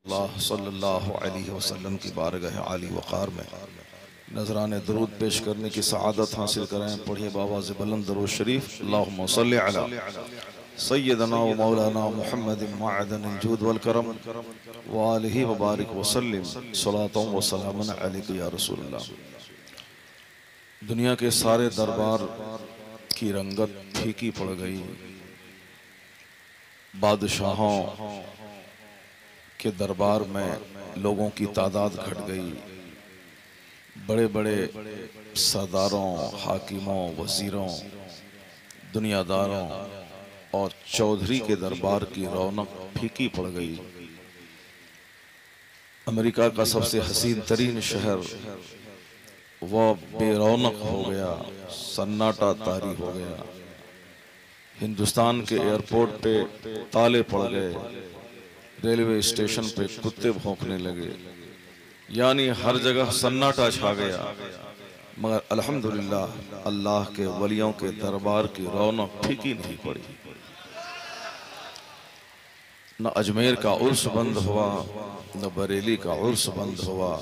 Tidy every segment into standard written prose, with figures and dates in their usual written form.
सल्लल्लाहु अलैहि वसल्लम की बारगाह आली वक़ार में नजराने दरूद पेश करने की सआदत हासिल करें। पढ़िए बाबा से बुलंद दरूद शरीफ। अल्लाहुम्मा सल्लि अला सय्यदना व मौलाना मुहम्मद मअदनिल जूद वल करम व आलिहि व बारिक व सल्लिम सलातन व सलामन अलैका या रसूलल्लाह। दुनिया के सारे दरबार की रंगत फीकी पड़ गई, बादशाहों के दरबार में लोगों की तादाद घट गई, बड़े बड़े सरदारों, हाकिमों, वजीरों, दुनियादारों और चौधरी के दरबार की रौनक फीकी पड़ गई। अमेरिका का सबसे हसीन तरीन शहर वह बेरौनक हो गया, सन्नाटा तारी हो गया। हिंदुस्तान के एयरपोर्ट पे ताले पड़ गए, रेलवे स्टेशन पे कुत्ते भौंकने लगे, यानी हर जगह सन्नाटा छा गया। मगर अल्हम्दुलिल्लाह अल्लाह के वलियों के दरबार की रौनक फीकी नहीं पड़ी। न अजमेर का उर्स बंद हुआ, न बरेली का उर्स बंद हुआ,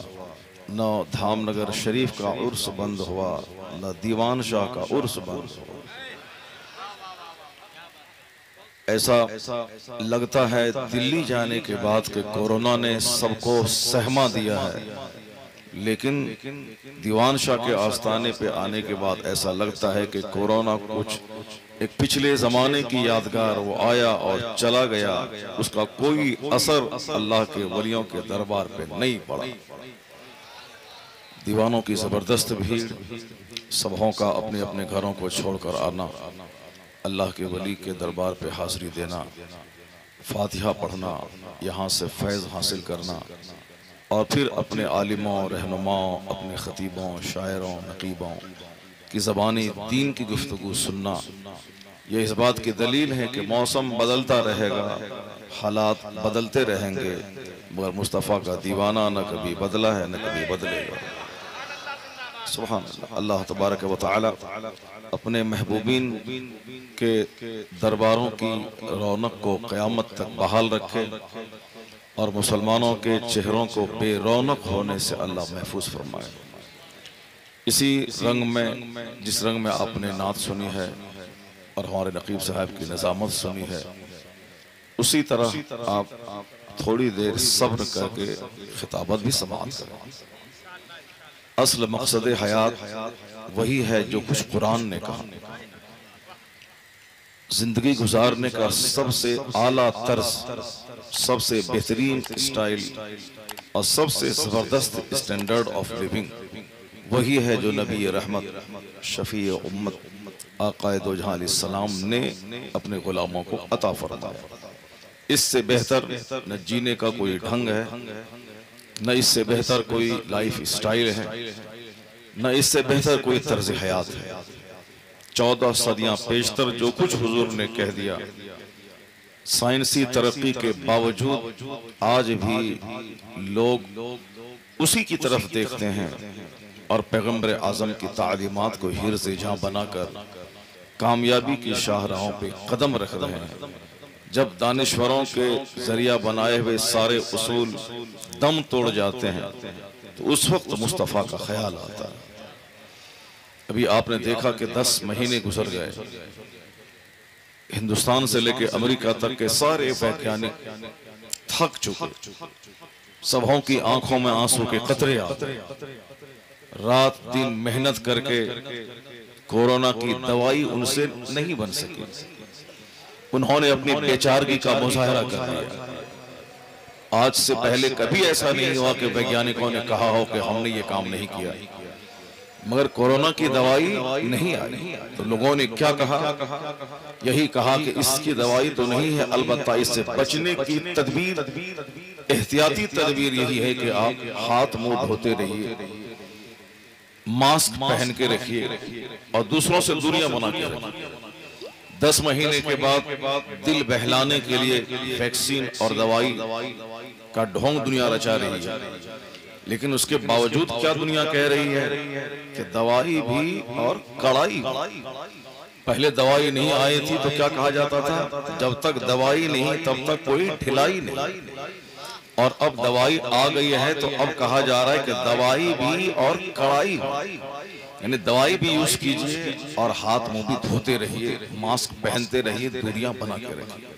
न धामनगर शरीफ का उर्स बंद हुआ, न दीवान शाह का उर्स बंद हुआ। ऐसा लगता है दिल्ली जाने के बाद के कोरोना ने सबको सहमा दिया है, लेकिन दीवान शाह के आस्थाने पे आने के बाद ऐसा लगता है कि कोरोना कुछ एक पिछले जमाने की यादगार, वो आया और चला गया, उसका कोई असर अल्लाह के वलियों के दरबार पे नहीं पड़ा। दीवानों की जबरदस्त भीड़, सबों का अपने अपने घरों को छोड़कर आना, अल्लाह के वली के दरबार पे हाजिरी देना, फातिहा पढ़ना, यहाँ से फैज़ हासिल करना और फिर अपने आलिमों, रहनुमाओं, अपने खतीबों, शायरों, नकीबों की ज़बानी दीन की गुफ्तगू सुनना, ये इस बात की दलील है कि मौसम बदलता रहेगा, हालात बदलते रहेंगे, मगर मुस्तफ़ा का दीवाना न कभी बदला है न कभी बदलेगा। सुभान अल्लाह। अल्लाह तबारक व तआला अपने महबूबीन के दरबारों की रौनक को क़यामत तक बहाल रखे और मुसलमानों के चेहरों को बेरौनक होने से अल्लाह महफूज फरमाए। इसी रंग में, जिस रंग में आपने नात सुनी है और हमारे नकीब साहब की निज़ामत सुनी है, उसी तरह आप थोड़ी देर सब्र करके खिताबत भी समाअत करें। असल मकसद हयात वही है जो कुछ कुरान ने कहा। जिंदगी गुजारने का सबसे आला तर्ज, सबसे बेहतरीन स्टाइल और सबसे जबरदस्त स्टैंडर्ड ऑफ लिविंग वही है जो नबी रहमत, शफी उम्मत, आक़ाए दो जहां अलैहिस्सलाम ने अपने गुलामों को अता फरमाया। इससे बेहतर न जीने का कोई ढंग है, न इससे बेहतर कोई लाइफ स्टाइल है, न इससे बेहतर कोई तर्ज हयात है। 14 सदियां पेशतर जो कुछ हुजूर ने कह दिया, साइंसी तरक्की के बावजूद आज भी लोग उसी की तरफ देखते हैं और पैगंबर आजम की तालीमात को हिर्ज़-ए-जां बनाकर कामयाबी की शाहराहों पे कदम रख रहे हैं। जब दानिश्वरों के जरिया बनाए हुए सारे उसूल दम तोड़ जाते हैं तो उस वक्त मुस्तफ़ा का ख्याल आता है। अभी आपने देखा कि 10 महीने गुजर गए, हिंदुस्तान से लेकर अमेरिका तक के सारे वैज्ञानिक थक चुके, सबों की आंखों में आंसू के कतरे आते, रात दिन मेहनत करके कोरोना की दवाई उनसे नहीं बन सकी। उन्होंने अपनी बेचारगी का मुजाहरा कर दिया। आज से पहले कभी ऐसा नहीं हुआ कि वैज्ञानिकों ने कहा हो कि हमने ये काम नहीं किया, मगर कोरोना की दवाई नहीं आई तो लोगों ने क्या कहा? यही कहा कि इसकी दवाई तो नहीं है, अलबत्ता इससे बचने की तदबीर, एहतियाती तदबीर यही है कि आप हाथ मुंह धोते रहिए, मास्क पहन के रखिए और दूसरों से दूरियां बना के रखिए। 10 महीने के बाद दिल बहलाने के लिए वैक्सीन और दवाई का ढोंग दुनिया रचा रही है, लेकिन उसके बावजूद क्या दुनिया कह रही है कि दवाई भी और कड़ाई। पहले दवाई नहीं आई थी तो क्या कहा जाता था? जब तक दवाई नहीं तब तक कोई ढिलाई नहीं। और अब दवाई आ गई है तो अब कहा जा रहा है कि दवाई भी और कड़ाई, यानी दवाई भी यूज कीजिए और हाथ मुंह भी धोते रहिए, मास्क पहनते रहिए, दूरियां बना के रखिए।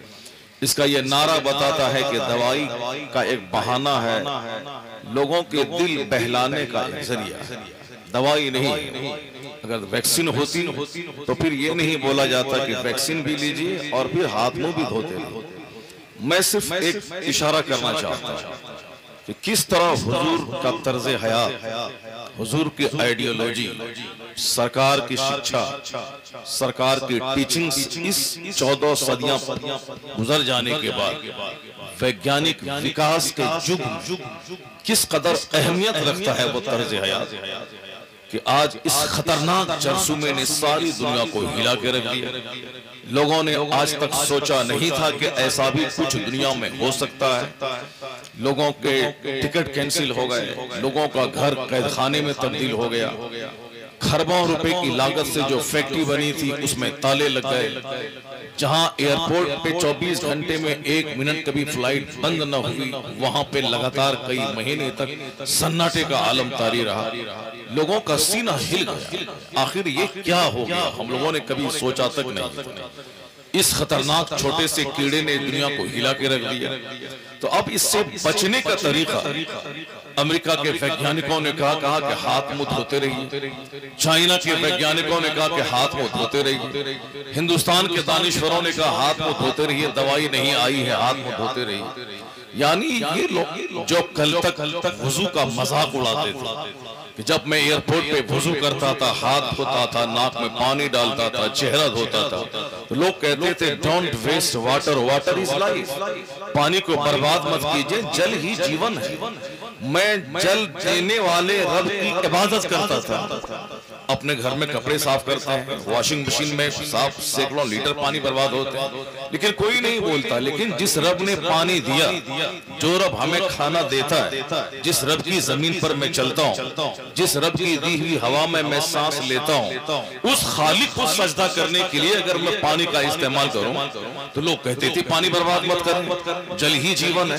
इसका यह नारा बताता है कि दवाई का एक बहाना है, लोगों के दिल बहलाने का एक जरिया, दवाई नहीं। अगर वैक्सीन होती तो फिर ये नहीं बोला जाता कि वैक्सीन भी लीजिए और फिर हाथ मुंह भी धोते रहिए। मैं सिर्फ एक इशारा करना चाहता हूं कि किस तरह हुजूर का तर्ज हयात, हुजूर की आइडियोलॉजी, सरकार की शिक्षा, सरकार की टीचिंग्स इस 14 सदियां गुजर जाने के बाद वैज्ञानिक विकास के युग किस कदर अहमियत रखता है वो तर्ज हयात, कि आज इस खतरनाक जरसूमे ने सारी दुनिया को हिला के रख दिया। लोगों ने आज तक सोचा नहीं था कि ऐसा भी कुछ दुनिया में हो सकता है। लोगों के टिकट कैंसिल हो गए, लोगों का घर कैदखाने में तब्दील हो गया, खरबों रुपए की लागत से जो फैक्ट्री बनी थी उसमें ताले लग गए, जहां एयरपोर्ट पे 24 घंटे में 1 मिनट कभी फ्लाइट बंद न हुई, वहां पे लगातार कई महीने तक सन्नाटे का आलम तारी रहा। लोगों का सीना हिल गया, आखिर ये क्या हो गया, हम लोगों ने कभी सोचा तक नहीं। इस खतरनाक छोटे से कीड़े ने दुनिया को हिला के रख दिया। तो अब इससे बचने का तरीका अमेरिका के वैज्ञानिकों ने कहा कि हाथ मुंह धोते रहिए, चाइना के वैज्ञानिकों ने कहा कि हाथ मुंह धोते रहिए, हिंदुस्तान के दानिश्वरों ने कहा हाथ मुंह धोते रहिए, दवाई नहीं आई है हाथ मुंह धोते रहिए। यानी ये लोग जो कल तक वुजू का मजाक उड़ाते थे कि जब मैं एयरपोर्ट पे वुजू करता था, हाथ धोता था, नाक में पानी डालता था, चेहरा धोता था, तो लोग कहते थे don't waste water, water is life, पानी को बर्बाद मत कीजिए, जल ही जीवन है। मैं जल देने वाले रब की इबादत करता था। अपने घर में कपड़े साफ करते हैं, वॉशिंग मशीन में साफ सैकड़ों लीटर पानी बर्बाद होते हैं, लेकिन कोई नहीं बोलता। लेकिन जिस रब ने पानी दिया, जो रब हमें खाना देता है, जिस रब की जमीन पर मैं चलता हूँ, जिस रब की दी हुई हवा में मैं सांस लेता हूँ, उस खालिक को सजदा करने के लिए अगर मैं पानी का इस्तेमाल करूँ तो लोग कहते थे पानी बर्बाद मत करें, जल ही जीवन है।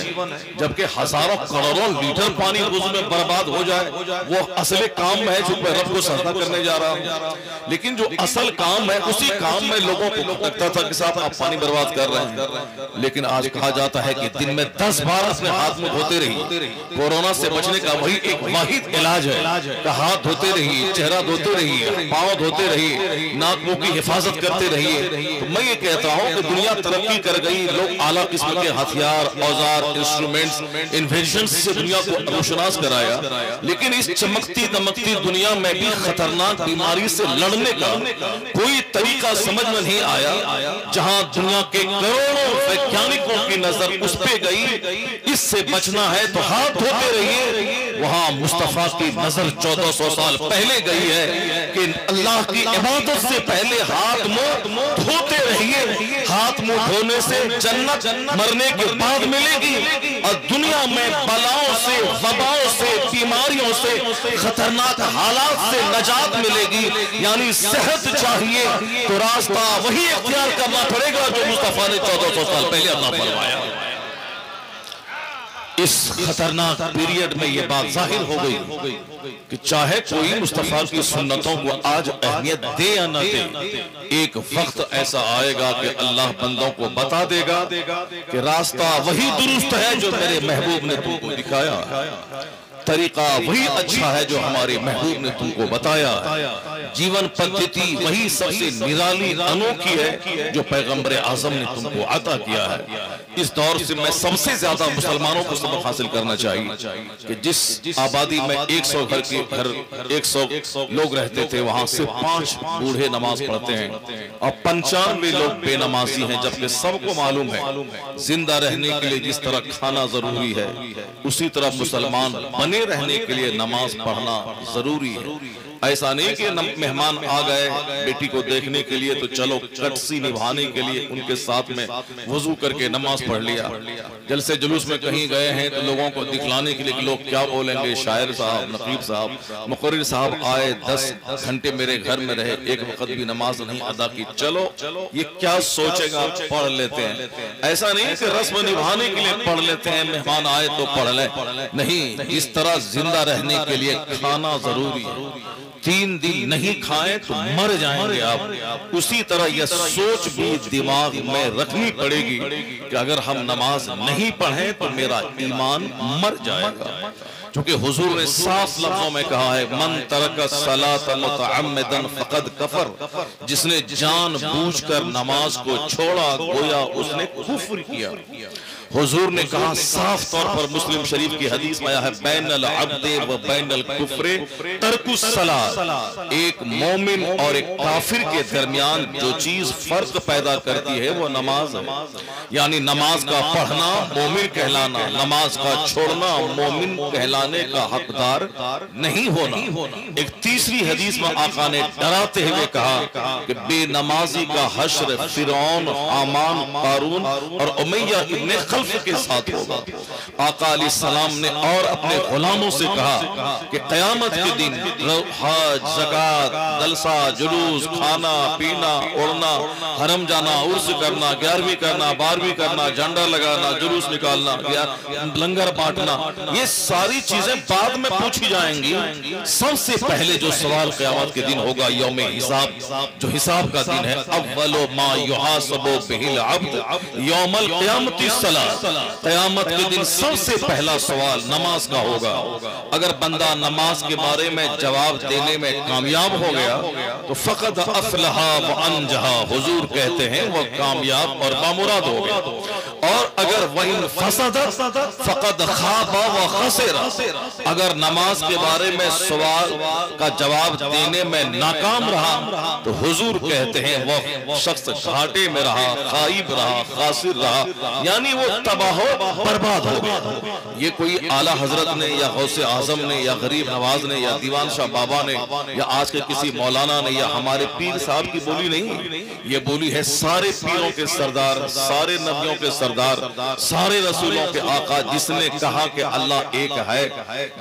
जबकि हजारों करोड़ों लीटर पानी वुज़ू में बर्बाद हो जाए वो असली काम है जो मैं रब को सजदा करने जा रहा हूँ। लेकिन जो असल काम है उसी काम में लोगों को लगता था कि साहब आप पानी बर्बाद कर रहे हैं। लेकिन आज कहा जाता है कि दिन में 10 बार अपने हाथ मुंह धोते रहिए। कोरोना से बचने का वही एक वाहिद इलाज है कि हाथ धोते रहिए, चेहरा धोते रहिए, पांव धोते रहिए, नाक मुंह की हिफाजत करते रहिए। तो मैं ये कहता हूँ कि दुनिया तरक्की कर गई, लोग आला किस्म के हथियार, औजार, इंस्ट्रूमेंट्स, इन्वेंशंस से दुनिया को रोशनास कराया, लेकिन इस चमकती दमकती दुनिया में भी खतरनाक बीमारी से लड़ने का कोई तरीका समझ में नहीं आया। जहां दुनिया के करोड़ों वैज्ञानिकों की नजर उस पे गई, इससे बचना है तो हाथ धोते रहिए, वहां मुस्तफा की नजर 1400 साल पहले गई है कि अल्लाह की इबादत से पहले हाथ मुंह धोते रहिए। हाथ मुंह धोने से जन्नत मरने के बाद मिलेगी और दुनिया में बलाओं से, वबाओं से, बीमारियों से, खतरनाक हालात से नजात मिलेगी। यानी सेहत चाहिए तो रास्ता वही इख्तियार करना पड़ेगा जो मुस्तफा ने 1400 साल पहले अल्लाह फरमाया। इस खतरनाक पीरियड में यह बात जाहिर हो गई कि चाहे कोई मुस्तफा की सुन्नतों को आज अहमियत दे या न दे, एक वक्त ऐसा आएगा कि अल्लाह बंदों को बता देगा कि रास्ता वही दुरुस्त है जो मेरे महबूब ने तुमको दिखाया, तरीका वही अच्छा है जो हमारे महबूब ने तुमको बताया, जीवन पद्धति वही सबसे निराली अनोखी है जो पैगंबर आजम ने तुमको अता किया है। इस दौर से मैं सबसे ज्यादा मुसलमानों को सबक हासिल करना चाहिए कि जिस आबादी में 100 घर के घर 100 लोग रहते थे, वहां से 5 बूढ़े नमाज पढ़ते हैं और 95 लोग बेनमाजी हैं। जबकि सबको मालूम है जिंदा रहने के लिए जिस तरह खाना जरूरी है, उसी तरह मुसलमान बने रहने के लिए नमाज पढ़ना जरूरी है। ऐसा नहीं कि मेहमान आ गए बेटी को देखने के लिए तो चलो कटसी निभाने के लिए उनके साथ में वजू करके नमाज पढ़ लिया। जलसे जुलूस में कहीं गए हैं तो लोगों को दिखलाने के लिए कि लोग क्या बोलेंगे, शायर साहब, नकीब साहब, मुकर्रिर साहब आए, 10 घंटे मेरे घर में रहे, एक वक्त भी नमाज नहीं अदा की, चलो ये क्या सोचेगा, पढ़ लेते हैं। ऐसा नहीं कि रस्म निभाने के लिए पढ़ लेते हैं, मेहमान आए तो पढ़ ले, नहीं, इस तरह जिंदा रहने के लिए खाना जरूरी है। 3 दिन नहीं खाएं तो मर जाएंगे आप। उसी तरह यह सोच भी दिमाग में रखनी पड़ेगी कि अगर हम नमाज नहीं पढ़ें तो मेरा ईमान मर जाएगा। क्योंकि हुजूर ने साफ लफ्जों में कहा है, मन तरक सलात मुतअम्मिदन फकद कफर, जिसने जानबूझकर नमाज को छोड़ा गोया उसने कुफ्र किया। हुजूर ने कहा साफ तौर पर, मुस्लिम शरीफ की हदीस में आया है, बैनल अब्दे व बैनल कुफ्रे तर्कुस सलात। एक मोमिन और एक काफिर के दरमियान जो चीज फर्क पैदा करती है वो नमाज है। यानी नमाज का पढ़ना मोमिन कहलाना, नमाज का छोड़ना मोमिन कहलाने का हकदार नहीं होना। एक तीसरी हदीस में आका ने डराते हुए कहा कि बेनमाजी का हश्र फिरौन, हामान, कारून और उमैया इब्ने खल्फ के साथ होगा। आका अलैहिस्सलाम ने और अपने गुलामों से कहा कि क़यामत के दिन हज, ज़कात, जलसा, जुलूस, खाना पीना, उड़ना, हरम जाना, उर्स करना, 11वीं करना, 12वीं करना, झंडा लगाना, जुलूस निकालना, लंगर बांटना, ये सारी चीजें बाद में पूछी जाएंगी। सबसे पहले जो सवाल क़यामत के दिन होगा यौम हिसाब, जो हिसाब का दिन है, अव्वलो मा युहासबु बिहिल अब्द यौमल क़यामति सलात। क़यामत के दिन सबसे पहला सवाल नमाज का होगा। अगर बंदा नमाज के बारे में जवाब देने में कामयाब हो गया तो फक़द अफ़लहा व अनजहा, हुजूर कहते हैं वो कामयाब और बामुराद हो गया। और अगर वह फसदत फक़द खाबा व खसिरा, अगर नमाज के बारे में सवाल का जवाब देने में नाकाम रहा तो हुजूर कहते हैं वो शख्स घाटे में रहा, खाइब रहा, खासिर रहा, यानी वो तबाह बर्बाद हो गया। ये कोई आला हजरत ने या गौसे आजम ने या गरीब नवाज ने या दीवान शाह बाबा ने या आज के किसी मौलाना ने या हमारे पीर साहब की बोली नहीं, ये बोली है सारे पीरों के सरदार, सारे नबियों के सरदार, सारे रसूलों के आका, जिसने कहा कि अल्लाह एक है,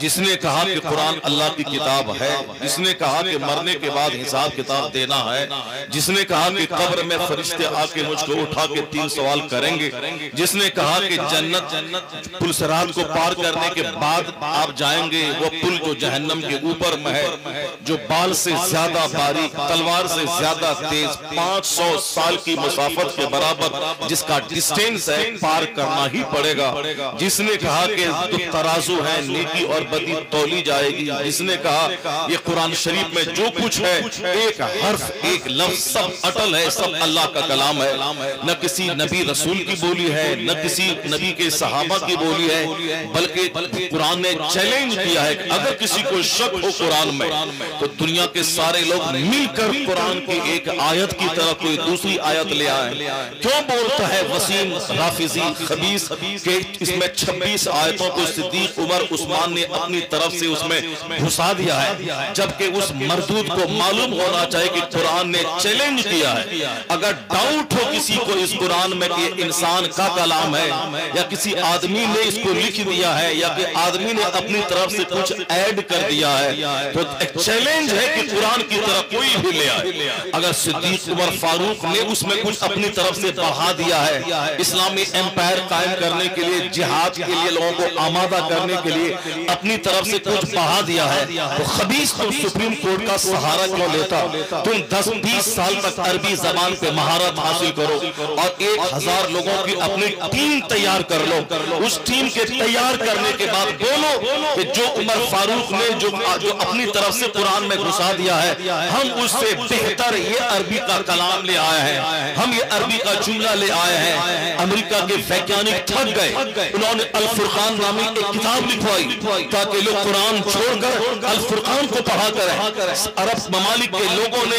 जिसने कहा कि कुरान अल्लाह की किताब है, जिसने कहा कि मरने के बाद हिसाब किताब देना है, जिसने कहा कि कब्र में फरिश्ते आके मुझको उठा के 3 सवाल करेंगे, जिसने कहा कि जन्नत पुल सिरात को पार करने के बाद आप जाएंगे, वो पुल जो जहन्नम के ऊपर में है, जो बाल से ज्यादा बारीक, तलवार से ज्यादा तेज, 500 साल की मुसाफत के बराबर जिसका डिस्टेंस है, पार करना ही पड़ेगा। जिसने कहा कि जो तराजू है नेकी और बदी तौली जाएगी, जिसने कहा ये कुरान शरीफ में जो कुछ है एक हर्फ एक लफ्ज सब अटल है, सब अल्लाह का कलाम है, न किसी नबी रसूल की बोली है, न किसी नबी के सहाबा की बोली है, बल्कि कुरान ने चैलेंज किया है कि अगर किसी को शक हो कुरान में तो दुनिया के सारे लोग मिलकर कुरान की एक आयत की तरह कोई दूसरी आयत ले आए। क्यों बोलता है वसीम राफिजी खबीस के इसमें 26 आयतों को सिद्दीक उमर उस्मान ने अपनी तरफ से उसमें घुसा दिया है, जबकि उस मरदूद को मालूम होना चाहिए कि कुरान ने चैलेंज किया है। अगर डाउट हो किसी को इस कुरान में कि इंसान का कलाम है या किसी आदमी ने इसको लिख दिया है या कि आदमी ने अपनी तरफ से कुछ ऐड कर दिया है, तो एक चैलेंज है कि कुरान की तरह कोई भी ले आए। अगर सिद्दीक उमर फारूक ने उसमें कुछ अपनी तरफ से बढ़ा दिया है, इस्लामी एम्पायर कायम करने के लिए, जिहाद के लिए लोगों को आमादा करने के लिए अपनी तरफ से कुछ बढ़ा दिया है, तो खबीस तो सुप्रीम कोर्ट का सहारा क्यों लेता? तुम 10-20 साल तक अरबी जबान पे महारत हासिल करो और 1000 लोगों की अपनी टीम तैयार कर लो। उस टीम के तैयार करने के बाद बोलो कि जो उमर फारूक ने जो अपनी तरफ से कुरान में घुसा दिया है, हम उससे बेहतर ये अरबी का कलाम ले आए हैं, हम ये अरबी का जुमला ले आए हैं। अमेरिका के वैज्ञानिक थक गए, उन्होंने अल फुरकान नामी एक किताब लिखवाई ताकि लोग कुरान छोड़कर अल फुरकान को पढ़ा करें। अरब ममालिक के लोगों ने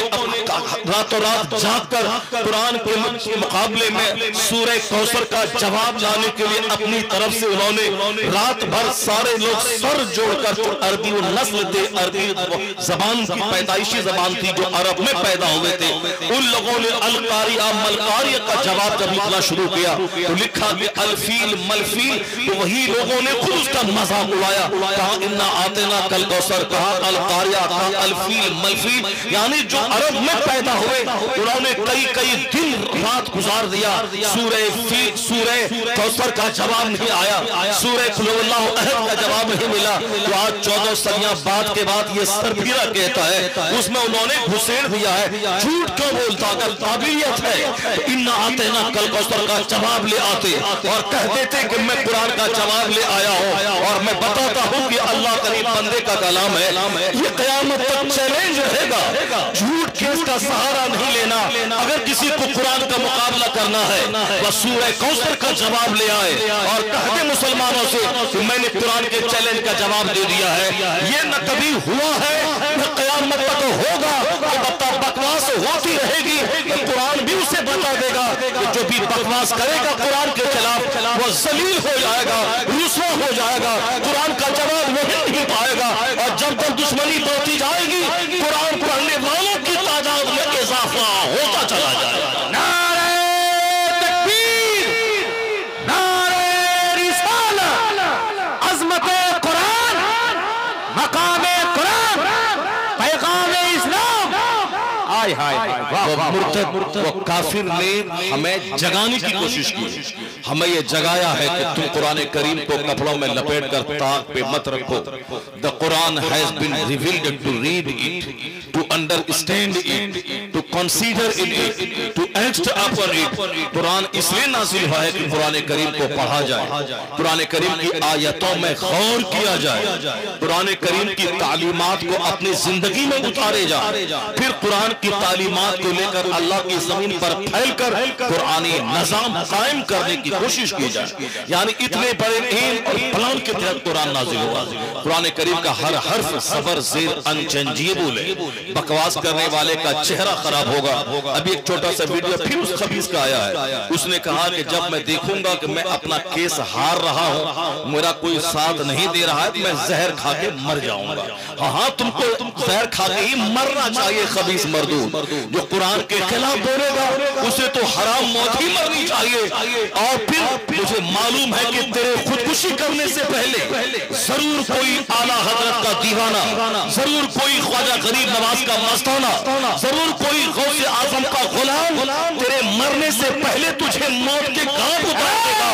रातों रात जाग कर कुरान के मुकाबले में सूरह कौसर का जवाब जवाब लाने के लिए अपनी तरफ से उन्होंने रात भर सारे लोग सर जोड़कर, जो अरबी नस्ल थे, अरबी जबान की पैदाइशी जबान थी जो अरब में पैदा हुए थे, उन लोगों ने अल-कारिया मल-कारिया का जवाब जब लिखना शुरू किया तो लिखा कि अल-फील मल-फील, तो वही लोगों ने खुद उसका मजाक उड़ाया, कहा इन्ना आतेना कल कौसर, कहा अल-कारिया, कहा अल-फील मल-फील, यानी जो अरब में पैदा हुए उन्होंने कई कई दिन रात गुजार दिया, सूरह कौसर का जवाब नहीं आया, सूरह कुल हुवल्लाहु अहद का जवाब नहीं मिला। तो आज 14 सदियां बाद के बाद ये सरफिरा कहता है उसमें उन्होंने घुसेड़ दिया है। झूठ क्यों बोलता? अगर काबिलियत है तो इन्ना आतेना कल कौसर का जवाब ले आते और कह देते कि मैं कुरान का जवाब ले आया हूं और मैं बताता हूं कि अल्लाह करीम बंदे का कलाम है। ये कयामत तक चैलेंज रहेगा, झूठ केस का सहारा नहीं लेना। अगर किसी को कुरान का मुकाबला करना है वह सूरह कौसर का जवाब ले आए और कह दे मुसलमानों से कि मैंने कुरान के चैलेंज का जवाब दे दिया है। ये न कभी हुआ है न कयामत तक होगा, बकवास होती रहेगी। तो कुरान भी उसे बता देगा कि जो भी बकवास करेगा कुरान के खिलाफ वो जलील हो जाएगा, रुसवा हो जाएगा, कुरान का जवाब वो नहीं पाएगा। और जब तक दुश्मनी बढ़ती जाएगी कुरान पढ़ने वालों की तादाद में इजाफा होता चला जाएगा। वो काफिर ने हमें जगाने की कोशिश की, हमें ये जगाया है कि तुम कुरान करीम को कपड़ों में लपेट कर ताक पे मत रखो। The Quran has been revealed to read it, to understand it, to consider it, to act upon it. कुरान इसलिए नाज़िल हुआ है कि कुरान करीम को पढ़ा जाए, कुरान करीम की आयतों में गौर किया जाए, कुरान करीम की तालीमात को अपनी जिंदगी में उतारे जाए, फिर कुरान की तालीमात को लेकर अल्लाह की जमीन पर फैलकर कुरानी निजाम कायम करने की कोशिश की जाए। यानी इतने बड़े एम और प्लान के तहत कुरान नाज़िल हुआ। कुरान करीम का हर हर्फ ज़बर ज़ेर अनचेंजेबल है, बकवास करने वाले का चेहरा खराब होगा। अभी एक छोटा सा वीडियो फिर उस खबीस का आया है, उसने कहा कि जब मैं देखूंगा कि मैं अपना केस हार रहा हूं, मेरा कोई साथ नहीं दे रहा है, तो मैं जहर खा के मर जाऊंगा। हाँ, तुमको जहर खा के ही मरना चाहिए। खबीस मर्दूद जो कुरान के खिलाफ बोलेगा उसे तो हराम मौत ही मरनी चाहिए। और फिर मुझे मालूम है कि तेरे खुदकुशी करने से पहले जरूर कोई आला हजरत का दीवाना, जरूर कोई ख्वाजा गरीब नवाज का मस्ताना, जरूर कोई गौसे आजम का गुलाम तेरे मरने से पहले तुझे मौत के घाट उतार देगा।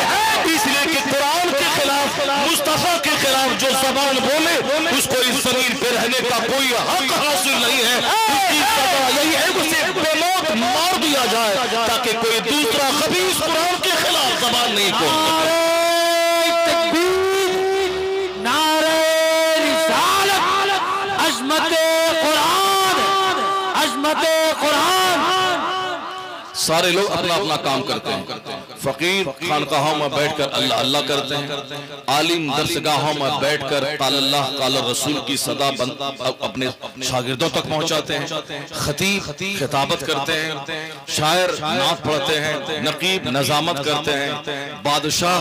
इसलिए कि कुरान के खिलाफ, मुस्तफा के खिलाफ जो जबान बोले उसको इस जमीन पे रहने का कोई हक हासिल नहीं है। उसकी सजा यही है उसे बेमौत मार दिया जाए ताकि कोई दूसरा खबीस कुरान के खिलाफ जबान नहीं खोले। सारे लोग अपना अपना काम करते हैं। फकीर खानकाहों में बैठकर अल्लाह अल्लाह करते हैं, आलिम दरसगाहों में बैठकर काल अल्लाह काल रसूल की सदा अपने शागिर्दों तक पहुंचाते हैं, खतीब खिताबत करते हैं, शायर नात पढ़ते हैं, नकीब नजामत करते हैं, बादशाह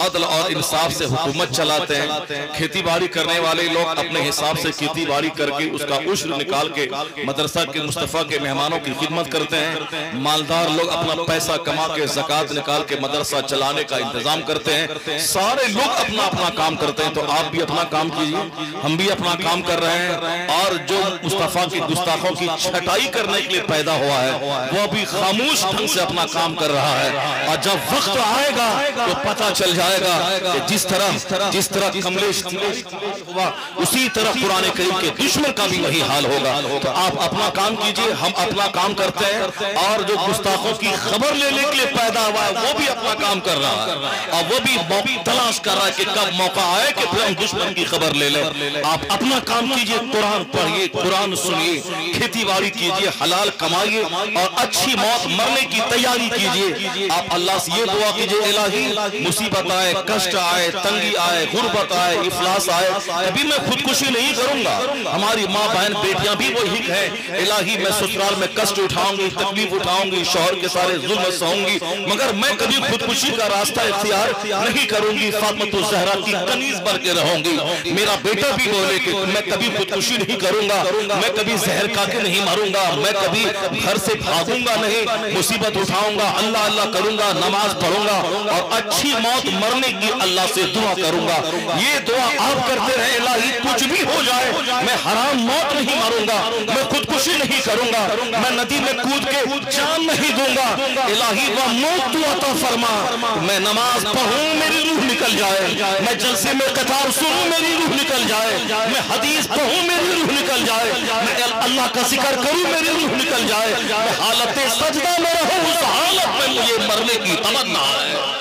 अदल और इंसाफ से हुकूमत चलाते हैं, खेती बाड़ी करने वाले लोग अपने हिसाब से खेती बाड़ी करके उसका उश्र निकाल के मदरसा के मुस्तफ़ा के मेहमानों की खिदमत करते हैं, मालदार लोग अपना पैसा कमा के ज़कात निकाल के मदरसा चलाने का इंतजाम करते हैं। सारे लोग अपना अपना काम करते हैं। तो आप भी अपना काम कीजिए, हम भी अपना काम कर रहे हैं। और जो मुस्तफा की गुस्ताखों की छटाई करने के लिए पैदा हुआ है वो भी खामोश ढंग से अपना काम कर रहा है। और जब वक्त आएगा तो पता चल जाएगा कि जिस तरह कमलेश हुआ उसी तरह कुरान करीम के दुश्मन का भी वही हाल होगा। तो आप अपना काम कीजिए, हम अपना काम करते हैं। और जो गुस्ताखों की खबर लेने के लिए पैदा हुआ है वो भी अपना काम कर रहा है और वो भी तलाश कर रहा है कि कब मौका आए कि फिर हम दुश्मन की खबर ले लें। आप अपना काम कीजिए, कुरान पढ़िए, कुरान सुनिए, खेती बाड़ी कीजिए, हलाल कमाइए और अच्छी मौत मरने की तैयारी कीजिए। आप अल्लाह से ये दुआ कीजिए, इलाही मुसीबत आए, कष्ट आए, तंगी आए, गुर्बत आए, इफलास आए, कभी मैं खुदकुशी नहीं करूंगा। हमारी माँ बहन बेटियां भी वही है, इलाही मैं ससुराल में कष्ट उठाऊंगी, तकलीफ उठाऊंगी, शौहर के सारे जुल्म सहूंगी, मगर मैं कभी खुदकुशी का रास्ता इख्तियार नहीं करूंगी, फातिमा ज़हरा की कनीज बन के रहूंगी। मेरा बेटा भी बोले कि मैं कभी खुदकुशी नहीं करूंगा, मैं कभी जहर खा के नहीं मारूंगा, मैं कभी घर से भागूंगा नहीं, मुसीबत उठाऊंगा, अल्लाह अल्लाह करूंगा, नमाज पढ़ूंगा और अच्छी मौत मरने की अल्लाह से दुआ करूंगा। ये दुआ आप करते रहे, इलाही कुछ भी हो जाए मैं हराम मौत नहीं मारूंगा, मैं खुदकुशी नहीं करूंगा, मैं नदी में कूद के जान नहीं दूंगा। इलाही वह मौत तू अता फरमा, मैं नमाज पढ़ूं मेरी रूह निकल जाए, मैं जलसे में कतार सुनूं मेरी रूह निकल जाए, मैं हदीस पढ़ूं मेरी रूह निकल जाए, मैं अल्लाह का जिक्र करूं मेरी रूह निकल जाए, मैं हालत सजदा में रहूं, उस हालत में मुझे मरने की तमन्ना है।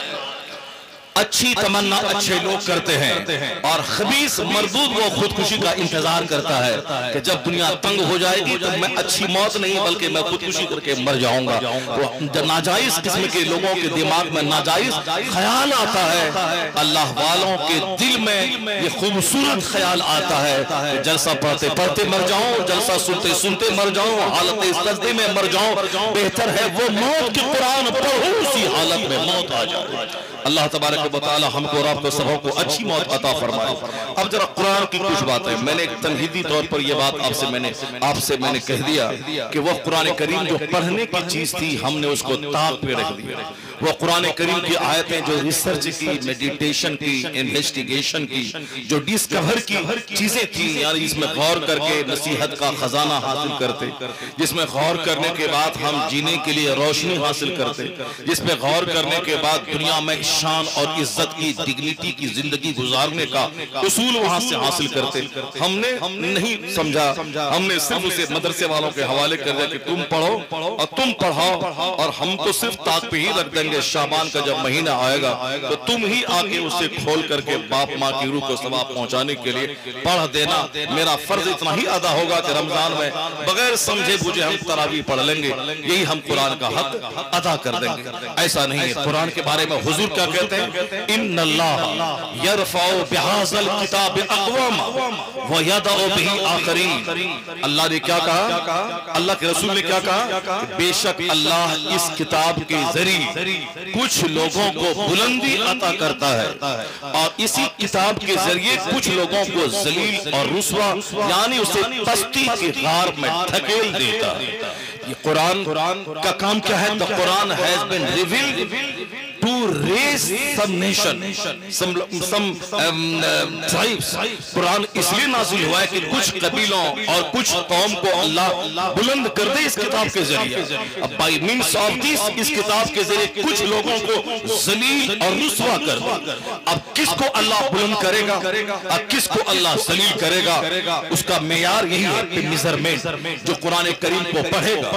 अच्छी तमन्ना अच्छे लोग करते हैं और खबीस मरदूद वो खुदकुशी का इंतजार करता है कि जब दुनिया तंग हो जाएगी तो मैं अच्छी मौत नहीं बल्कि मैं खुदकुशी करके मर जाऊंगा। तो नाजायज किस्म के लोगों के दिमाग में नाजायज ख्याल आता है, अल्लाह वालों के दिल में ये खूबसूरत ख्याल आता है कि जलसा पढ़ते पढ़ते मर जाऊं, जलसा सुनते सुनते मर जाऊं, हालत सजदे में मर जाऊं, बेहतर है वो मौत की कुरान पढ़ूं उसी हालत में मौत आ जाए। अल्लाह तबारक व तआला हमको और आपको सबों को अच्छी मौत अता फरमाए। अब जरा कुरान की कुछ बातें, मैंने एक तनहीदी तौर पर यह बात आपसे मैंने कह दिया कि वह कुरान करीम जो पढ़ने की चीज थी हमने उसको ताक पे रख दिया। वो कुरान करीम की आयतें जो रिसर्च की, मेडिटेशन की, इन्वेस्टिगेशन की, जो डिस्कवर की चीजें थी, यानी इसमें गौर करके नसीहत का खजाना हासिल करते, जिसमें गौर करने के बाद हम जीने के लिए रोशनी हासिल करते, जिसमें गौर करने के बाद दुनिया में शान और इज्जत की, डिग्निटी की जिंदगी गुजारने का उसूल वहां से हासिल करते। हमने नहीं समझा, हमने सिर्फ उसे मदरसे वालों के हवाले कर दिया कि तुम पढ़ो और तुम पढ़ाओ और हम तो सिर्फ ताक पे ही रख देंगे। शाबान का जब महीना आएगा तो तुम ही आके उसे खोल करके बाप माँ की रूह को सवाब पहुंचाने के लिए पढ़ देना। मेरा फर्ज इतना ही अदा होगा कि रमजान में बगैर समझे बुझे हम तरावी पढ़ लेंगे, यही हम कुरान का हक अदा कर देंगे। ऐसा नहीं है। कुरान के बारे में हुजूर क्या कहते हैं? इन्नल्लाह यरफाउ बिहाज़ल किताब अक़वाम व यदअु बिही आखरीन। अल्लाह ने क्या कहा? अल्लाह के रसूल ने क्या कहा? बेशक अल्लाह इस किताब के जरिए कुछ लोगों को बुलंदी अता करता है और इसी किताब के जरिए कुछ लोगों को जलील और रुस्वा यानी उसे पस्ती के गार में धकेल देता है। ये कुरान का काम क्या है? The Quran has been revealed to raise some nation, some tribes. कुरान इसलिए नाज़िल हुआ है कि कुछ कबीलों और कुछ कौम को अल्लाह बुलंद कर दे इस किताब के जरिए। अब बाय मीन्स ऑफ दिस, इस किताब के जरिए कुछ लोगों को जलील और रुस्वा कर दे। अब किसको अल्लाह बुलंद करेगा और किसको अल्लाह जलील करेगा, उसका मेयार यही है, मेजरमेंट। जो कुरान करीम को पढ़ेगा,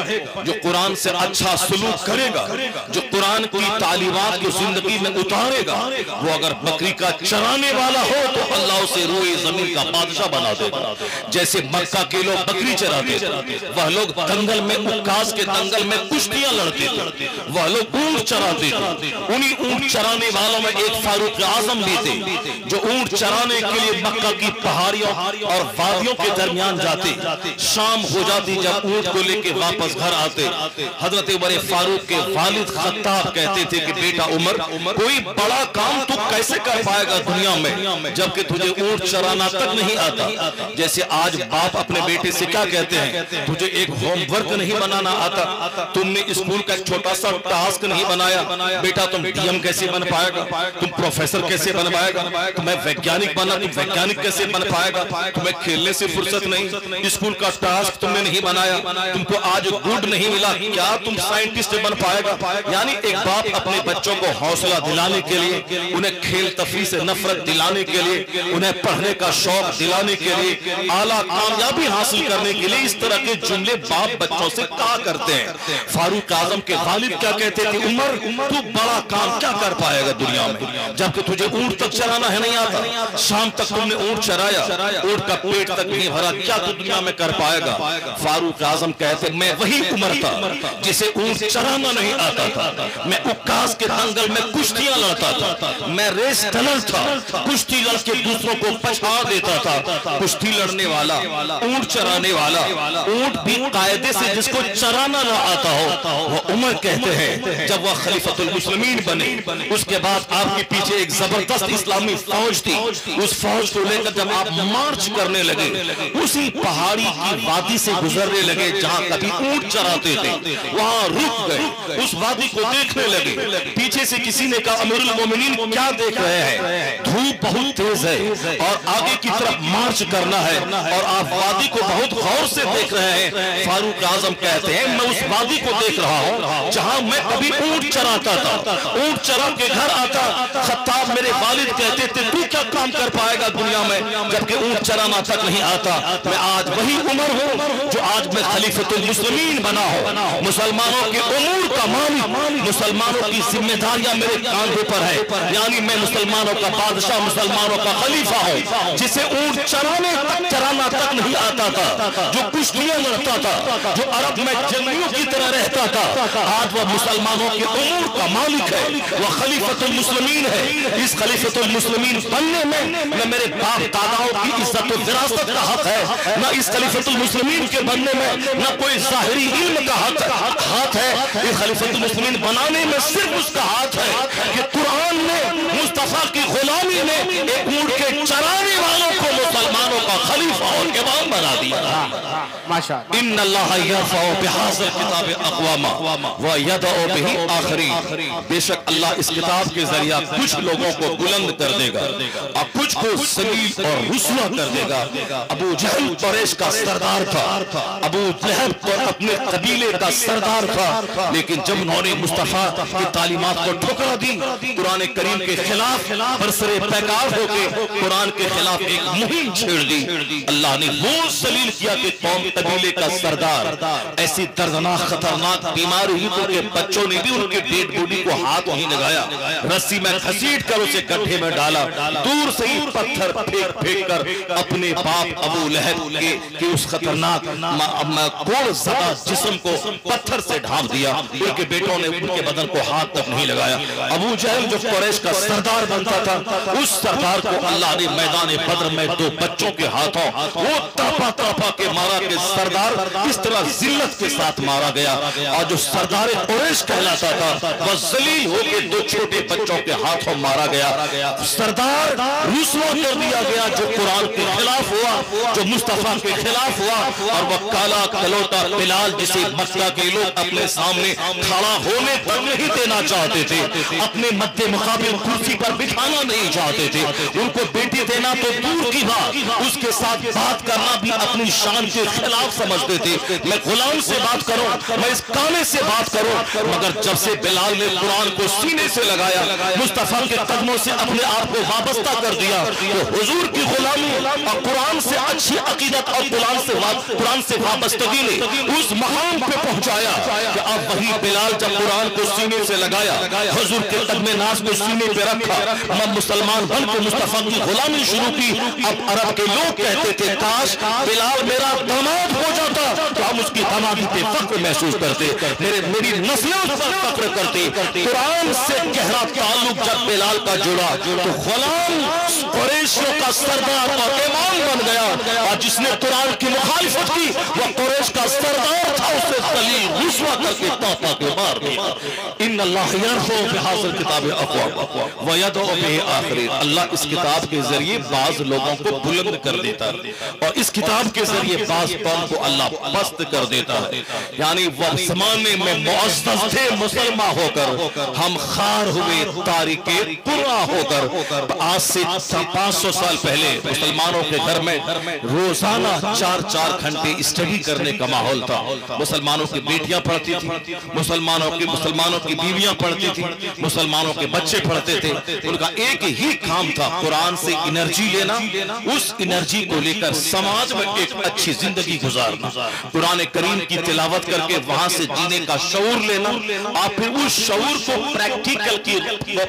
जो कुरान से अच्छा सलूक करेगा, जो कुरान की तालीमात को जिंदगी में उतारेगा, वो अगर बकरी का चराने वाला हो तो अल्लाह उसे रोए जमीन का बादशाह बना देगा। जैसे मक्का के लोग बकरी चराते थे, वह लोग दंगल में, उक्कास के दंगल में कुश्तियां लड़ते थे, वह लोग ऊंट चराते थे। उन्हीं ऊंट चराने वालों में एक फारूक आजम भी थे जो ऊंट चराने के लिए मक्का की पहाड़ियों और वादियों के दरमियान जाते। शाम हो जाती जब ऊंट को लेके वापस घर आते, हजरत उमर फारूक के वालिद खत्ताब कहते थे कि बेटा उमर, कोई बड़ा काम तू कैसे कर पाएगा दुनिया में जबकि तुझे ऊंट चराना तक नहीं आता। जैसे आज बाप अपने बेटे से क्या कहते हैं? तुझे एक होमवर्क नहीं बनाना आता, तुमने स्कूल का एक छोटा सा टास्क नहीं बनाया, बेटा तुम डीएम कैसे बन पाएगा, तुम प्रोफेसर कैसे बन पाएगा, तुम्हें वैज्ञानिक बनना, तुम वैज्ञानिक कैसे बन पाएगा, तुम्हें खेलने से फुर्सत नहीं, स्कूल का टास्क तुमने नहीं बनाया, तुमको आज गुड नहीं मिला, क्या तुम साइंटिस्ट बन पाएगा। यानी एक बाप अपने बच्चों को हौसला दिलाने के लिए, उन्हें खेल तफरी से नफरत दिलाने के लिए, उन्हें पढ़ने का शौक दिलाने के लिए, आला कामयाबी हासिल करने के लिए इस तरह के जुमले बाप बच्चों से कहा करते हैं। फारूक आजम के वालिद क्या कहते थे? उमर, तू बड़ा काम क्या कर पाएगा दुनिया में जबकि तुझे ऊंट तक चराना है नहीं आता। शाम तक तुमने ऊंट चराया, ऊंट का पेट तक नहीं भरा, क्या तू दुनिया में कर पाएगा। फारूक आजम कहते मैं वही उमर था जिसे ऊंट चराना नहीं आता था, मैं उक्कास के दंगल में कुश्तियां लड़ता था, मैं रेस टनल था, कुश्ती लड़के दूसरों को पछाड़ देता था। कुश्ती लड़ने वाला, ऊंट चराने वाला, ऊंट भी कायदे से जिसको चराना न आता हो, वो उमर कहते हैं जब वह खलीफतुल मुस्लिमीन बने, उसके बाद आपके पीछे एक जबरदस्त इस्लामी फौज थी। उस फौज को लेकर जब आप मार्च करने लगे, उसी पहाड़ी की वादी से गुजरने लगे जहां कभी ऊंट चराते थे, वहां रुक गए, उस वादी को देखने लगे। पीछे से किसी ने कहा अमीरुल मोमिनीन क्या देख रहे हैं, धूप बहुत तेज है और आगे की तरफ मार्च करना है और आप वादी को बहुत गौर से देख रहे हैं। फारूक आजम कहते हैं मैं उस वादी को देख रहा हूं जहां मैं कभी ऊंट चराता था, ऊंट चरा के घर आता। खत्ताब मेरे वालिद कहते थे तू क्या काम कर पाएगा दुनिया में जबकि ऊंट चराना तक नहीं आता। मैं आज वही उमर हूं जो आज मैं खलीफतुल मुस्लिमीन बना हूं, मुसलमानों के उमूर का मालिक, मुसलमानों की जिम्मेदारियां मेरे कांधे पर है। यानी मैं मुसलमानों का बादशाह, मुसलमानों का खलीफा हूं, जिसे ऊंट चराना तक नहीं आता था, जो कुश्तियां लड़ता था, जो अरब में जंगलियों की तरह रहता था, आज वह मुसलमानों के उमूर का मालिक है, वह खलीफतुल मुस्लिमीन है। इस खलीफतुल मुस्लिमीन बनने में न मेरे बाप दादाओं की इज्जत और विरासत का हक है, न इस खलीफतुल मुस्लिमीन के बनने में न कोई ज़ाहिरी इल्म का हाथ है। इस खलीफतुल मुस्लिमीन बनाने में सिर्फ उसका हाथ है कि कुरान ने मुस्तफा की गुलामी में एक ऊंट के चराने वालों को मुसलमानों का खलीफा और इमाम बना दिया। माशाअल्लाह। इन्नल्लाह यरफ़उ बिहाज़िल किताबि अक़वामा व यदअु बिही आख़रीन। बेशक अल्लाह इस किताब के जरिए कुछ लोगों को बुलंद कर देगा और कुछ को ज़लील और रुस्वा कर देगा। अबू जहल कुरैश का सरदार था, अबू लहब और अपने कबीले का सरदार था, लेकिन जब उन्होंने मुस्तफा की तालीमात को ठुकरा दी, कुरान करीम के खिलाफ बरसरे पैकार होकर कुरान के खिलाफ एक मुहिम छेड़ दी, अल्लाह ने वो जलील किया कि कौम कबीले का सरदार ऐसी दर्दनाक खतरनाक बीमारी हुई तो उनके बच्चों ने भी उनके डेड बॉडी को हाथ नहीं लगाया, रस्सी में घसीट कर उसे गड्ढे में डाला, दूर से ही पत्थर फेंक फेंक कर अपने बाप अबू लहब के उस खतरनाक जिस्म को पत्थर से ढांप दिया। उनके बेटों ने उनके बदन को हाथ तक नहीं लगाया। अबू जहल जो कुरैश का सरदार बनता था, उस सरदार को अल्लाह ने मैदान बद्र में दो बच्चों के हाथों वो तड़पा तड़पा के मारा कि सरदार इस तरह जिल्लत के साथ मारा गया। और जो सरदार कुरैश कहलाता था वह जलील होकर दो छोटे बच्चों के हाथों मारा गया। सरदार रुस्वा कर दिया गया जो कुरान के खिलाफ हुआ, जो मुस्तफा के खिलाफ हुआ। और वह काला कलोटा बिलाल जिसे मक्का के लोग अपने सामने खड़ा होने तक नहीं देना चाहते थे, अपने मद्दे मुकाबिल कुर्सी पर बिठाना नहीं चाहते थे, उनको बेटी देना तो दूर की बात, उसके साथ बात करना भी अपनी शान के खिलाफ समझते थे। मैं गुलाम से बात करूं, मैं इस काने से बात करूं, मगर जब से बिलाल ने कुरान को सीने से लगाया, मुस्तफा के कदमों से अपने आप को वाबस्ता कर दिया, तो हुजूर की गुलामी और कुरान से अच्छी अकीदत और कुरान से वाबस्तगी ने उस मकाम पे पहुंचाया कि अब वही बिलाल जब कुरान को सीने से लगाया, हुजूर के कदमे नाज को सीने पे रखा, हम मुसलमान बन के मुस्तफा की गुलामी शुरू की। अब अरब के लोग कहते थे काश बिलाल मेरा दामाद हो जाता तो हम उसकी दामादी पे फख्र महसूस करते, मेरी नस्लें उस पर फख्र करती। कुरान से गहरा ताल्लुक जब बिलाल का जुड़ा तो गुलाम कुरैशियों का सरदार और इमाम बन गया, और जिसने कुरान की मुखालिफत की वह कुरैश का सरदार था, उसे जलील रुस्वा करके पापा के मार दिया। इन्नल्लाह यरफ़उ बिहाज़िल किताबि अक़वामा व यदअु बिही आख़रीन। अल्लाह इस किताब के जरिए बाज लोगों को बुलंद कर देता है और इस किताब के जरिए बाज कौम को अल्लाह पस्त कर देता है। यानी वह ज़माने में मुअज़्ज़ज़ थे मुसलमान होकर, हम खार हुए तारिके कुर्रा होकर। आज से 500 साल पहले मुसलमानों के घर में रोजाना 4-4 घंटे स्टडी करने का माहौल था। मुसलमानों की बेटियां पढ़ती थी, मुसलमानों की बीवियां पढ़ती थी, मुसलमानों के बच्चे पढ़ते थे। उनका एक ही काम था कुरान से एनर्जी लेना, उस एनर्जी को लेकर समाज में एक अच्छी जिंदगी गुजारना, कुरान करीम की तिलावत करके वहां से जीने का शऊर लेना, और फिर उस शऊर को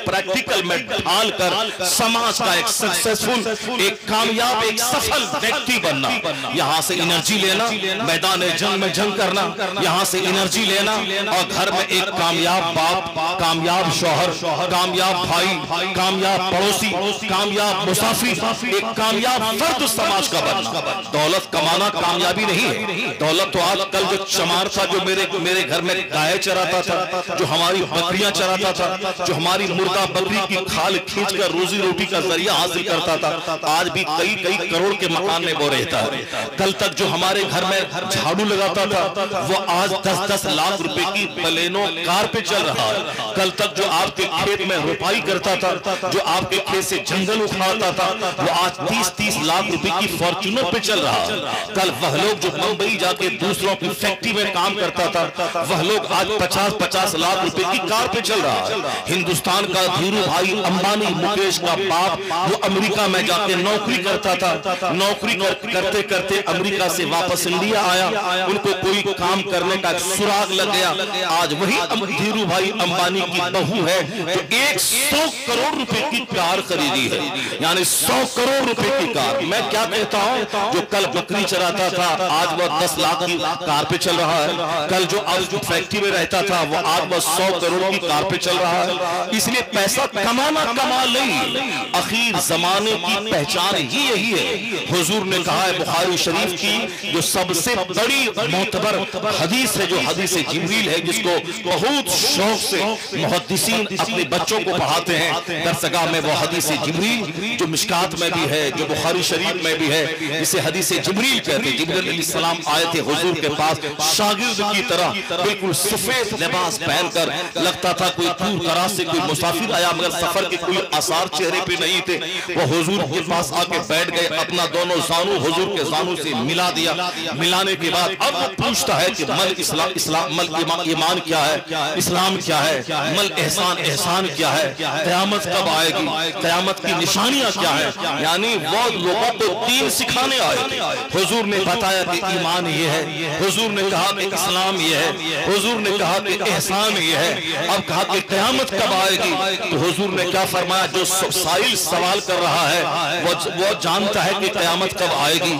प्रैक्टिकल में ढालकर समाज का एक सक्सेसफुल, एक कामयाब, एक सफल व्यक्ति बनना। यहाँ से एनर्जी लेना, मैदान जंग में जंग करना, यहाँ से एनर्जी लेना, और घर में एक कामयाब बाप, कामयाब शौहर, कामयाब भाई, कामयाब पड़ोसी, कामयाब मुसाफिर, एक कामयाब फर्द समाज का बनना। दौलत कमाना कामयाबी नहीं है। दौलत तो आजकल जो चमार था, जो मेरे घर में गाय चराता था, जो हमारी बकरियां चराता था, जो हमारी मुर्दा बकरी की खाल खींचकर रोजी रोटी का जरिया हासिल करता था, आज भी कई करोड़ के मकान में वो रहता है। कल तक जो हमारे घर में झाड़ू लगाता था, वो आज 10-10 लाख रुपए की बलेनो कार पे चल रहा है। कल तक जो आपके खेत में रुपाई करता था, जो आपके खेत से जंगल उखाड़ता था, वो आज 30-30 लाख रुपए की फॉर्च्यूनर पे चल रहा है। कल वह लोग जो मुंबई जाके दूसरों की फैक्ट्री में काम करता था, वह लोग आज 50-50 लाख रुपए की कार पे चल रहा है। हिंदुस्तान का धीरू भाई अंबानी, मुकेश का बाप, वो अमेरिका में जाके नौकरी करता था, नौकरी करते करते अमेरिका से वापस इंडिया आया, उनको कोई काम करने का सुराग लग गया। आज वही धीरू भाई अंबानी की बहू है जो 100 करोड़ रुपए की कार खरीदी है, यानी 100 करोड़ रुपए की कार। मैं क्या कहता हूँ, जो कल बकरी चराता था, आज वह 10 लाख की कार पे चल रहा है। कल जो आज फैक्ट्री में रहता था, वो आज वह 100 करोड़ की कार पे चल रहा है। इसलिए पैसा कमाना कमाल नहीं, आखिर जमाने की पहचान ही यही है। हुजूर ने कहा है बुखारी शरीफ की जो सबसे बड़ी मोतबर हदीस है, जो हदीस जिब्रील है, जिसको बहुत शौक से मुहद्दिसीन अपने बच्चों को पढ़ाते हैं दरसगाह में, वो हदीस जिब्रील जो मिशकात में भी है, जो बुखारी शरीफ में भी है, जिसे हदीस जिब्रील कहते हैं। जिब्रील अलैहिस्सलाम आए थे हुजूर के पास शागिर्द की तरह, बिल्कुल सफेद लिबास पहनकर, लगता था कोई दूर दराज से कोई मुसाफिर आया, मगर सफर के कोई आसार चेहरे पे नहीं थे। वो हुजूर के पास आके बैठ गए, अपना दोनों जानू हुजूर के जानू से मिला दिया। मिलाने के बाद अब वो पूछता है कि मल इस्लाम मल ईमान क्या है, इस्लाम क्या है, मल एहसान क्या है, क़यामत कब आएगी, क़यामत की निशानियां क्या है। यानी वो लोगों को दीन सिखाने आए थे। हुजूर ने बताया कि ईमान ये है, हुजूर ने कहा कि इस्लाम ये है, हुजूर ने कहा कि एहसान ये है। अब कहा कि क़यामत कब आएगी, तो हुजूर ने क्या फरमाया, जो साइल सवाल कर रहा है वो जानता है कि क़यामत कब आएगी।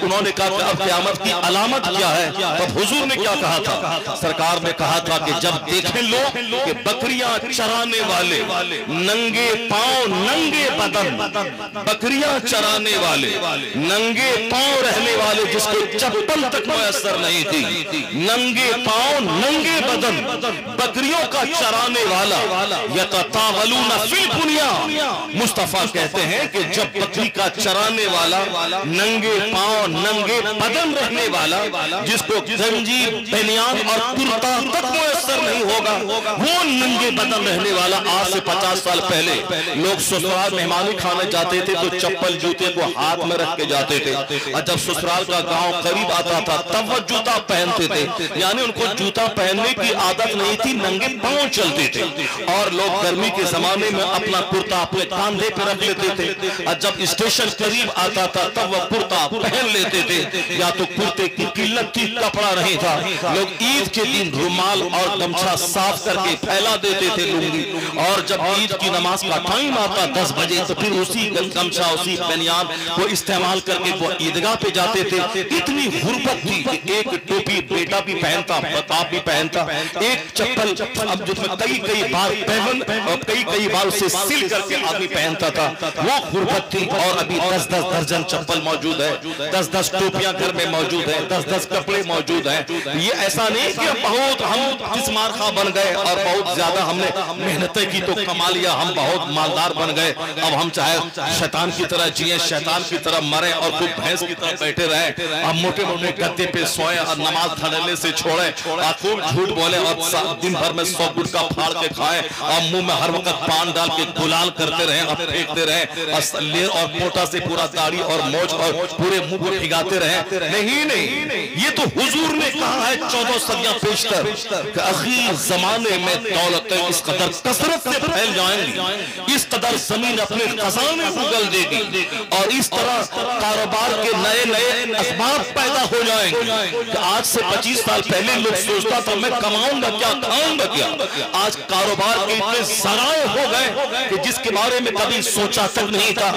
उन्होंने कहा कि अब क़यामत की अलामत क्या है, तब हुजूर ने क्या कहा था, सरकार ने कहा था कि जब देखें लोग कि बकरियां चराने वाले नंगे पांव नंगे बदन, बकरियां चराने वाले नंगे पांव रहने वाले, जिसको चप्पल तक मुयस्सर नहीं थी, नंगे पांव नंगे बदन बकरियों का चराने वाला, यततावलूना फिल बुनिया। मुस्तफा कहते हैं कि जब बकरी का चराने वाला नंगे पांव नंगे बदन रहने वाला, जिसको गंजी बनियान और कुर्ता तक मुयस्सर नहीं होगा, वो नंगे बदन रहने वाला। आज से 50 साल पहले लोग ससुराल मेहमानी खाने जाते थे तो चप्पल जूते को हाथ में रख के जाते थे, और जब ससुराल का गांव करीब आता था तब वो जूता पहनते थे, यानी उनको जूता पहनने की आदत नहीं थी, नंगे पांव चलते थे। और लोग गर्मी के जमाने में अपना कुर्ता अपने कांधे पे रख लेते थे, और जब स्टेशन करीब आता था तब वह कुर्ता पहन लेते थे। या तो कुर्ते की किल्लत थी, कपड़ा नहीं था, लोग ईद के दिन रुमाल और गमछा साफ करके फैला देते थे लुंगी, और जब ईद की नमाज का टाइम आता 10 बजे तो फिर उसी गमछा उसी बनियान को इस्तेमाल करके वो ईदगाह पे जाते थे। इतनी गुर्बत थी कि एक टोपी बेटा भी पहनता, बाप भी पहनता, एक चप्पल अब जो कई बार पहन और कई बार उसे सिल करके आदमी पहनता था, वो गुर्बत थी। और अभी 10-10 दर्जन चप्पल मौजूद है, 10-10 टोपियां घर में मौजूद है, 10-10 कपड़े मौजूद हैं। ये ऐसा नहीं कि बहुत हम जिस्मार खा बन गए और बहुत ज्यादा हमने मेहनतें की तो कमा लिया, हम बहुत मालदार बन गए, अब हम चाहे शैतान की तरह जिए, शैतान की तरह मरे और खूब भैंस की तरह बैठे रहे, अब मोटे मोटे गद्दे पे सोए और नमाज धड़ल्ले से छोड़े और खूब झूठ बोले और दिन भर में 100 गुटखा फाड़ के खाए और मुंह में हर वक्त पान डाल के गुलाल करते रहे और फेंकते रहे और मोटा से पूरा दाढ़ी और मोछ और पूरे मुंह को भिगाते रहे। नहीं, ये तो हुजूर ने कहा है 14 सदियां पेशतर कि आखिर जमाने में दौलतें इस कदर कसरत से फैल जाएंगी, इस कदर जमीन अपने खजाने उगल देगी और इस तरह कारोबार के नए असबाब पैदा हो जाएंगे कि आज से 25 साल पहले लोग सोचता था मैं कमाऊंगा क्या, खाऊंगा क्या, आज कारोबार के इतने जराए हो गए कि जिसके बारे में कभी सोचा तक नहीं था।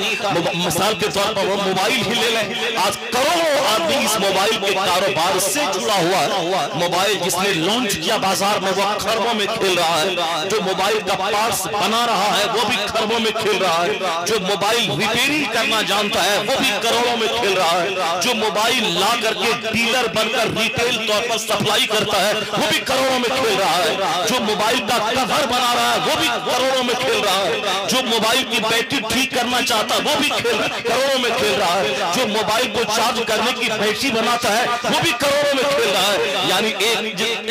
मिसाल के तौर पर वो मोबाइल ही ले लें, आज करोड़ों आदमी इस मोबाइल के कारोबार से जुड़ा हुआ है। मोबाइल जिसने लॉन्च किया बाजार में वो खरबों में खेल रहा है। जो मोबाइल का पार्ट्स बना रहा है वो भी खरबों में खेल रहा है। जो मोबाइल रिपेयरिंग करना जानता है वो भी करोड़ों में खेल रहा है। जो मोबाइल ला करके डीलर बनकर रिटेल तौर पर सप्लाई करता है वो भी करोड़ों में खेल रहा है। जो मोबाइल का कवर बना रहा है वो भी करोड़ों में खेल रहा है। जो मोबाइल की बैटरी ठीक करना चाहता है वो भी करोड़ों में खेल रहा है। जो मोबाइल को चार्ज करने की बैटरी बनाता है वो भी करोड़ों में खेल रहा है। यानी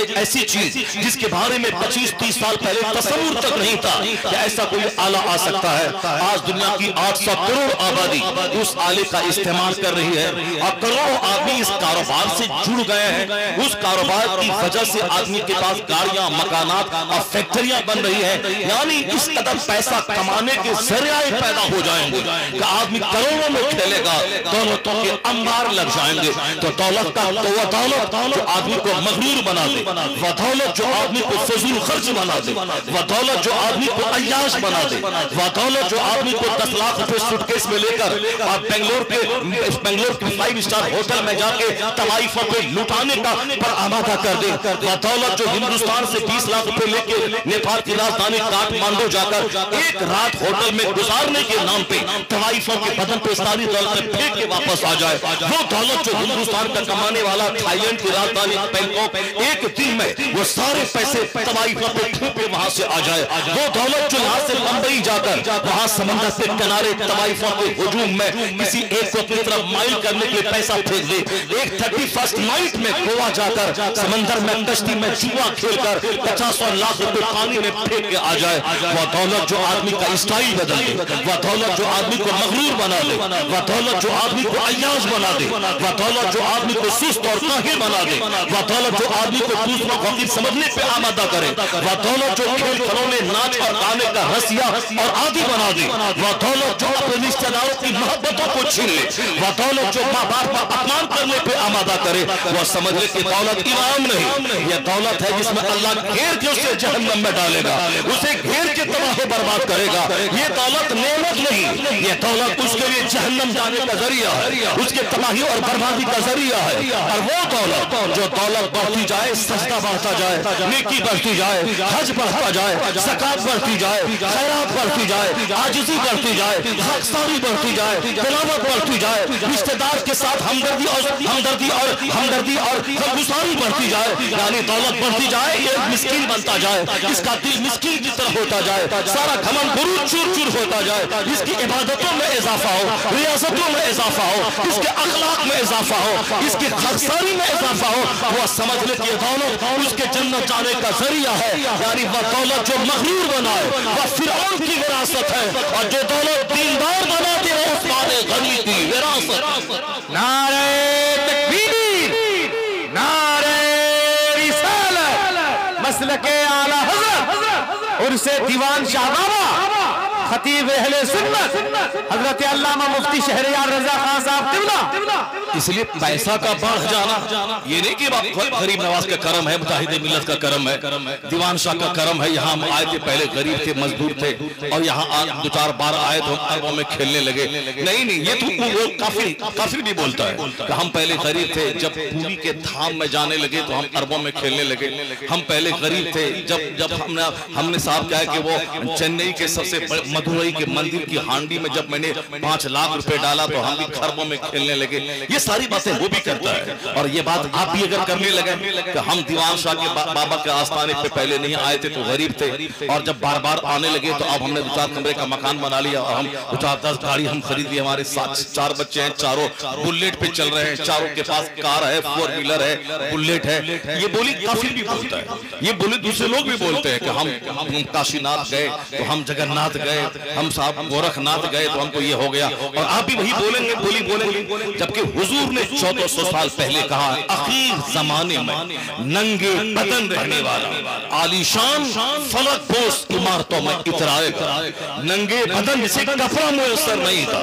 एक ऐसी चीज जिसके बारे में 25-30 साल पहले तस्वुर तक नहीं था कि ऐसा कोई आला आ सकता है। आज दुनिया की 800 करोड़ आबादी उस आले का इस्तेमाल कर रही है और करोड़ों आदमी इस कारोबार से जुड़ गए हैं। उस कारोबार की वजह से आदमी के पास गाड़ियां, मकानात और फैक्ट्रियां बन रही है। यानी इस कदर पैसा कमाने के जरिए पैदा हो जाएंगे कि आदमी करोड़ों में खेलेगा, दौलतों के अंबार लग जाएंगे। तो दौलत का तो वह दौलत जो आदमी को मगरूर बना दे, वह दौलत जो आदमी को फजूल खर्च बना दे, वह दौलत जो आदमी को अय्याश बना दे, वह दौलत जो आदमी को 10 लाख रुपए सूटकेस में लेकर और बेंगलोर के 5 स्टार होटल में जाके तवाइफों पे लुटाने का पर आमादा कर दे। वह दौलत जो हिंदुस्तान से 20 लाख रुपए लेके नेपाल की राजधानी काठमांडू जाकर एक रात होटल में गुजारने के नाम पे तवाइफों के बदन पे सारी दौलत फेंक के वापस आ जाए। वो दौलत जो हिंदुस्तान का कमाने वाला थाईलैंड की राजधानी बैंकॉक एक दिन में वो सारे पैसे तवाइफों पे फेंक के वहां से आ जाए। वो दौलत जो यहाँ से मुंबई जाकर वहां समंदर के किनारे तवाइफों के हुजूम में किसी एक को अपनी तरफ माइल करने के लिए पैसा फेंक दे। एक 31st नाइट में गोवा जाकर समंदर में कश्ती में जुआ खेलकर 50 लाख रुपए पानी में फेंक के आ जाए। वह दौलत जो आदमी का स्टाइल बदल दे, वह दौलत जो आदमी को मगरूर बना दे, वह दौलत जो आदमी को अय्याश बना दे, वह दौलत जो आदमी को सुस्त और काहिल बना दे, वह दौलत जो आदमी को दूसरों को हकीर समझने पे आमादा करे, वह दौलत जो खेल खिलौने, नाच और गाने का रसिया और आदि बना दे, वह दौलत जो अपने रिश्तेदारों की मोहब्बतों को छीन ले, वह दौलत जो माँ बाप का अपमान करने पे आमादा करे, वह समझ ले कि दौलत इनाम नहीं, यह दौलत है जिसमें अल्लाह घेर के उसे जहन्नम में डालेगा, उसे घेर के तबाह बर्बाद करेगा। ये दौलत नेमत नहीं, ये दौलत उसके लिए जहन्नम जाने का जरिया है, उसके तबाही और बर्बादी का जरिया है। और वो दौलत जो दौलत बढ़ती जाए, सजदा बढ़ता जाए, नेकी बढ़ती जाए, हज बढ़ता जाए, ज़कात बढ़ती जाए, खैरात बढ़ती जाए, आजिज़ी बढ़ती जाए, खाकसारी बढ़ती जाए, तिलावत बढ़ती जाए, रिश्तेदार के साथ हमदर्दी और खमगुसारी बढ़ती जाए, यानी दौलत बढ़ती जाए, ये मिस्कीन बनता जाए, इसका दिल मिस्कीन की तरफ होता जाए, सारा घमंड गुरूर चूर चूर होता जाए, इसकी इबादतों में इजाफा हो, रियासतों में इजाफा हो, इसके अखलाक में इजाफा हो, इसकी खाकसारी में इजाफा हो। वह समझ ले कि दौलत उसके जन्नत जाने का जरिया है। यानी वह दौलत जो मगरूर बनाए वह फिरौन की विरासत है, और जो दौलत दीनदार बनाते हैं उस्मान गनी की विरासत। नारे तकबीर, नारे रिसालत, मसलके आला हज़रत उर्से दीवान शाह बाबा, खतीब अहले सुन्नत हजरत अल्लामा मुफ्ती शहरयार रजा खान साहब तिबला। इसलिए पैसा का बढ़ जाना ये नहीं कि गरीब नवाज का करम है, मुजाहिद मिल्लत का करम है, दीवान शाह का करम है। यहाँ हम आए थे, पहले गरीब थे, मजदूर थे, और यहाँ 2-4 बार आए तो हम अरबों में खेलने लगे। नहीं, ये तो वो काफिर भी बोलता है कि हम पहले गरीब थे, जब पूरी के धाम में जाने लगे तो हम अरबों में खेलने लगे। हम पहले गरीब थे, जब हमने साहब क्या है कि वो चेन्नई के सबसे मदुरई के मंदिर की हांडी में जब मैंने 5 लाख रुपए डाला तो हम भी खरबों में खेलने लगे। ये सारी बातें वो भी करता है, और ये बात आप भी अगर करने लगे कि हम दीवान शाह के बाबा के आस्थाने पे पहले नहीं आए थे तो गरीब थे, और जब बार बार आने लगे तो अब हमने 2-4 कमरे का मकान बना लिया, और हम 10 गाड़ी हम खरीद ली। हमारे 4 बच्चे हैं, चारों बुलेट पे चल रहे हैं, चारों के पास कार है, 4 व्हीलर है, बुलेट है। ये बोली काफिर भी बोलता है, ये बोली दूसरे लोग भी बोलते हैं कि हम काशीनाथ गए तो हम जगन्नाथ गए, हम साहब गोरखनाथ गए तो हमको ये हो गया। और आप भी वही बोलेंगे, बोलेंगे, जबकि हुजूर ने 1400 साल पहले कहा, आखिर जमाने में नंगे बदन रहने वाला आलीशान फलक पोस इमारतों में इतराएगा। नंगे बदन जिसे कपड़ा मुयस्सर नहीं था,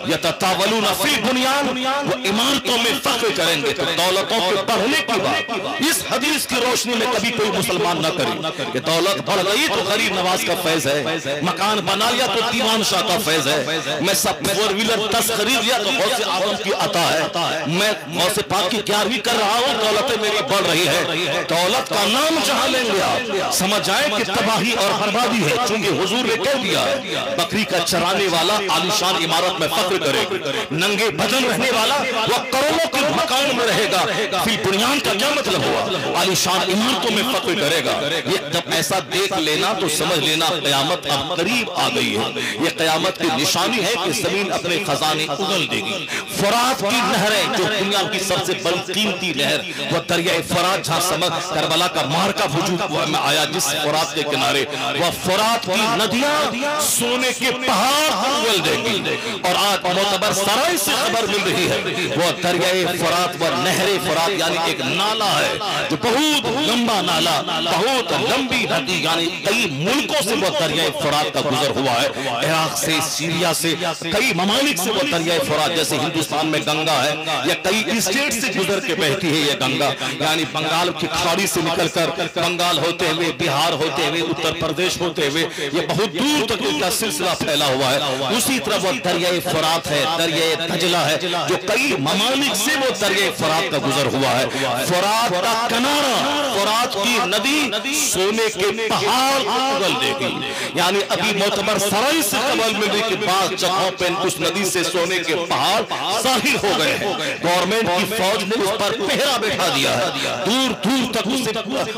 यततावलूना फिल बुनियान, वो इमारतों में फख्र करेंगे। तो दौलतों के बढ़ने की बात इस हदीस की रोशनी में कभी कोई मुसलमान न करे कि दौलत बढ़ गई तो गरीब नवाज का फैज है, मकान बना लिया तो दीवान शाह का फैज है, मैं सब 4 व्हीलर 10 खरीद लिया तो बहुत से आजम की अता है। मैं गौसे पाक की 11वीं कर रहा हूँ, दौलत मेरी बढ़ रही है। दौलत का नाम जहां लेंगे आप समझ जाए कि तबाही और बर्बादी है। चूंकि हुजूर ने कह दिया है, बकरी का चराने वाला आलिशान इमारत में फख्र करेगा, नंगे बदन रहने वाला वह करोड़ों के मकान में रहेगा। फिर बुनियान का क्या मतलब हुआ? आलिशान इमारतों में फख्र करेगा। ये जब ऐसा देख लेना तो समझ लेना कयामत अब करीब आ गई है। ये कयामत की निशानी है कि जमीन अपने खजाने उगल देगी। फरात की नहरें, जो दुनिया की सबसे बड़ी कीमती नहर, वह दरियाए फरात, जहां समझ करबला का मार्का वजूद में आया, जिस फरात के किनारे, वह फरात की नदियां सोने के पहाड़ उगल देंगी। और आज मोतबर सराय से खबर मिल रही है, वह दरियाए फरात व नहरे फरात यानी एक नाला है, जो बहुत लंबा नाला, बहुत लंबी नदी, यानी कई मुल्कों से वह दरियाए फरात का गुजर हुआ है। इराक से, सीरिया से, कई ममालिक से वह दरियाए फरात, जैसे हिंदुस्तान में गंगा है, या कई स्टेट से गुजर के बहती है ये गंगा, यानी बंगाल की खाड़ी से निकलकर बंगाल होते हुए, बिहार होते हुए, उत्तर प्रदेश होते हुए, ये बहुत दूर तक इसका सिलसिला फैला हुआ है। उसी तरह वो दरियाए फरात है, दरियाए दजला है, जो कई ममालिक से वो दरियाए फरात का गुजर हुआ है। फरात का किनारा, फरात की नदी सोने के पहाड़ उगल देगी। यानी अभी मोतबर सराय से खबर मिल रही कि बाद जगहों पर उस नदी से सोने के पहाड़ जाहिर हो गए हैं। गवर्नमेंट की फौज ने उस पर पहरा बैठा दिया है, दूर दूर तक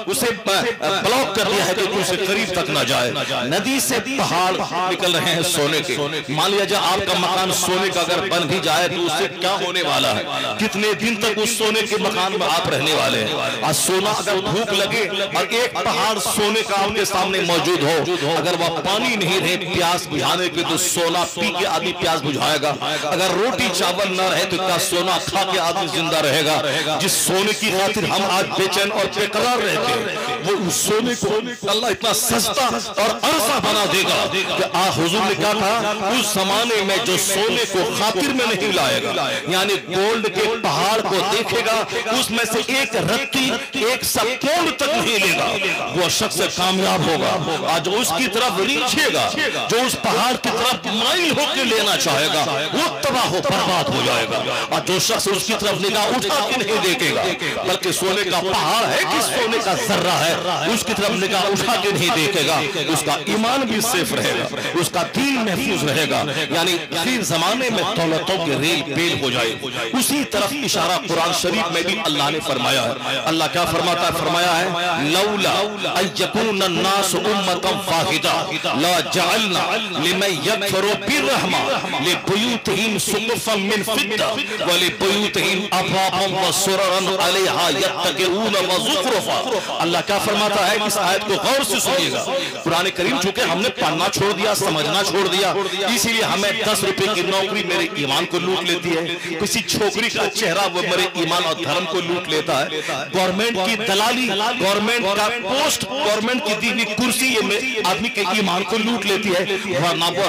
उसे ब्लॉक कर दिया है कि उसे करीब तक ना जाए। नदी से पहाड़ निकल रहे हैं सोने के। मान लिया जाए आपका मकान सोने का अगर बन भी जाए तो उससे क्या होने वाला है? कितने दिन तक उस सोने के मकान में आप रहने वाले हैं? आज सोना अगर भूख लगे और एक पहाड़ सोने का आपके सामने मौजूद हो, अगर वह पानी नहीं रहे प्यास बुझाने के, तो सोना पी के आदमी प्यास बुझाएगा। अगर रोटी चावल न रहे तो क्या सोना खा के आदमी जिंदा रहेगा? जिस सोने की खातिर हम आज बेचैन और बेकरार रहते हैं, वो उस सोने को अल्लाह इतना सस्ता और अरसा बना देगा कि हुजूर ने कहा था, उस जमाने में जो सोने को खातिर में नहीं लाएगा, यानी गोल्ड के पहाड़ को देखेगा, उसमें से एक रत्ती, एक सपोल तक नहीं लेगा, वो शख्स कामयाब होगा। आज उसकी तरफ रीछेगा, जो उस पहाड़ की तरफ माइल होकर लेना चाहेगा, वो तबाह हो बर्बाद हो जाएगा। और जो शख्स उसकी तरफ निगाह उठा के नहीं देखेगा, बल्कि सोने का पहाड़ है कि सोने का जर्रा है, उसकी तरफ निगाह उठा के नहीं देखेगा, उसका ईमान भी सेफ रहेगा, उसका दीन महफूज रहेगा। यानी आखिर जमाने में दौलतों की रेल पेल हो जाए। उसी तरफ इशारा कुरान शरीफ में भी अल्लाह ने फरमाया है। अल्लाह क्या फरमाता है? फरमाया है, लौला अयकुन अन्नास उम्मतन वाहिदा ला जअलना लिमन यकफुरु बिर्रहमा लिबुयूतिहिम सुक़फ़न मिन फिद्दा व लिबुयूतिहिम अबवाबन व सुररन अलैहा यत्तक़ून व ज़ुख़रुफ़ा। अल्लाह क्या फरमाता है? इस आयत को गौर से सुनिएगा। कुरान करीम चूंकि हमने पढ़ना छोड़ दिया, समझना छोड़ दिया, इसीलिए हमें 10 रुपए की नौकरी मेरे ईमान को लूट लेती है। किसी छोकरी का चेहरा वो मेरे ईमान और धर्म को लूट लेता है। गवर्नमेंट की दलाली, गवर्नमेंट का पोस्ट, गवर्नमेंट की दी हुई कुर्सी ये आदमी के ईमान को लूट लेती है। वरना वो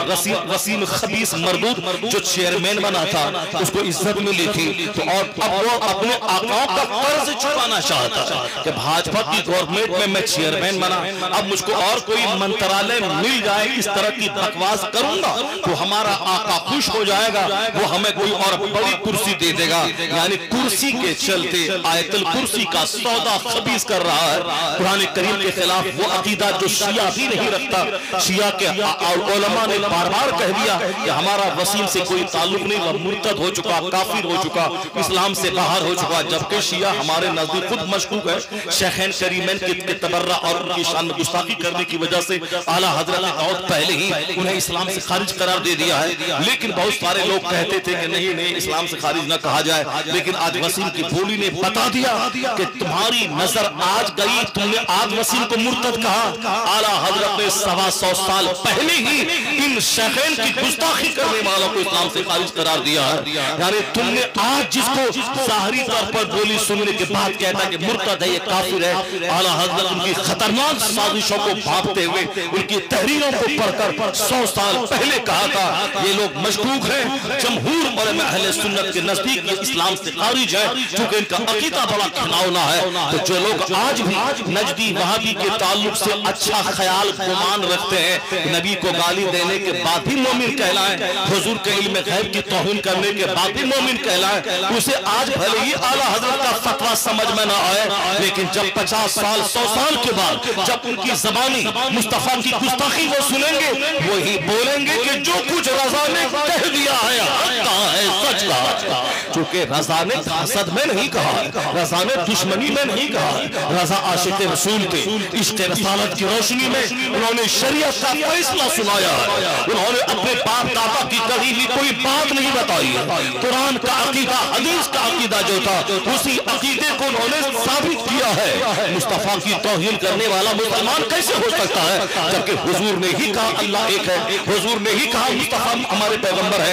वसीम खबीस मरदूद जो चेयरमैन बना था, उसको इज्जत मिली थी, तो और अब वो अपने आकाओं का कर्ज चुकाना चाहता कि भाजपा की गवर्नमेंट में मैं चेयरमैन बना, अब मुझको और कोई मंत्रालय मिल जाए, इस तरह की बकवास करूंगा तो हमारा आका खुश हो जाएगा, वो हमें कोई और बड़ी कुर्सी दे देगा। यानी कुर्सी के चलते आयतुल कुर्सी का सौदा खबीस कर रहा है। कुरान करीम के खिलाफ वो अकीदा जो शिया भी नहीं रखता। शिया के उलमा ने बार बार कह दिया कि हमारा वसीम से कोई ताल्लुक नहीं, वह मुर्तद हो चुका, काफिर हो चुका, इस्लाम से बाहर हो चुका। जबकि शिया हमारे नजदीक खुद मशकूक है। शेखैन करीमैन के तबर्रा और उनकी शान में गुस्ताखी करने की वजह से आला हजरत ने बहुत पहले ही उन्हें इस्लाम से खारिज करार दे दिया है। लेकिन बहुत सारे लोग कहते थे कि नहीं नहीं इस्लाम से खारिज न कहा जाए। लेकिन आज वसीम की बोली ने बता दिया कि तुम्हारी नजर आज गई, तुमने आज वसीम को मुर्तद कहा। आला हजरत ने 125 साल पहले ही इन शेखैन की गुस्ताखी करने वालों को इस्लाम से खारिज करार दिया है। यानी तुमने आज जिसको जाहिरी तौर पर बोली सुनने के बाद कहता कि मुर्तद है, ये काफिर है, आला हजरत उनकी खतरनाक साजिशों को भांपते हुए उनकी तहरीरों को पढ़कर 100 साल पहले कहा था ये लोग मशकूक हैं। जमहूर उलमा अहले सुन्नत के नजदीक ये इस्लाम से खारिज है, क्योंकि इनका अकीदा बड़ा घिनौना है। तो जो लोग आज भी नजदी वहाबी के ताल्लुक से अच्छा ख्याल गुमान रखते हैं, नबी को गाली देने के बाद भी मोमिन कहलाएं, हुजूर के इल्म गैब की तौहीन कर करने के बाद भी मोमिन कहलाए, उसे आज भले ही आला हजरत का फतवा समझ में ना आए, लेकिन जब 50 साल 100 साल के बाद जब उनकी जबानी मुस्तफा की गुस्ताखी वो सुनेंगे, वही बोलेंगे कि जो कुछ रजा ने कह दिया है सच कहा। चूंकि रजा ने हसद में नहीं कहा, रजा ने दुश्मनी में नहीं कहा, रजा आशिक रसूल के इश्क रसालत की रोशनी में उन्होंने शरीयत का फैसला सुनाया है। उन्होंने अपने बाप दादा की कभी भी कोई बात नहीं बताई है। कुरान का अकीदा, हदीस का अकीदा जो था, उसी अकीदे को उन्होंने साबित किया है। मुस्तफा की तौहीन करने वाला मुसलमान कैसे हो सकता है, जबकि हुजूर ने ही कहा अल्लाह एक है, हुजूर ने ही कहा मुस्तफा हमारे पैगंबर है,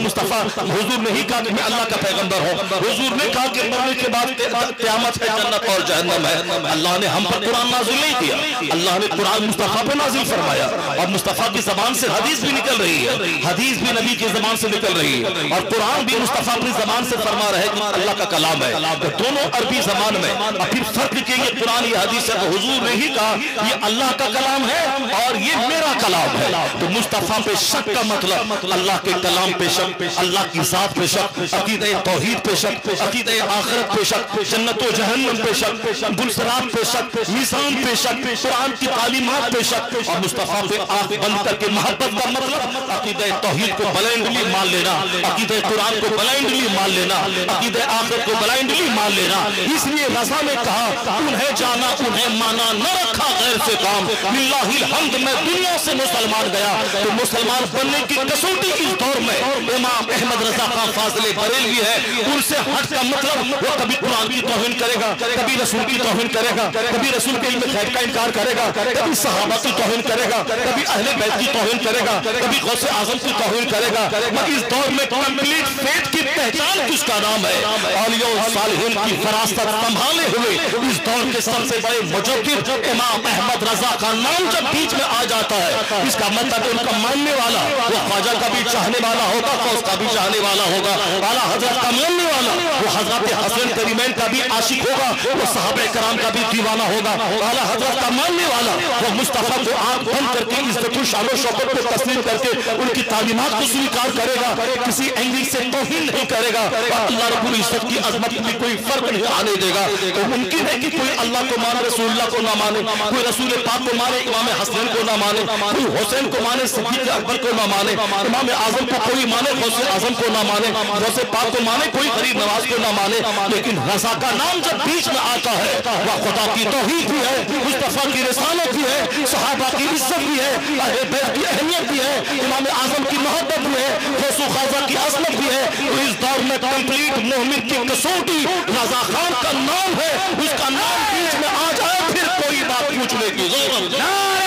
मुस्तफा हुजूर ने ही कहा कि मैं अल्लाह का पैगंबर हूं, हुजूर ने कहा कि मरने के बाद क़यामत है, जन्नत और जहन्नम है। अल्लाह ने हम पर कुरान नाज़िल नहीं किया, अल्लाह ने कुरान मुस्तफा पे नाज़िल फरमाया, और मुस्तफा की ज़बान से हदीस भी निकल रही है, हदीस भी नबी की ज़बान से निकल रही है, और कुरान भी मुस्तफा अपनी ज़बान से फरमा रहे कि अल्लाह का कलाम है। तो दोनों अरबी ज़बान में, और फिर फर्क के ये कुरान ये हदीस है, तो हुजूर ने ही कहा ये अल्लाह का कलाम है और ये मेरा कलाम है। तो मुस्तफा पे शक का मतलब अल्लाह के कलाम पे शक, अल्लाह की ज़ात पे शक, अकीदे तौहीद पे शक, अकीदे आखिरत पे शक, जन्नत व जहन्नम पे शक, गुलसरात पे शक, मीज़ान पे शक, कुरान की तालीमात पे शक, और मुस्तफा पे आंख बंद करके मोहब्बत का मतलब अकीदे तौहीद को ब्लाइंडली मान लेना, अकीदे कुरान को ब्लाइंडली मान लेना, अकीदे आखिरत को ब्लाइंडली मान लेना। इसलिए रज़ा ने कहा उन्हें जाना उन्हें माना, न रखा गैर से काम, लिल्लाहिल हम्द, मैं दुनिया से मुसलमान गया। तो मुसलमान बनने की कसौटी इस दौर में इमाम अहमद रज़ा खान फाज़िले बरेलवी है, उनसे हट का मतलब वो कभी कुरान की तौहीन करेगा, कभी रसूल की तौहीन करेगा, कभी रसूल के इल्म गैब का इनकार करेगा, कभी सहाबा की तौहीन करेगा, कभी अहले बैत की तौहीन करेगा, कभी गौसे आज़म की तौहीन करेगा। इस दौर में कंप्लीट फेथ की पहचान किसका नाम है, औलिया और सालिहीन की फरासत संभाले हुए इस दौर के सबसे बड़े मुजद्दिद इमाम अहमद रज़ा का नाम जब बीच में आ जाता है, इसका मतलब उनका मानने वाला वो ख्वाजा का भी चाहने वाला होगा, गौस का भी चाहने वाला होगा, आला हजरत का मानने वाला वो हजरत हसन करीमैन का भी आशिक होगा, वो सहाबे कराम का भी दीवाना होगा, आला हजरत का मानने वाला वो मुस्तफा को आंख बंद करके इज्जत शान शौकत को तस्लीम करके उनकी तालीमात को स्वीकार करेगा, किसी एंगल से तौहीन नहीं करेगा, अल्लाह रब्बुल इज्जत की अजमत में कोई फर्क नहीं आने देगा। तो मुमकिन है कि कोई अल्लाह को माने, रसूलुल्लाह को ना माने, कोई रसूल पाक को माने, इमाम हसन को ना माने, कोई हुसैन को माने, सिद्दीक़ अकबर को ना माने, इमाम आजम को कोई माने, गौसे आजम को ना माने, गौसे पाक को माने, कोई गरीब नवाज को ना माने, लेकिन रज़ा का नाम जब बीच में आता है, वह खुदा की तौहीद भी है, मुस्तफा की रिसालत भी है, सहाबा की इज्जत भी है, अहले बैत की अहमियत भी है, इमाम आजम की मोहब्बत भी है, गौसो ख़ाजा की असमत भी है। तो इस दौर में कंप्लीट मोमिन की कसौटी रज़ा खान का नाम है, उसका नाम बीच में आ जाए फिर कोई बात पूछने की जरूरत नहीं।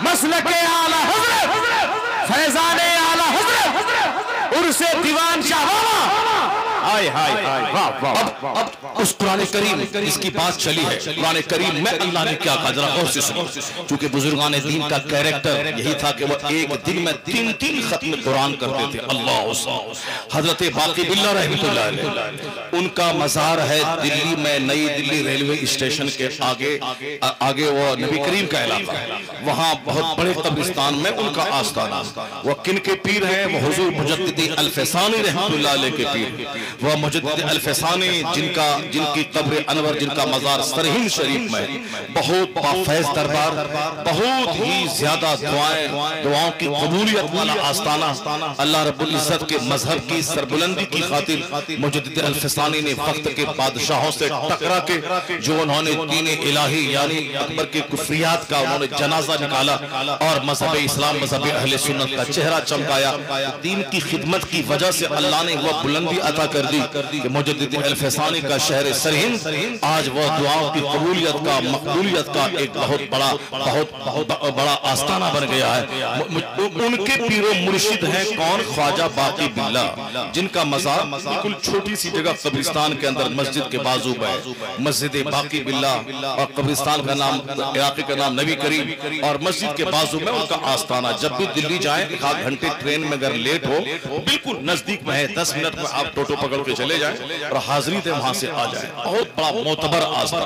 मसलके आला हज़रत, फैज़ाने आला हज़रत, उर्से दीवान शाह बाबा। हाय हाय हाय, वाह वाह। अब उस कुरान करीम इसकी बात चली है, कुरान करीम में अल्लाह ने क्या कहा, जरा गौर से सुनो। क्योंकि बुजुर्गान दीन का कैरेक्टर यही था कि वो एक दिन में 3-3 खत्म कुरान करते थे। अल्लाह हजरत बाकी बिल्ला रहमतुल्लाह अलैह, उनका मज़ार है दिल्ली में, नई दिल्ली रेलवे स्टेशन के आगे वो नबी करीम का इलाका है, वहाँ बहुत बड़े कब्रिस्तान में उनका आस्थाना। वो किन के पीर हैं, वो हुजूर मुजद्दिद अल-फैसानी रहमतुल्लाह अलैह के पीर, वह मुजद्दिद अल-फैसानी जिनकी कब्र अनवर, जिनका मज़ार सरहिंद शरीफ में, बहुत बाफैज़ दरबार, बहुत ही ज्यादा दुआओं की कबूलियत वाला आस्थाना। अल्लाह रब्बुल इज्जत के मजहब की सरबुलंदी की खातिर मुजद्दिद अल-फैसानी ने वक्त के बादशाहों से टकरा के जो उन्होंने दीन इलाही यानी अकबर के कुफरियात का उन्होंने जनाजा निकाला और मजहब इस्लाम, मजहब अहले सुन्नत का चेहरा चमकाया। दीन की खिदमत की वजह से अल्लाह ने वह बुलंदी अता कर दी कि मुजद्दिद अल-फैसानी का शहर सरहिंद आज वह दुआओं की कबूलियत का, मकबूलियत का एक बहुत बड़ा आस्थाना बन गया है। उनके पीरो मुर्शिद हैं कौन, ख्वाजा बाकी बिल्ला, जिनका मज़ार बिल्कुल छोटी सी जगह कब्रिस्तान के अंदर मस्जिद के बाजू में, मस्जिद बाकी बिल्ला, और कब्रिस्तान का नाम, इलाके का नाम नबी करीम, और मस्जिद के बाजू में उनका आस्थाना। जब भी दिल्ली जाए, 1 घंटे ट्रेन में अगर लेट हो, बिल्कुल नजदीक में है, 10 मिनट में आप टोटो पकड़ पकड़ के चले जाएं और हाजिरी दे वहां से आ जाएं। बहुत बड़ा मोतबर आजमा।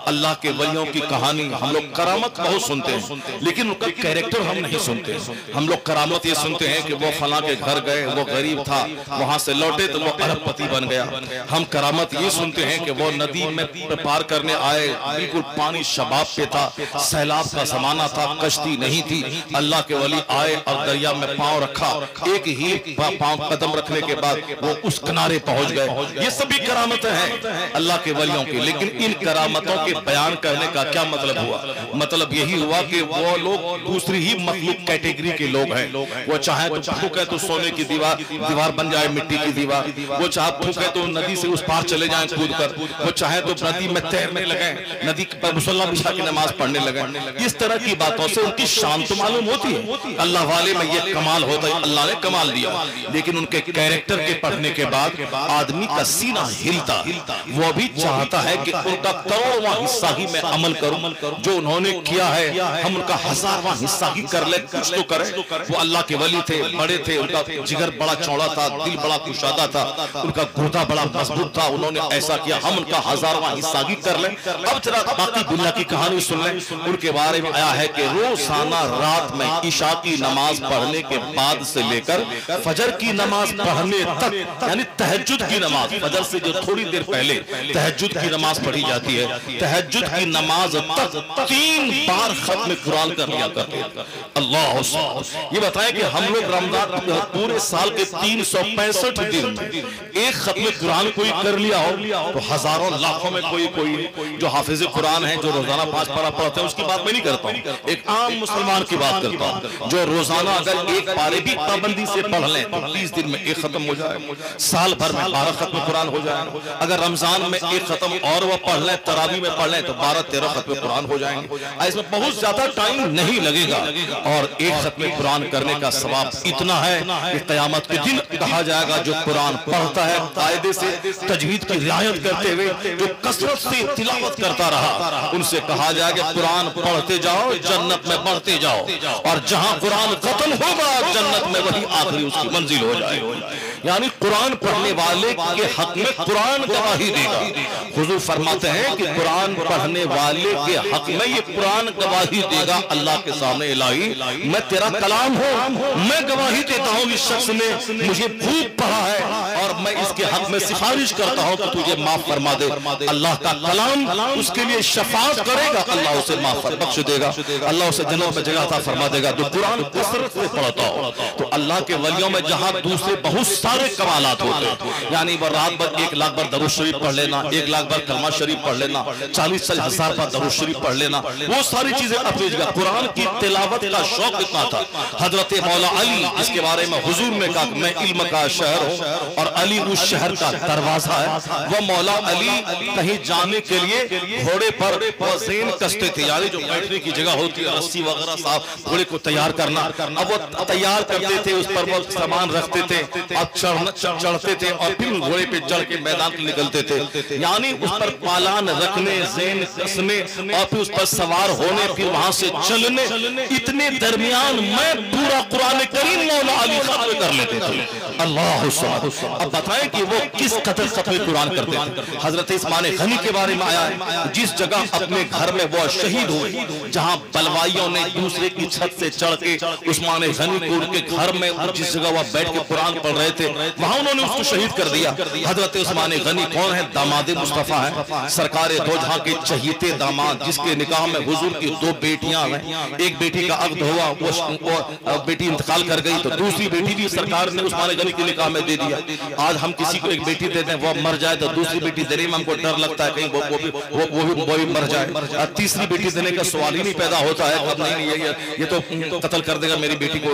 अल्लाह के वलियों की कहानी हम लोग करामत बहुत सुनते हैं, लेकिन उनका कैरेक्टर हम नहीं सुनते। हम लोग करामत ये सुनते हैं कि वो फला के घर गए, वो गरीब था, वहां से लौटे तो वो अरबपति बन गया। हम करामत ये सुनते हैं कि वो नदी में पार करने आए, बिल्कुल पानी शबाब पे था, सैलाब का जमाना था, कश्ती नहीं थी, अल्लाह के वली आए और दरिया में पांव रखा, एक ही पांव कदम रखने के बाद वो उस किनारे पहुंच गए। ये सभी करामतें हैं अल्लाह के वलियों की। लेकिन इन करामतों के बयान करने का क्या मतलब हुआ? मतलब यही हुआ कि वो लोग दूसरी ही मखलूक कैटेगरी के लोग हैं। वो चाहे तो फूके तो सोने की दीवार बन जाए, मिट्टी की दीवार, वो चाहे फूके तो नदी से उस पार चले जाएं कूद कर, वो चाहे तो नदी में तैरने लगे, नदी पर मुसल्ला बिछा के नमाज पढ़ने लगे। इस तरह की बातों से उनकी शान तो मालूम होती है। अल्लाह वाले में ये कमाल होता है, अल्लाह ने कमाल दिया। लेकिन उनके कैरेक्टर के पढ़ने के बाद आदमी का सीना हिलता, वो भी चाहता है कि उनका करोड़वां हिस्सा ही मैं अमल करूं, जो उन्होंने किया है हम उनका हजारवां हिस्सा ही कर ले, कुछ तो करें। वो अल्लाह के वली थे, बड़े थे, उनका जिगर बड़ा चौड़ा था, दिल बड़ा कुशादा था, उनका गुर्दा बड़ा मजबूत था, उन्होंने ऐसा किया, हम उनका हजारवां हिस्सा ही कर लें। अब जरा बाकी दुनिया की कहानी सुन लें। उनके बारे में आया है कि रोजाना रात में ईशा की नमाज पढ़ने के बाद से लेकर फजर की नमाज पढ़ने तक, यानी तहज्जुद की नमाज, फजर से जो थोड़ी देर पहले तहज्जुद की नमाज पढ़ी जाती है, तहज्जुद की नमाज तक 3 बार खत्म कुरान कर लिया करते हैं। अल्लाह, ये बताएं कि हम लोग रमजान पूरे साल के 365 दिन में एक खत्म कुरान कोई कर लिया हो तो हजारों लाखों में कोई जो हाफिज कुरान है, जो रोजाना 5 पारा पढ़ते हैं, उसकी बात मैं नहीं करता हूँ। एक आम मुसलमान की बात करता हूँ जो रोजाना अगर एक पारे भी पाबंदी से पढ़ लें तो 30 दिन में एक खत्म हो जाए, साल भर में 12 खत्म कुरान हो जाए। अगर रमजान में एक खत्म और वह पढ़ लें, तरावी में पढ़ लें तो 12-13 खत्म कुरान हो जाएंगे। इसमें बहुत ज्यादा टाइम नहीं लगेगा और एक खत्म कुरान करने का सवाब इतना है कि क़यामत के दिन कहा जाएगा जो कुरान पढ़ता है कायदे से, तजवीद की रियायत करते हुए, जो कसरत से तिलावत करता रहा, उनसे कहा जाएगा कुरान पढ़ते जाओ, जन्नत में बढ़ते जाओ, और जहां कुरान खत्म होगा जन्नत में वही आखिरी उसकी मंजिल हो जाए। यानी कुरान पढ़ने वाले के हक में कुरान गवाही देगा। हुजूर फरमाते हैं कि कुरान पढ़ने वाले के हक में ये कुरान गवाही देगा अल्लाह के सामने, इलाही मैं तेरा कलाम हूँ, मैं गवाही देता हूँ इस शख्स ने मुझे खूब पढ़ा है और मैं इसके हक में सिफारिश करता हूँ कि तुझे माफ फरमा दे। अल्लाह का कलाम उसके लिए शफाअत करेगा, अल्लाह उसे माफ बख्श देगा, अल्लाह उसे जन्नत में जगह अता फरमा देगा जो कुरान कसरत से पढ़ता हो। तो अल्लाह के वलियों में जहां दूसरे बहुत सारे कमालात होते हैं, यानी वो रात भर 1 लाख बार दरूद शरीफ पढ़ लेना, 1 लाख बार कलमा शरीफ पढ़ लेना, 40,000 बार दरूद शरीफ पढ़ लेना, वो सारी चीजें अपनी जगह। कुरान की तिलावत का शौक इतना था, हजरत मौला अली, इसके बारे में हुजूर ने कहा मैं इल्म का शहर हूँ और अली उस शहर का दरवाजा है। वो मौला अली कहीं जाने के लिए घोड़े पर ज़ेन कसते थे, यानी जो बैठने की जगह होती है, रस्सी वगैरह साहब घोड़े को तैयार करना, अब वो तैयार करते थे, उस पर वो सामान रखते थे, अब चढ़ते थे और फिर घोड़े पे चढ़ के मैदान में निकलते थे। यानी उस पर पालान रखने, ज़ेन कसने और फिर उस पर सवार होने, फिर वहां से चलने, इतने दरमियान मैं पूरा कुरान करीम मौला अली खत्म कर लेते थे। अल्लाह, अब बताएं कि वो किस कदर खत्म कुरान करते थे। हजरत इस्माइल गनी के बारे में आया है, जिस जगह अपने घर में वो शहीद हुए, जहां बलवाइयों ने दूसरे की छत से चढ़ के उस्मान गनी को उनके घर में जिस जगह वह बैठ के कुरान पढ़ रहे थे वहां उन्होंने उसको शहीद कर दिया। हजरत उस्मान गनी कौन है? दामाद मुस्तफा है, सरकार दो जहां के चहीते दामाद, जिसके निकाह में हुजूर की 2 बेटियां हैं। एक बेटी का अक़्द हुआ, वो बेटी इंतकाल कर गई, तो दूसरी बेटी भी सरकार ने उस्मान गनी के निकाह में दे दिया। आज हम किसी को एक बेटी देते हैं, वो मर जाए तो दूसरी बेटी देने में हमको डर लगता है कहीं वो भी मर जाए। तीसरी बेटी देने का सवाल ही नहीं पैदा होता है, अब नहीं ये तो कत्ल कर देगा, मेरी बेटी को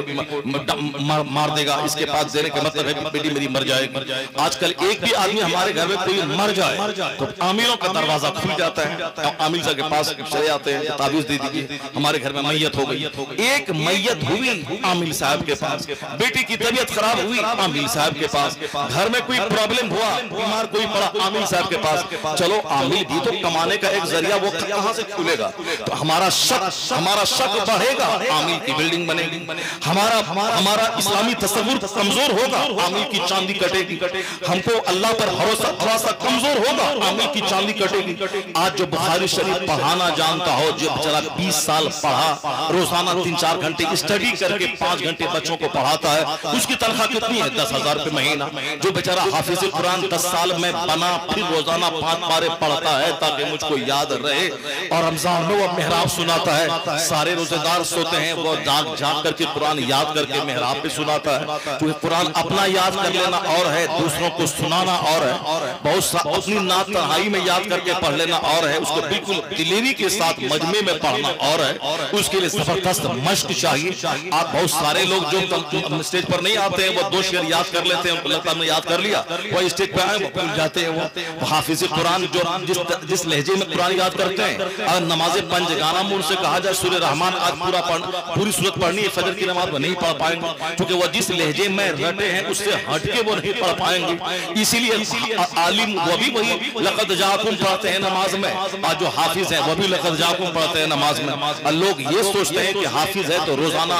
मार देगा, इसके पास देने का मतलब है कि बेटी मेरी मर जाएगी। आजकल एक भी आदमी हमारे घर में कोई मर जाए तो आमिरों का दरवाजा खुल जाता है, आमिर साहब के पास चले आते हैं, ताबीज दे दीजिए, हमारे घर में मैयत हो गई। एक मैयत हुई आमिर साहब के पास, बेटी की तबीयत खराब हुई आमिर साहब के पास, घर में कोई प्रॉब्लम हुआ, बीमार कोई पड़ा आमिल साहब के पास, चलो आमिल भी तो कमाने का एक जरिया, वो कहां से खुलेगा? तो हमारा शक बढ़ेगा, आमिल की बिल्डिंग बनेगी, हमारा इस्लामी तसव्वुर कमजोर होगा, आमिल की चांदी कटेगी, हमको अल्लाह पर भरोसा थोड़ा सा कमजोर होगा, आमिल की चांदी कटेगी। आज जो बुखारी शरीफ पढ़ाना जानता हो, जो बेचारा 20 साल पढ़ा, रोजाना 3-4 घंटे स्टडी करके 5 घंटे बच्चों को पढ़ाता है, उसकी तनख्वाह कितनी है? 10,000 रुपए महीना। जो बेचारा हाफिज कुरान 10 साल में बना, फिर रोजाना 5 पारे पढ़ता है ताकि मुझको याद रहे, और रमजान में वो मेहराब सुनाता है, सारे रोजेदार सोते हैं, वो जाग करके कुरान याद करके मेहराब पे सुनाता है। क्योंकि कुरान अपना याद कर लेना और है, दूसरों को सुनाना और है, बहुत अपनी नात तन्हाई में याद करके पढ़ लेना और है, उसको बिल्कुल दिलेरी के साथ मजमे में पढ़ना और है, उसके लिए जबरदस्त मश्क चाहिए। आप बहुत सारे लोग जो स्टेज पर नहीं आते हैं, वो 2 शेर याद कर लेते हैं, उनको लगता है याद कर लिया, वो स्टेज पे आए वो भूल जाते हैं। वो हाफिज कुरान जो जिस लहजे में कुरान याद करते हैं, अगर नमाज़े पंजगाना में उनसे कहा जाए सूरह रहमान आज पूरी सूरत पढ़नी है, फजर की नमाज में नहीं पढ़ पाएंगे, क्योंकि वो जिस लहजे में रटे हैं उससे हटके वो नहीं पढ़ पाएंगे। इसीलिए आलिम वो भी वही लक़द जाकुम पढ़ते हैं नमाज में, और जो हाफिज है वो भी लक़द जाकुम पढ़ते हैं नमाज में। और लोग ये सोचते हैं कि हाफिज है तो रोजाना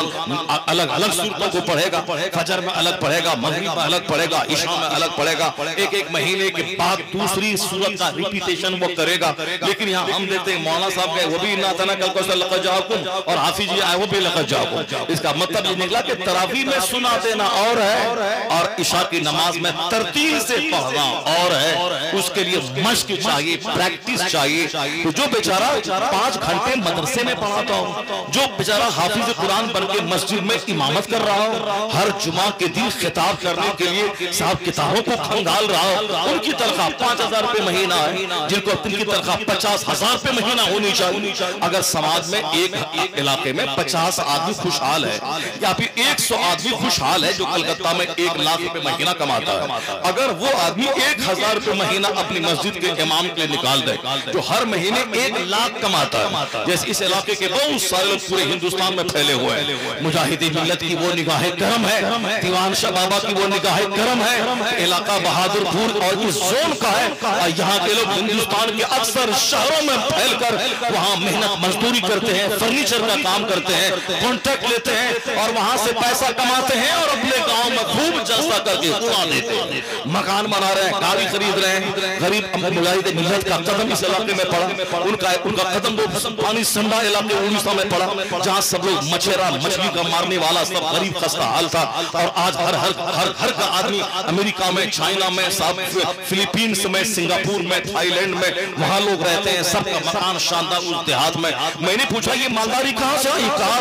अलग अलग सूरतों को पढ़ेगा, फजर में अलग पढ़ेगा, मगरिब में अलग पढ़ेगा, इशा में अलग पढ़ेगा, एक महीने के बाद दूसरी सूरत का रिपीटेशन वो करेगा। लेकिन यहाँ हम देखते हैं मौलाना साहब गए, वो भी ना तना कल को लक़द जाकुम, और हाफिज जी आए वो भी लक़द जाकुम। इसका मतलब ये निकला कि तरावी में सुना देना और है, और इशा की नमाज में तरतील से पढ़ना और है, उसके लिए मश्क चाहिए, प्रैक्टिस चाहिए। तो जो बेचारा 5 घंटे मदरसे में पढ़ाता हो, जो बेचारा हाफिज कुरान बन के मस्जिद में इमामत कर रहा हो, हर जुमा के दिन खिताब करने के लिए साहब किताबों को खंगाल रहा हो, उनकी तनख्वाह 5,000 रुपए महीना है, जिनको उनकी तनख्वाह 50,000 रुपए महीना होनी चाहिए। अगर समाज में एक इलाके में 50 आदमी खुशहाल है, या फिर 100 आदमी खुशहाल है जो कलकत्ता में 1 लाख रुपए महीना कमाता है, अगर वो आदमी 1,000 रुपए महीना अपनी मस्जिद के इमाम के लिए निकाल दे, जो हर महीने 1 लाख कमाता है, जैसे इस इलाके के बहुत सारे लोग पूरे हिंदुस्तान में फैले हुए हैं, मुजाहिदी मिल्लत की वो निगाहें करम है, दीवान शाह बाबा की वो निगाहें करम है, इलाका बहादुरपुर और इस जोन का है, और यहाँ के लोग हिंदुस्तान के अक्सर शहरों में फैलकर वहाँ मेहनत मजदूरी करते हैं, फर्नीचर का काम करते हैं, कॉन्ट्रैक्ट लेते हैं, और वहां से पैसा कमाते हैं, और अपने गांव में खूब जलसा करके उड़ा देते हैं, मकान बना रहे हैं, गाड़ी खरीद रहे हैं। गरीब मुजाहिद मिल्लत का कदम इस इलाके में पड़ा, उनका कदम वो पानी संडा इलाके उड़ीसा में पड़ा, जहां सब लोग मछेरा मछली का मारने वाला सब गरीब खस्ता हाल था। और आज हर का आदमी अमेरिका में, चाइना में, फिलीपींस में, सिंगापुर में, थाईलैंड में, वहां लोग रहते हैं, सबका मकान शानदार उस देहात में। मैंने पूछा ये मालदारी कहां से आई? कहा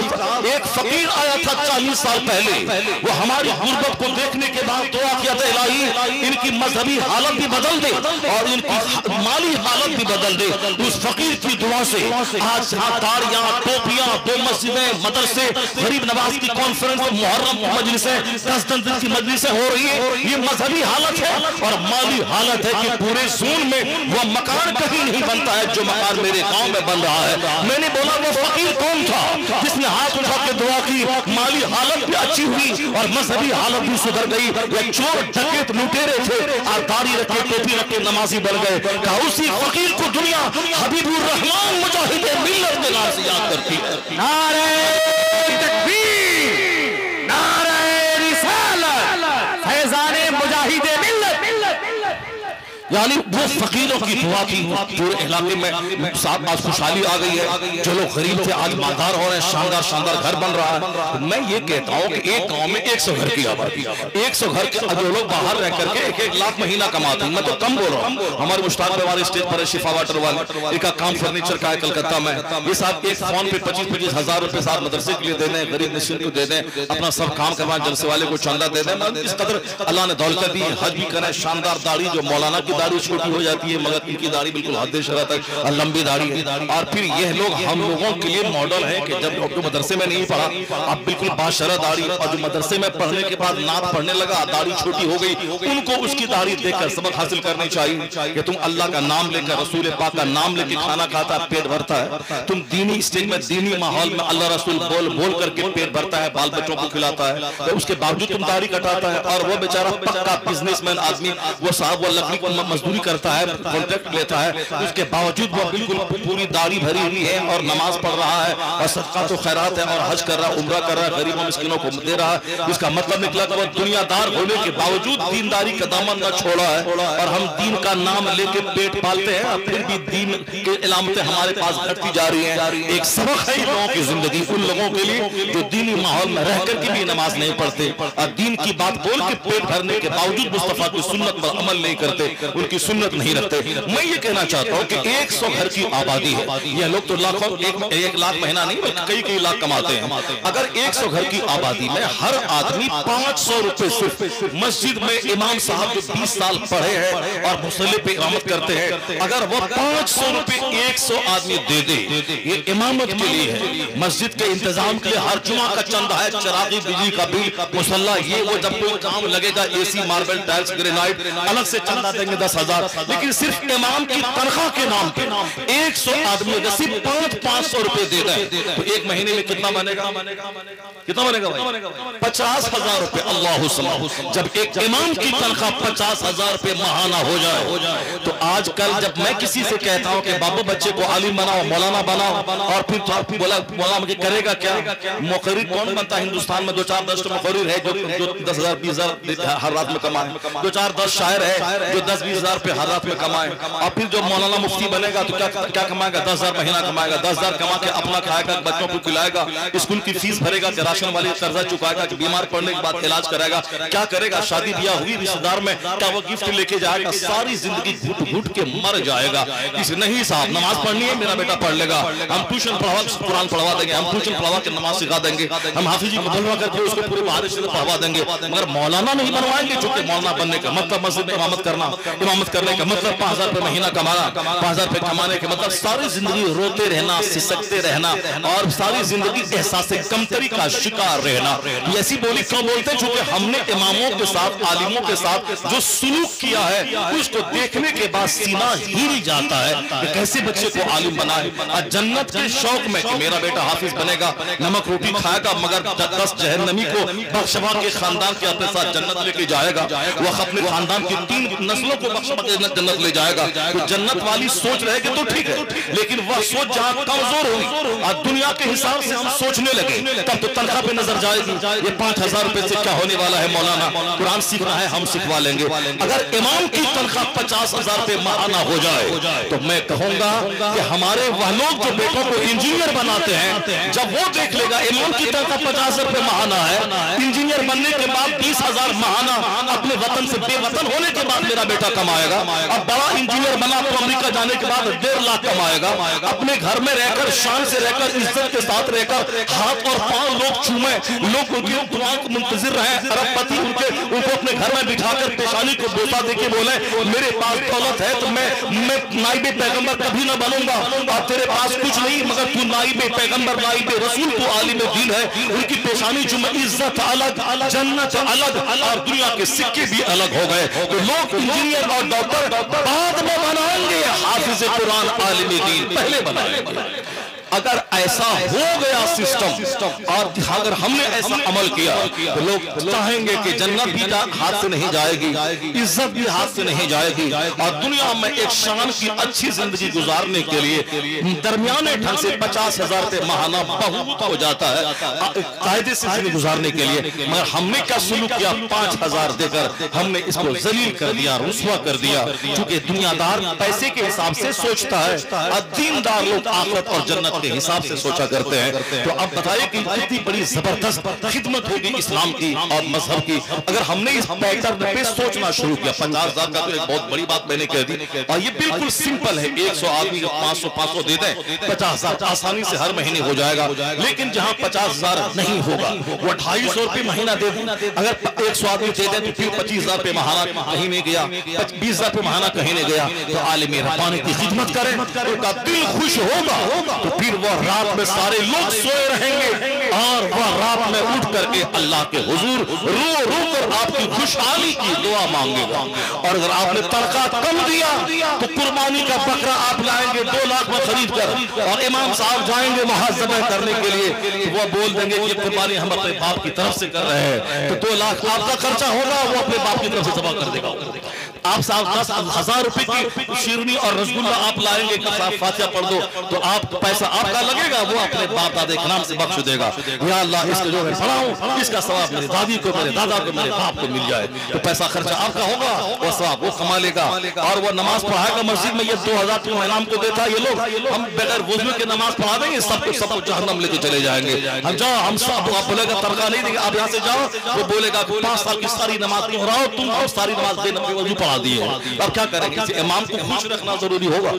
एक फकीर आया था 40 साल पहले, वो हमारी गुर्बत को देखने के बाद दुआ किया था, इलाही इनकी मजहबी हालत भी बदल दे और इनकी माली हालत भी बदल दे। उस फकीर की दुआ से आज यहाँ तारियां, टोपियां, 2 मस्जिदें, मदरसे, गरीब नवाज की कॉन्फ्रेंस, मुहर्रम मजलिसें, 10 दिन की मजलिसें हो रही है। ये मजहबी हालत है और माली हालत है कि पूरे जोन में वो मकान कहीं नहीं बनता है जो मकान मेरे गांव में बन रहा है। मैंने बोला वो फकीर कौन था जिसने हाथ उठा के दुआ की, माली हालत भी अच्छी हुई और मजहबी हालत भी सुधर गई। ये चोर डकैत लुटेरे थे और दाढ़ी रखे, टोपी रखे, नमाजी बन गए। कहा उसी फकीर को दुनिया हबीबुर रहमान मुजाहिद मिल्लत के नाम से याद करती है। नारे तकबीर, नारे रिसालत, फैज़ाने मुजाहिद मिल्लत। यानी वो फकीरों की दुआ की पूरे इलाके में साथ आज खुशहाली आ गई है। जो लोग गरीब थे आज मालदार हो रहे हैं, शानदार शानदार घर बन रहा है। तो मैं ये कहता हूँ कि एक गांव में 100 घर की आबादी, 100 घर के जो लोग बाहर रह करके 1-1 लाख महीना कमाते हैं। मैं तो कम बोल रहा हूँ, हमारे मुश्ताक वाले स्टेज पर शिफा वाटर वाले, इनका काम फर्नीचर का है कलकत्ता में। ये साहब एक फोन पे 25-25 हजार रुपए साहब मदरसे के लिए दे दें, गरीब नशीन को दे दें, अपना सब काम करवाएं, जलसे वाले को चंदा दे दें। इस कदर अल्लाह ने दौलत दी, हज भी करें, शानदार दाढ़ी जो मौलाना की दाढ़ी छोटी हो जाती है, मगर इनकी दाढ़ी बिल्कुल हद शरा तक लंबी दाढ़ी है। और फिर यह लोग हम लोगों के लिए मॉडल है कि जब जो मदरसे में नहीं पढ़ा, अब बिल्कुल बाशरा दाढ़ी, और जो मदरसे में पढ़ने के बाद नात पढ़ने लगा, दाढ़ी छोटी हो गई, उनको उसकी दाढ़ी देखकर सबक हासिल करनी चाहिए कि तुम अल्लाह का नाम लेकर, रसूल पाक का नाम लेकर खाना खाता है, पेट भरता है। तुम दीनी स्टेज में, दीनी माहौल में अल्लाह रसूल बोल बोल करके पेट भरता है, बाल बच्चों को खिलाता है, तो उसके बावजूद तुम दाढ़ी कटाता है। और वो बेचारा पक्का बिजनेसमैन आदमी, वो साहब वो लकड़ी को मजदूरी करता है, कॉन्ट्रैक्ट लेता है, उसके बावजूद वो बिल्कुल पूरी दाढ़ी भरी हुई है और नमाज पढ़ रहा है और सदका तो खैरात है और हज कर रहा है, उम्रा कर रहा है, गरीबों मिस्किनों को दे रहा है। इसका मतलब निकला कि वो दुनियादार होने के बावजूद दीनदारी का दामन न छोड़ा है। और हम दीन का नाम लेके पेट पालते हैं, और फिर भी दीन की इलामतें हमारे पास घटती जा रही हैं। एक सबक है लोगों की जिंदगी, उन लोगों के लिए जो दीनी माहौल में रह करके भी नमाज नहीं पढ़ते और दीन की बात बोल के पेट भरने के बावजूद मुस्तफा की सुन्नत पर अमल नहीं करते, उनकी सुन्नत नहीं रखते। मैं ये कहना चाहता हूँ कि 100 घर की आबादी है, यह लोग तो लाखों, एक लाख महीना नहीं बल्कि कई लाख कमाते हैं। अगर 100 घर की आबादी में हर आदमी 500 रुपए सिर्फ मस्जिद में इमाम साहब जो 20 साल पढ़े हैं और मुसल्ले पे इमामत करते हैं, अगर वो 500 रुपए 100 आदमी दे दे, ये इमामत के लिए है, मस्जिद के इंतजाम के लिए हर जुमा का चंदा है, चरागी, बिजली का बिल, मुसल्ला, ये वो जब कोई काम लगेगा, एसी, मार्बल, टाइल्स, ग्रेनाइट, अलग से चंदा देंगे 10,000। लेकिन सिर्फ इमाम की तनख्वाह के नाम पे 100 आदमी अगर सिर्फ 500 रुपए दे दें तो एक महीने में कितना बनेगा? कितना बनेगा भाई? 50,000 रुपए। अल्लाह, जब एक इमाम की तनख्वाह 50,000 रुपए माहाना हो जाए, तो आजकल जब मैं किसी से कहता हूं कि बाबू बच्चे को आलिम बनाओ, मौलाना बनाओ, और फिर बोला मुझे करेगा क्या? मुकर्रिर कौन बनता है हिंदुस्तान में? 2-4-10 मुकर्रिर है जो 10,000 20,000 हर रात में कमाए, 2-4-10 शायर है जो 10-20,000 रुपए हर रात में कमाए, और फिर जो मौलाना मुफ्ती बनेगा तो क्या कमाएगा? 10,000 महीना कमाएगा, 10,000 कमा के अपना खाएगा, बच्चों को खिलाएगा, स्कूल की फीस भरेगा, राशन वाले कर्जा चुकाएगा, बीमार पड़ने के बाद इलाज कराएगा, क्या करेगा? शादी ब्याह हुई रिश्तेदार में क्या वो गिफ्ट लेके जाएगा? सारी जिंदगी घुट घुट के मर जाएगा। इस नहीं साहब, नमाज पढ़नी है, मेरा बेटा पढ़ लेगा, हम ट्यूशन पढ़वा, कुरान पढ़वा देंगे, हम ट्यूशन पढ़वा के नमाज सिखा देंगे, हम हाफिजी को बुलवा करके उसको पूरे बारिश से पढ़वा देंगे, मगर मौलाना नहीं बनवाएंगे। चूंकि मौलाना बनने का मतलब मस्जिद में इमामत करना, इमामत करने का मतलब 5,000 रुपए महीना कमाना, 5,000 रुपए कमाने के मतलब सारी जिंदगी रोते रहना, सिसकते रहना, और सारी जिंदगी एहसास कमतरी का शिकार रहना। ऐसी बोली क्यों बोलते हैं? क्योंकि हमने इमामों के साथ, आलिमों के साथ जो सुलूक किया है, उसको देखने के बाद सीना हिल जाता है कि कैसे बच्चे को आलिम बनाए, और जन्नत के शौक में कि मेरा बेटा हाफिज बनेगा, नमक रोटी खाएगा, मगर 10 जहन्नमी को बख्शवा के खानदान के अपने साथ जन्नत लेके जाएगा, वह अपने खानदान की 3 नस्लों को बख्शवा के जन्नत ले जाएगा। तो जन्नत वाली सोच रहेगी तो ठीक है, लेकिन वह सोच जहां कमजोर होगी और दुनिया के हिसाब से हम सोचने लगे, तब तो तनख्वाह पे नजर जाएगी। ये 5,000 रुपए से क्या होने वाला है? मौलाना कुरान सीखना है, हम सिखवा लेंगे। अगर इमाम की तनख्वाह 50,000 रुपए माहाना हो जाए, तो मैं कहूंगा कि हमारे वह लोग जो बेटों को इंजीनियर बनाते हैं, जब वो देख लेगा इमाम की तनख्वाह 50,000 रुपए माहाना है, इंजीनियर बनने के बाद 20,000 माहाना अपने वतन से बेवतन होने के बाद मेरा बेटा कमाएगा, अब बड़ा इंजीनियर बना तो अमेरिका जाने के बाद 1.5 लाख कमाएगा, अपने घर में रहकर शान से रहकर इज्जत के साथ रहकर हाथ और पांव लोग चूमे, लोग उनकी दुआ को मुंतजिर रहे, अरबपति उनको अपने घर में बिठाकर पेशानी को बोसा देके बोले मेरे पास दौलत है तो मैं नाइबे पैगंबर कभी ना बनूंगा, और तेरे पास कुछ नहीं मगर तू नाइबे पैगंबर, नाइबे रसूल, तू आलिम दीन है। उनकी पेशानी चूमे, इज्जत अलग, जन्नत अलग, और दुनिया के सिक्के भी अलग हो गए। तो लोग इंजीनियर और डॉक्टर बाद में बनाएंगे, हाफिज कुरान, आलिम दीन पहले बनाएंगे। अगर ऐसा हो गया सिस्टम, और अगर हमने ऐसा अमल किया तो लोग चाहेंगे कि जन्नत भी हाथ से नहीं जाएगी, इज्जत भी हाथ से नहीं जाएगी, और दुनिया में एक शान की अच्छी जिंदगी गुजारने के लिए दरमियाने ढंग से 50,000 रुपए माहाना बहुत हो जाता है कायदे से जिंदगी गुजारने के लिए। मगर हमने क्या सुलूक किया? 5,000 देकर हमने इसको जलील कर दिया, रुस्वा कर दिया। क्योंकि दुनियादार पैसे के हिसाब से सोचता है और दीनदार लोग आखिरत और जन्नत करने के हिसाब से सोचा करते हैं। तो अब बताइए कि कितनी बड़ी जबरदस्त खिदमत होगी इस्लाम की और मजहब की अगर हमने इस पैटर्न पे सोचना शुरू किया। 50,000 का तो एक बहुत बड़ी बात मैंने कह दी और ये बिल्कुल सिंपल है। 100 आदमी को 500 दे दें 50,000 आसानी से हर महीने हो जाएगा। लेकिन जहां 50,000 नहीं होगा वो 250 रुपये महीना दे दें। अगर 100 आदमी दे दें तो फिर 25,000 रुपये महीना कहीं नहीं गया, 20,000 रुपये महीना कहीं नहीं गया। तो आलिम रब्बानी की खिदमत करें, उनका दिल खुश होगा तो फिर वह रात में सारे लोग सोए रहेंगे और वह रात में उठ करके अल्लाह के हुजूर रो रो कर आपकी खुशहाली की दुआ मांगेगा। और अगर आपने तनख्वाह कम दिया तो कुर्बानी का बकरा आप लाएंगे 2 लाख में खरीद कर और इमाम साहब जाएंगे मुहाज़बा करने के लिए तो वो बोल देंगे कि कुर्बानी हम अपने बाप की तरफ से कर रहे हैं। तो 2 लाख आपका खर्चा होगा, वो अपने बाप की तरफ से जमा कर देगा। आप साहब 10,000 रुपए की शीरनी और रसगुल्ला आप लाएंगे, फातिहा पढ़ दो तो आप पैसा आपका लगेगा, वो अपने बाप दादे के नाम से बख्श देगा। या अल्लाह इसको जो मैं पढ़ाऊं इसका सवाब मेरे दादी को, मेरे दादा को, मेरे बाप को मिल जाए। तो पैसा खर्चा आपका होगा, वो सवाब वो कमा लेगा। और वो नमाज पढ़ाएगा मस्जिद में। ये 2,000 क्यों इनाम को देता है ये लोग? हम बगैर वुज़ू के नमाज पढ़ा देंगे, सबको जहन्नम लेके चले जाएंगे। हम जाओ, हम सब आप बोलेगा तनख्वाह नहीं देंगे, आप यहाँ से जाओ, वो बोलेगा 5 साल की सारी नमाज क्यों हराओ तुम, और सारी नमाज बेवजू पढ़ा दिए। अब क्या करेंगे? इमाम को खुश रखना जरूरी होगा,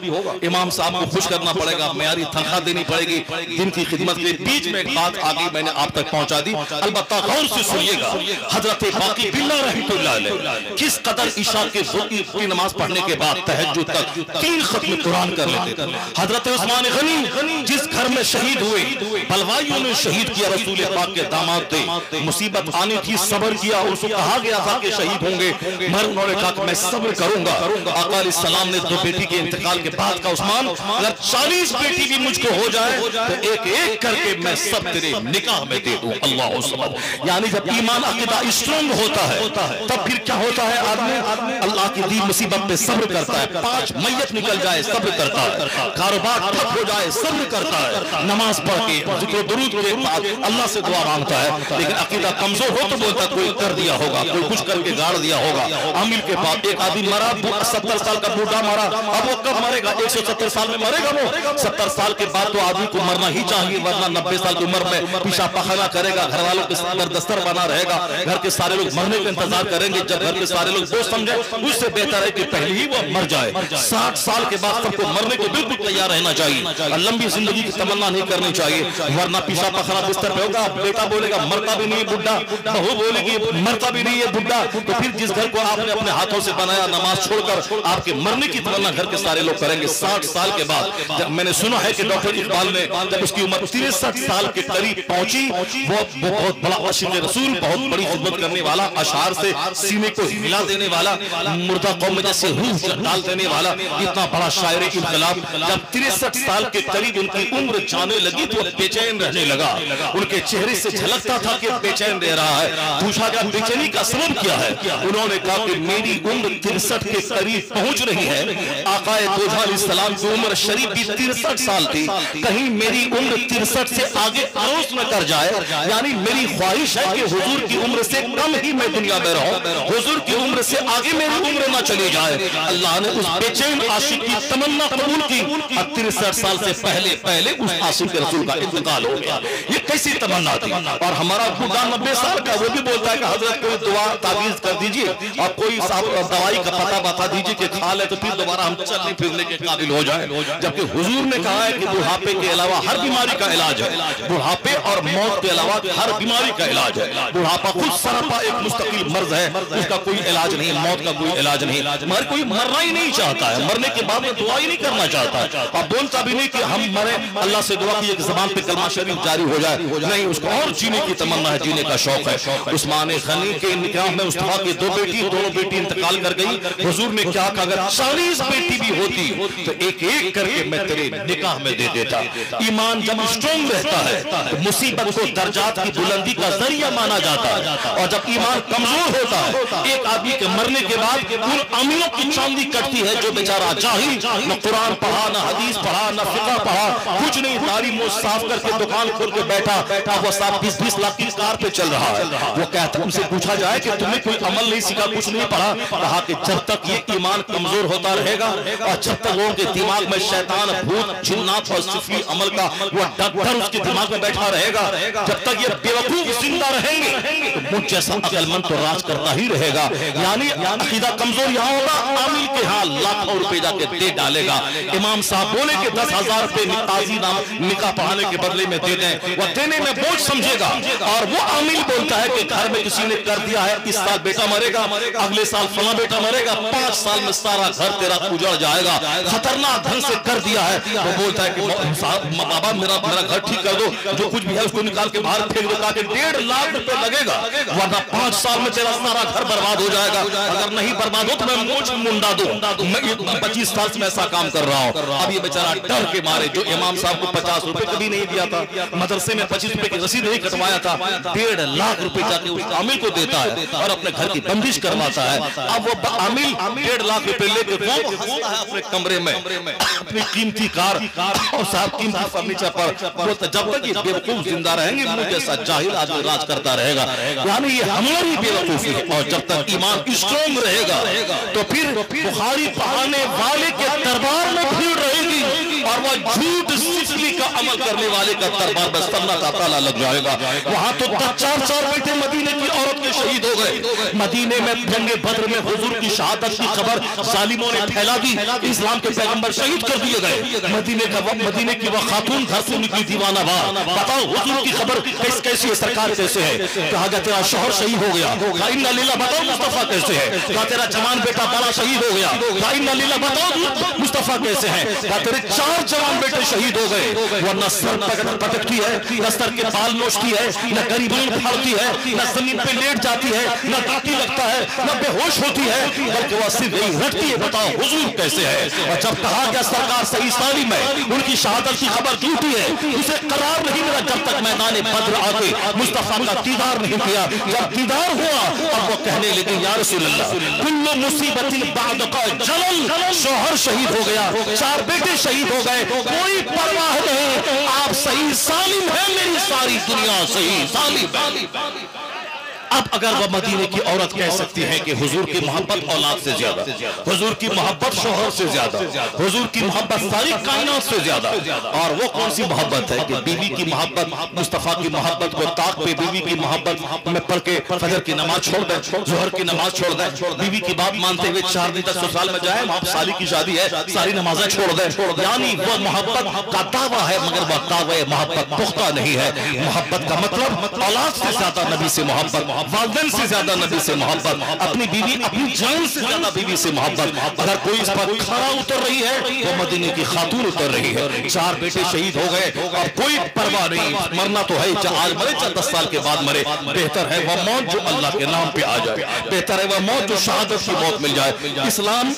इमाम साहब को खुश करना पड़ेगा, मेरी तनख्वाह देनी पड़ेगी। दिन की खिदमत के बीच में एक बात आ गई, मैंने आप तक पहुंचा दी, अलबत्ता गौर से सुनिएगा। हजरत बाकी बिल्लाह रहमतुल्लाह अलैह किस कदर इशा की नमाज पढ़ने के बाद तहज्जुद तक 3 खत्म कुरान कर लेते थे। हजरत उस्मान गनी जिस घर में शहीद हुए, बलवाइयों ने शहीद किया, रसूल पाक के दामाद थे, मुसीबत आनी थी, सब्र किया, उनको कहा गया था कि शहीद होंगे, मगर उन्होंने कहा कि मैं सब्र करूंगा। आका अलैहिस्सलाम ने 2 बेटी के इंतकाल के बाद का उस्मान अगर 40 बेटी भी मुझको हो जाए तो एक एक करके मैं सब तेरे निकाह में दे दूं। अल्लाह अकबर। यानी जब ईमान अकीदा स्ट्रांग होता है तब फिर क्या होता है? आदमी अल्लाह की दी मुसीबत पे सब्र करता है। 5 मैयत निकल जाए सब्र करता है, कारोबार ठप हो जाए सब्र करता है, नमाज पढ़ के जिक्र दुरूद के बाद अल्लाह से दुआ मांगता है। लेकिन अकीदा कमजोर हो तो बोलता कोई कर दिया होगा, कोई कुछ करके गाड़ दिया होगा। आमिर के बाद एक आदमी मरा, 70 साल का बूढ़ा मरा, अब वो कब मरेगा? 170 साल में मरेगा वो। 70 साल के बाद तो आदमी को मरना ही चाहिए, वरना 90 साल की उम्र में पेशाब पखाना करेगा, घर वालों के दरदस्तर बना रहेगा, घर के सारे लोग मरने का इंतजार करेंगे। जब घर के सारे लोग दोस्त समझे उससे बेहतर है कि पहले ही वो मर जाए। 60 साल के बाद सबको मरने को बिल्कुल तैयार रहना चाहिए, लंबी जिंदगी की तमन्ना नहीं करनी चाहिए, वरना पेशाब पखाना बिस्तर पे होगा, बेटा बोलेगा मरता भी नहीं है बुढ़ा, बहू बोलेगी मरता भी नहीं है बुढ़ा। तो फिर जिस घर को आपने अपने हाथों से बनाया, नमाज छोड़कर आपके मरने की तमन्ना घर के सारे लोग करेंगे। 60 साल के बाद जब मैंने सुना है कि डॉक्टर इकबाल ने जब उसकी उम्र 63 साल के करीब पहुंची, वो बहुत बड़ा आशिक रसूल, बहुत बड़ी खिदमत करने वाला, अशार से सीने को हिला देने वाला, मुर्दा कौम में जैसे रूह डाल देने वाला, इतना बड़ा शायर इनकलाब, जब 63 साल के करीब उनकी उम्र जाने लगी तो बेचैन रहने लगा। उनके चेहरे से झलकता था कि बेचैन रह रहा है। पूछा गया बेचैनी का सबब क्या है? उन्होंने कहा कि मेरी उम्र 63 के करीब पहुंच रही है। आकाए तोजा अलैहिस्सलाम की उम्र शरीफ भी 63 साल थी, कहीं मेरी उम्र 63 से आगे अरोस न कर जाए। यानी मेरी ख्वाहिश है कि हुजूर की उम्र से कम ही मैं दुनिया में रहूं, हुजूर की उम्र से आगे मेरी उम्र न चली जाए। अल्लाह ने उस बेचैन आशिक की तमन्ना कबूल की और 63 साल से पहले उस आशिक रसूल का इंतकाल हो गया। ये कैसी तमन्ना थी? और हमारा बुढ़ा 90 साल का, वो भी बोलता है कि हजरत कोई दुआ तावीज कर दीजिए और कोई दवाई का पता बता दीजिए कि खा ले तो फिर दोबारा हम चलने फिरने के काबिल हो जाए। जबकि हुजूर ने कहा है कि बुढ़ापे के अलावा हर बीमारी का इलाज है, बुढ़ापे और मौत के अलावा हर बीमारी का इलाज है। बुढ़ापा खुद सरपा एक मुस्तकिल मर्ज है, उसका कोई इलाज नहीं, मौत का कोई इलाज नहीं। मगर कोई मरना ही नहीं चाहता है, मरने के बाद में दुआ ही नहीं करना चाहता है और बोलता भी नहीं कि हम मरे, अल्लाह से दुआ की एक ज़बान पे कलमा शरीफ जारी हो जाए, नहीं, उसको और जीने की तमन्ना है, जीने का शौक है। उस्मान गनी के निकाह में मुस्तफा की 2 बेटी, दोनों बेटी इंतकाल कर गई। हुजूर ने क्या कहा? अगर 40 बेटी भी होती तो एक एक करके मैं तेरे निकाह में दे देता। ईमान जब स्ट्रांग रहता है तो मुसीबत को दर्जात की बुलंदी का जरिया माना जाता है, और जब ईमान कमजोर होता है, एक आदमी के मरने के बाद उन अमीरों की चांदी कटती है जो बेचारा जाहिल, न कुरान पढ़ा, न हदीस पढ़ा, न फिक़ह पढ़ा, कुछ नहीं, दाढ़ी मुंह साफ करके दुकान खोल के बैठा, वो साहब 20-20 लाख की कार पे चल रहा है। वो कहता, उनसे पूछा जाए कि तुम्हें कोई अमल नहीं सीखा, कुछ नहीं पढ़ा? कहा कहा कि जब तक ये ईमान कमजोर होता रहेगा और जब तक लोगों के दिमाग में शैतान, भूत, जिन्नात और सिफली अमल का वो डर उसके दिमाग में बैठा रहेगा, जब तक ये बेवकूफ जिंदा रहेंगे तो मुझ जैसा अक्लमंद तो राज करता ही रहेगा। यानी अकीदा कमजोर यहाँ होगा, आमिल के यहाँ लाखों रुपए जाके दे डालेगा। इमाम साहब बोले कि 10,000 रुपए ताजी निकाह पढ़ाने के बदले में दे दें, वह देने में बोझ समझेगा। और वो आमिल बोलता है कि घर में किसी ने कर दिया है, इस साल बेटा मरेगा, अगले साल फला बेटा मरेगा, 5 साल में सारा घर तेरा उजड़ जाएगा, खतरनाक ढंग से कर दिया है। वो बोलता है कि बाबा मेरा घर ठीक कर दो, जो कुछ भी है उसको निकाल के बाहर फेंक दो, ताकि 1.5 लाख रुपए लगेगा, वरना 5 साल में तेरा सारा घर बर्बाद हो जाएगा। अगर नहीं बर्बाद हो तो मैं मूंछ मुंडा दूं। मैं 25 साल से मैं ऐसा काम कर रहा हूं। अब ये बेचारा डर के मारे, जो इमाम साहब को 50 रुपए कभी नहीं दिया था, मदरसे में 25 रुपए की रसीद नहीं कटवाया था, 1.5 लाख रुपए जाके उस आमिल को देता है और अपने घर की बंदिश करवाता है। अब वो आमिल 1.5 लाख रुपए लेकर वो हंसता है अपने कमरे में अपनी कीमती कार और साहब कीमती फर्नीचर पर, बोलता जब तक ये बेवकूफ जिंदा रहेंगे मुझ जैसा जाहिल आदमी राज करता रहेगा। यानी ये हमारी बेवकूफी है। और जब तक ईमान स्ट्रॉन्ग रहेगा तो फिर बुखारी पढ़ाने वाले के दरबार में भीड़ रहेगी और वह झूठ सिफली का अमल करने वाले का दरबार में सन्नाटा ताला लग जाएगा। वहां तो 4 बेटे मदीने की औरत के शहीद हो गए। मदीने में जंगे बद्र में हुजूर की शहादत की खबर जालिमों ने फैला दी, इस्लाम के पैगंबर शहीद कर दिए गए। मदीने की वह खातून घर से निकली दीवाना बार, बताओ हुजूर की खबर कैसी है, सरकार कैसे है? कहा गया तेरा शौहर शहीद हो गया, इन्ना लिल्लाह, बताओ मुस्तफा कैसे है? कहा तेरा जवान बेटा बड़ा शहीद हो गया, इन्ना लिल्लाह, बताओ मुस्तफा कैसे है? कहा तेरे 4 जवान बेटे शहीद हो गए, वरना सर पटकती है, न सर के बाल नोचती है, न गरीबीन फाड़ती है, न जमीन पे लेट जाती है, न ताकी लगता है, न बेहोश होती है, बल्कि वह सिर्फ यही रटती है, बताओ हुजूर कैसे है? और जब कहा गया सरकार सही सालिम है, उनकी शहादत की खबर झूठी है, उसे करार नहीं मिला जब तक मैदान बद्र आके मुस्तफा का दीदार नहीं किया। जब दीदार हुआ अब वो कहने लगे या रसूल अल्लाह कुल्लु मुसीबतिन बाद का जलन, शौहर शहीद हो गया, 4 बेटे शहीद हो गए, कोई परवाह नहीं, आप सही सालिम है, मेरी सारी दुनिया सही सालिम है। अब अगर वह मदीने की औरत कह सकती है कि हुजूर की मोहब्बत औलाद से ज्यादा, हुजूर की मोहब्बत शौहर से ज्यादा, हुजूर की मोहब्बत सारी कायनात से ज्यादा, और वो कौन सी मोहब्बत है कि बीवी की मोहब्बत, मुस्तफा की मोहब्बत को ताक पे बीवी की मोहब्बत में पढ़ के फजर की नमाज छोड़ दे, जोहर की नमाज छोड़ दे, बीवी की बात मानते हुए 4 दिन तक ससुराल में जाए, वहां साली की शादी है, सारी नमाजें छोड़ दे। यानी वो मोहब्बत का दावा है मगर वह दावा मोहब्बत पुख्ता नहीं है। मोहब्बत का मतलब औलाद से ज्यादा नबी से मोहब्बत, वालिदैन से ज्यादा नबी से मोहब्बत, अपनी बीवी अपनी जान से ज्यादा बीवी से मोहब्बत। अगर कोई इस पर खरा उतर रही है वो मदीने की खातून उतर रही है। 4 बेटे शहीद हो गए और कोई परवाह नहीं, मरना तो है, चाहे आज मरे चाहे 10 साल के बाद मरे, बेहतर है वह मौत जो अल्लाह के नाम पे आ जाए, बेहतर है वह मौत जो शहादत की मौत मिल जाए। इस्लाम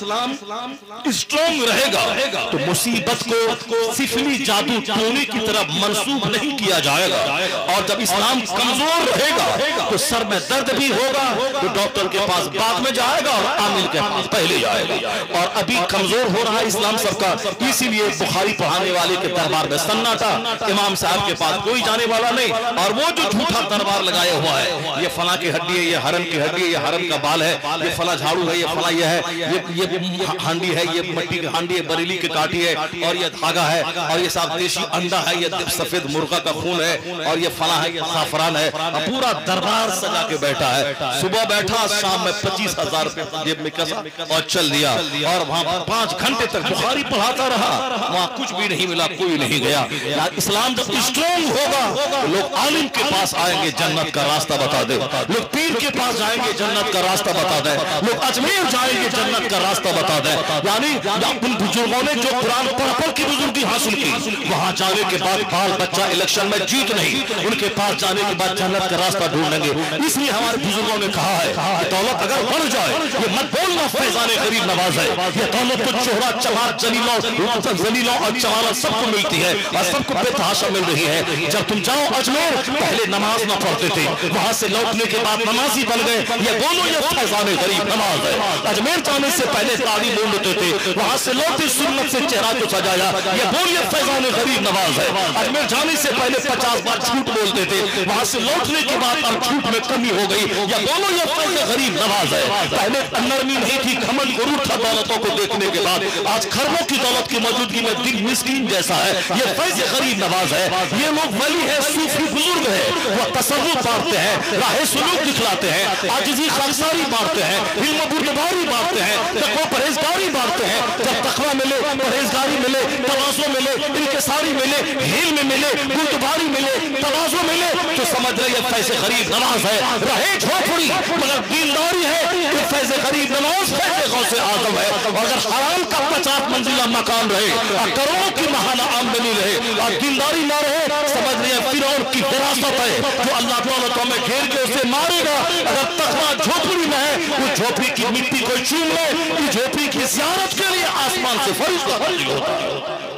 स्ट्रॉन्ग रहेगा तो मुसीबत को सिफली जादू टोने की तरफ मंसूब नहीं किया जाएगा। और जब इस्लाम कमजोर रहेगा तो सर में दर्द भी होगा तो डॉक्टर के पास बाद में जाएगा और आमिल के पास पहले जाएगा। और अभी कमजोर हो रहा है इस्लाम सबका, इसीलिए बुखारी पढ़ाने वाले के दरबार में सन्नाटा, इमाम साहब के पास कोई जाने वाला नहीं। और वो जो झूठा दरबार लगाया हुआ है, ये फला की हड्डी है, ये हरम की हड्डी है, ये हरम का बाल है, ये फला झाड़ू है, ये फला ये है, ये हांडी है, ये मट्टी की हांडी है, बरेली की काटी है, और ये धागा है, और ये सब देशी अंडा है, ये सफेद मुर्गा का खून है, और ये फला है, ये साफरान है। पूरा दरबार सजा के बैठा है, सुबह बैठा शाम में 25,000 रुपए जेब में कसा और चल दिया। और वहां 5 घंटे तक बुखारी पढ़ाता रहा, वहां कुछ भी नहीं मिला, कोई नहीं गया। इस्लाम जब स्ट्रॉन्ग होगा तो लोग आलिम के पास आएंगे, जन्नत का रास्ता बता दे, लोग पीर के पास जाएंगे, जन्नत का रास्ता बता दे, लोग अजमेर जाएंगे, जन्नत का रास्ता बता दे। यानी उन बुजुर्गों ने जो कुरान पढ़ के बुजुर्गी हासिल की, वहां जाने के बाद बाल बच्चा इलेक्शन में जीत नहीं, उनके पास जाने के बाद जन्नत का रास्ता ढूंढेंगे। इसलिए हमारे बुजुर्गों ने कहा है कि दौलत अगर बढ़ जाए, ये मत बोलना फैजाने गरीब नवाज है, ये दौलत तो चोहरा चमार जलीलों और चमारा सबको मिलती है और सबको बेतहाशा मिल रही है। जब तुम जाओ अजमेर, पहले नमाज ना पढ़ते थे, वहां से लौटने के बाद नमाजी बन गए, ये बोलो ये फैजाने गरीब नवाज है। अजमेर जाने से पहले तालीम ढूंढते थे, वहां से लौटे सुन्नत से चेहरा को सजाया, ये बोलिए फैजाने गरीब नवाज है। अजमेर जाने से पहले 50 बार झूठ बोलते थे, वहां से लौटने के बाद अब झूठ में कम नरमी हो गई, या बोलो ये फैज़ गरीब नवाज है। पहले नरमी नहीं थी, घमंड गुरूर था दौलतों को देखने के बाद। आज खरबों की दौलत की मौजूदगी में दिल मिस्कीन जैसा है। ये फैज़ गरीब नवाज है। ये लोग वली है, सूफी बुजुर्ग है, वो तसव्वुफ बांटते हैं, राह सुलूक दिखलाते हैं, आजिज़ी खाकसारी बांटते हैं, हिल्म बुर्दबारी बांटते हैं, तक़वा परहेज़गारी बांटते हैं। जब तक़वा मिले, परहेज़गारी मिले, तवाज़ु मिले, इनकिसारी मिले, हिल्म मिले, बुर्दबारी मिले, तवाज़ु मिले, तो समझ रहे ये फैज़ गरीब नवाज है। रहे झोपड़ी मगर दीनदारी है, ये फैज़ गरीब नवाज फैज़ गौसे आज़म है। अगर हराम का 50 मंजिला मकान रहे और करोड़ों की महाना आमदनी रहे और दीनदारी ना रहे, समझ रहे फिरौन की विरासत है जो अल्लाह ताला को हमें घेर के उसे मारेगा। अगर तक़वा झोपड़ी में है, वो झोपड़ी की मिट्टी को चूम ले, इस झोपड़ी की ज़ियारत के लिए आसमान से फरिश्ता नाज़िल होता है।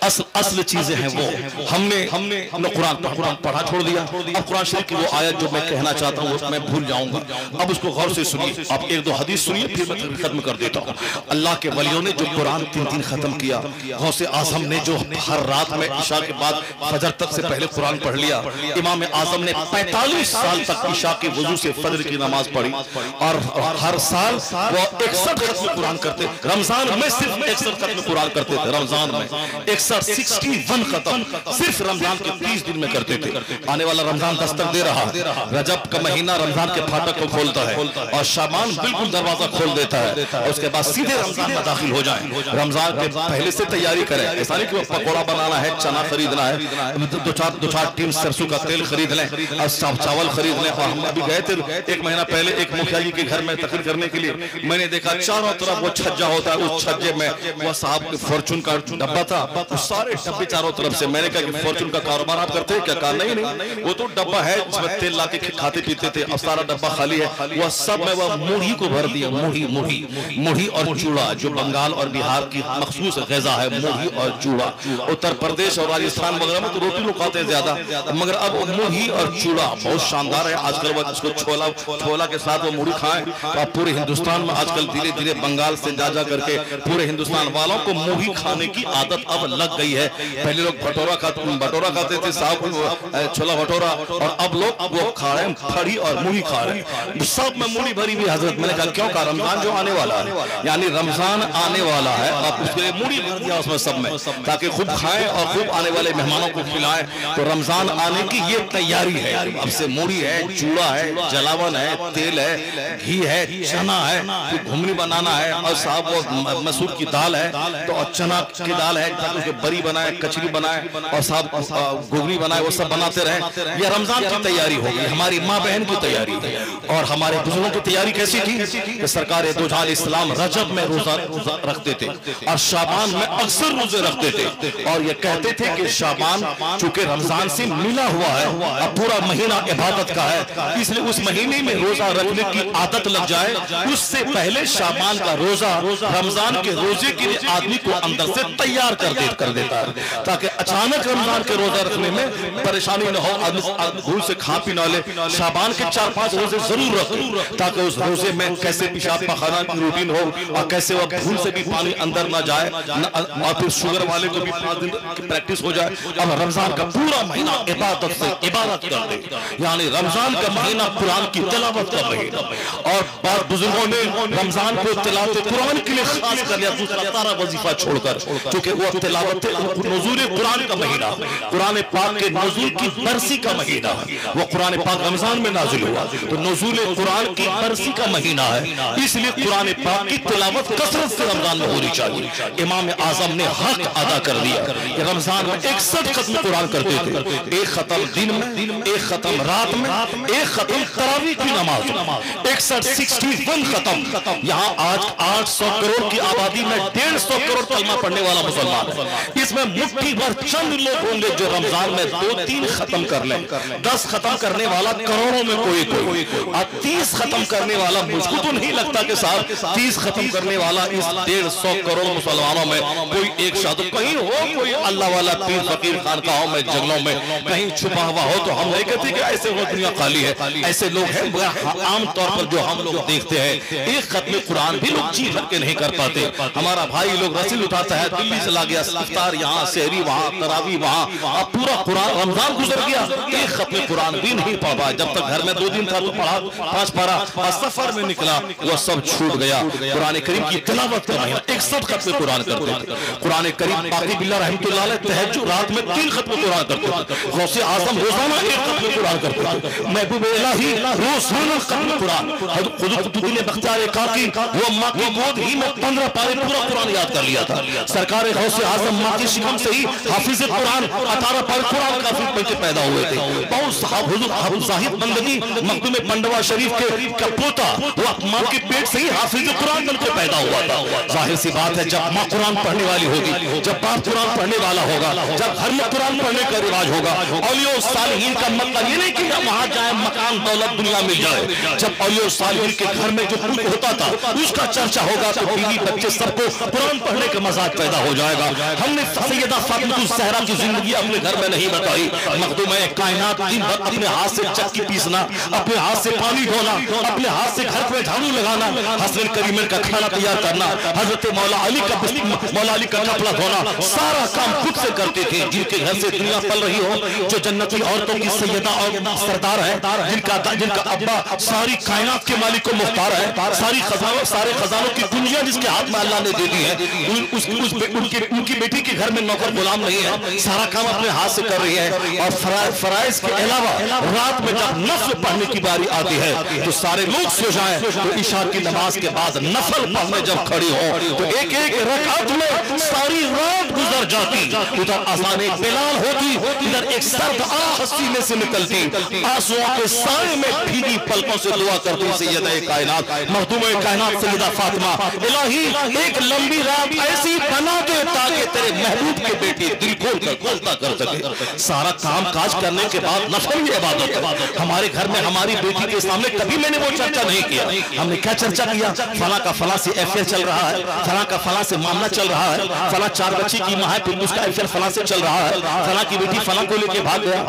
असल चीजें हैं वो। हमने कुरान पढ़ा छोड़ दिया। अब कुरान शरीफ की वो आयत जो मैं कहना चाहता हूँ मैं भूल जाऊंगा। अब उसको गौर से सुनिए। आप एक दो हदीस सुनिए, फिर मैं खत्म कर देता हूँ। अल्लाह के वलियों ने जो कुरान 3 खत्म किया, गौसे आजम ने जो हर रात में इशा के बाद फजर तक से पहले कुरान पढ़ लिया। इमाम आजम ने 45 साल तक इशा के वजू से फजर की नमाज पढ़ी और हर साल वो 61 खत्म कुरान करते। रमजान में सिर्फ 61 खत्म कुरान करते थे। रमजान में 61 खत्म सिर्फ रमजान के 30 दिन में करते थे। आने वाला रमजान दस्तक दे रहा। रजब का महीना रमजान के फाटक को खोलता है और शाबान बिल्कुल दरवाजा खोल देता है और उसके बाद सीधे रमजान में दाखिल हो जाए। रमजान के पहले से तैयारी करें। ऐसा नहीं कि पकौड़ा बनाना है, चना खरीदना है, दो चार टीम सरसों का तेल खरीद लें और चावल खरीद लें। हम अभी गए थे 1 महीना पहले एक मुखिया जी के घर में तकरीर करने के लिए। मैंने देखा चारों तरफ वो छज्जा होता है, उस छज्जे में वो साहब फॉर्चून का डब्बा था, सारे डब्बे चारों तरफ से। मैंने कहा कि फॉर्चून का कारोबार आप करते हैं क्या? कहा नहीं, वो तो डब्बा है जिसमें तेल लाके खाते पीते थे, अब सारा डब्बा खाली है। वह सब में वह मुढ़ी को भर दिया। मुढ़ी और चूड़ा जो बंगाल और बिहार की मखसूस ग़िज़ा है, मुढ़ी और चूड़ा। उत्तर प्रदेश और राजस्थान वगैरह में तो रोटी लोग खाते हैं ज्यादा, मगर अब मुढ़ी और चूड़ा बहुत शानदार है। आजकल वह उसको छोला के साथ वो मुढ़ी खाएं। अब पूरे हिंदुस्तान में आजकल धीरे धीरे बंगाल से जा करके पूरे हिंदुस्तान वालों को मुढ़ी खाने की आदत अब लग गई है। पहले लोग भटोरा खाते थे साहब, छोला भटोरा, और अब लोग वो खा रहे हैं फड़ी और मुढ़ी खा रहे हैं। सब में मुढ़ी भरी हुई हजरत। मैंने कहा क्यों? कहा रमजान जो आने वाला है, यानी रमजान आने वाला है, आप उसके लिए मुढ़ी भर दिया उसमें सब में, ताकि खूब खाएं और खूब आने वाले मेहमानों को खिलाएं। तो रमजान आने की ये तैयारी है। अब से मुढ़ी है, चूड़ा है, जलावन है, तेल है, घी है, चना है, घुमनी बनाना है, और साहब वो मसूर की दाल है तो चना की दाल है, उसके बरी बनाए, कचरी बनाए और साहब घुगनी बनाए, वो सब बनाते रहे। ये रमजान की तैयारी होगी, हमारी माँ बहन की तैयारी है। और हमारे बुजुर्गों की तैयारी कैसी थी कि सरकार दो जहां इस्लाम रजब में रोजा रखते थे और शाबान में अक्सर रोजे रखते थे। और ये कहते थे कि शाबान चूंकि रमजान से मिला हुआ है और पूरा महीना इबादत का है, इसलिए उस महीने में रोजा रखने की आदत लग जाए। उससे पहले शाबान का रोजा रमजान के रोजे के लिए आदमी को अंदर से तैयार कर देता है, ताकि अचानक रमजान के रोजा रखने में परेशानी न हो, आदमी भूल से खा पी ना ले। शाबान के 4-5 रोजे जरूर रखें ताकि उस रोजे में कैसे पेशाब पाखाना की रूटीन हो और कैसे वह भूल से भी पानी अंदर ना जाए, और फिर शुगर वाले को भी 5 दिन की प्रैक्टिस हो जाए। अब रमजान का पूरा महीना इबादत से इबादत कर दे, यानी रमजान का महीना कुरान की तिलावत का महीना। और बाद बुजुर्गों ने रमजान को तिलावत कुरान के लिए खास कर लिया, दूसरा सारा वजीफा छोड़कर, क्योंकि वो तिलावत नुज़ूल कुरान का महीना, कुरान पाक के नुज़ूल की बरसी का महीना है। वो कुरान पाक रमजान में नाजिल हुआ, तो नुज़ूल कुरान की बरसी का महीना है, इसलिए कुरान पाक की तिलावत कसरत से रमजान में होनी चाहिए। इमाम आजम ने हक अदा कर दिया कि रमजान में 61 खत्म कुरान करते थे, 1 खत्म दिन में, 1 खत्म रात में, 1 खत्म तरावी की नमाज, 61 खत्म। यहाँ आज 800 करोड़ की आबादी में 150 करोड़ कलमा पढ़ने वाला मुसलमान, इसमें मुट्ठी भर चंद लोग होंगे जो रमजान में 2-3 खत्म कर लें। 10 खत्म करने वाला करोड़ों में कोई, और 30 खत्म करने वाला, मुझको तो नहीं लगता कि साहब 30 खत्म करने वाला इस 150 करोड़ मुसलमानों में कोई एक शादी कहीं हो, कोई अल्लाह वाला पीर फकीर खानकाहों में जंगलों में कहीं छुपा हुआ हो। तो हम नहीं कहते कि ऐसे वो दुनिया खाली है, ऐसे लोग हैं आम तौर पर जो हम लोग देखते हैं। 1 खत्म कुरान भी लोग जी भर के नहीं कर पाते। हमारा भाई लोग रसील उठाता है, दिल्ली चला गया इफ्तार यहाँ, सहरी वहाँ, तरावी वहाँ, अब पूरा कुरान रमजान गुजर गया, एक खत्म कुरान भी नहीं पढ़ पाया। जब तक घर में 2 दिन था तो पढ़ा 5 पारा, और सफर में निकला वो सब छूट गया। कुरान करीम की तिलावत का महीना, 61 खत्म कुरान करते थे। कुरान करीम बाकी बिल्ला रहमतुल्लाह अलैह तहज्जुद रात में 3 खत्म कुरान करते थे। गौसे आजम रोजाना 1 खत्म कुरान करते थे। महबूब इलाही रोजाना खत्म कुरान। खुद बख्तियार काकी वो माँ की गोद ही में 15 पारे पूरा कुरान याद कर लिया था। सरकार गौसे आजम माँ की शिकम से ही हाफिज कुरान 18 पारे कुरान काफी बच्चे पैदा हुए थे। बहुत साहिब बंदगी मखदूम पंडवा शरीफ के पोता वो माँ के पेट से ही हाफिज कुरान बनकर पैदा हुआ था। जाहिर सी बात है जब माँ कुरान पढ़ने वाली होगी, जब बाप कुरान पढ़ने वाला होगा, जब घर में कुरान पढ़ने का रिवाज होगा, औलिया सालिहीन का मतलब ये नहीं कि वहां जाए मकान दौलत दुनिया मिल जाए। जब औलिया सालिहीन के घर में जो कुछ होता था उसका चर्चा होगा तो बीवी बच्चे सबको कुरान पढ़ने का मजाक पैदा हो जाएगा। हमने सैयदा फातिमा ज़हरा की जिंदगी अपने घर में नहीं बताई। मखदूम कायनात दिन भर अपने हाथ से चक्की पीसना, अपने हाथ से पानी ढोना, अपने हाथ से घर पे झाड़ू लगाना, हसन करीम का खाना तैयार करना, हजरत मौला अली का कपड़ा धोना, सारा काम खुद से करते थे। जिनके घर से दुनिया पल रही हो, जो जन्नती औरतों की सैयदा और सरदार है, जिनका अब्बा सारी कायनात के मालिक को मुख्तार है, सारे खजानों की कुंजियां जिसके हाथ में अल्लाह ने दे दी है, उनकी बेटी के घर में नौकर गुलाम नहीं है, सारा काम अपने हाथ से कर रही है। और फराइज के अलावा रात में जब नफल पढ़ने की बारी आती है तो सारे लोग सो जाएं, तो इशा की नमाज के बाद नफल पढ़ने जब खड़ी हो तो एक एक रकात में सारी रात गुजर जाती। उधर अज़ान बिलाल होती, इधर एक सर्द आह सीने से निकलती, आंसुओं के साए में भीगी पलकों से दुआ करती सैयदा कायनात मखदूम कायनात सैयदा फातिमा, इलाही एक लंबी रात ऐसी बना दे ताकि तेरे महबूब के बेटी दिल खोल कर गलता कर सके। सारा काम काज करने के बाद नफल की इबादत है। हमारे घर में हमारी बेटी के सामने कभी मैंने वो चर्चा नहीं किया। हमने क्या चर्चा किया? फला का फला से अफेयर चल रहा है, फला का फला से मामला चल रहा है, फला 4 बच्चे की मां है, फिर उसका अफेयर फला से चल रहा है, फला की बेटी फला को लेके भाग गया,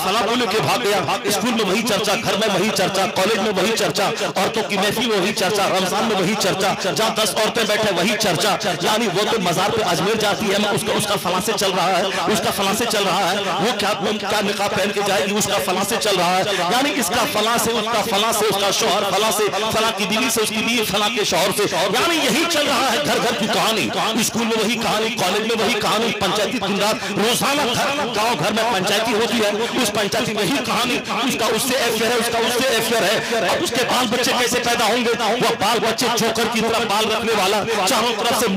फला को लेके भाग गया। स्कूल में वही चर्चा, घर में वही चर्चा, कॉलेज में वही चर्चा, औरतों की महफिल में वही चर्चा, रमजान में वही चर्चा, जहाँ 10 औरतें बैठे वही चर्चा। यानी वो तो मजार पे अजमेर जाती है, उसका फला से चल रहा है, उसका फला से चल रहा है, वो क्या निकाब पहन के जाएगी, उसका फला से चल रहा है। यानी इसका फला से, उसका फला से, उसका शौहर फला से, फला की बीवी से, उसकी बीवी फला के शौहर से, यानी यही चल रहा है घर घर की कहानी। स्कूल में वही कहानी, कॉलेज में वही कहानी, पंचायती दिन रात रोजाना गाँव घर में पंचायती होती है, उस पंचायती में ही कहानी, उसका उससे अफेयर है, उसका उससे अफेयर है। अब उसके बाल बच्चे कैसे पैदा होंगे? वो बाल बच्चे चोकर की तरह बाल रखने वाला, चारों तरफ से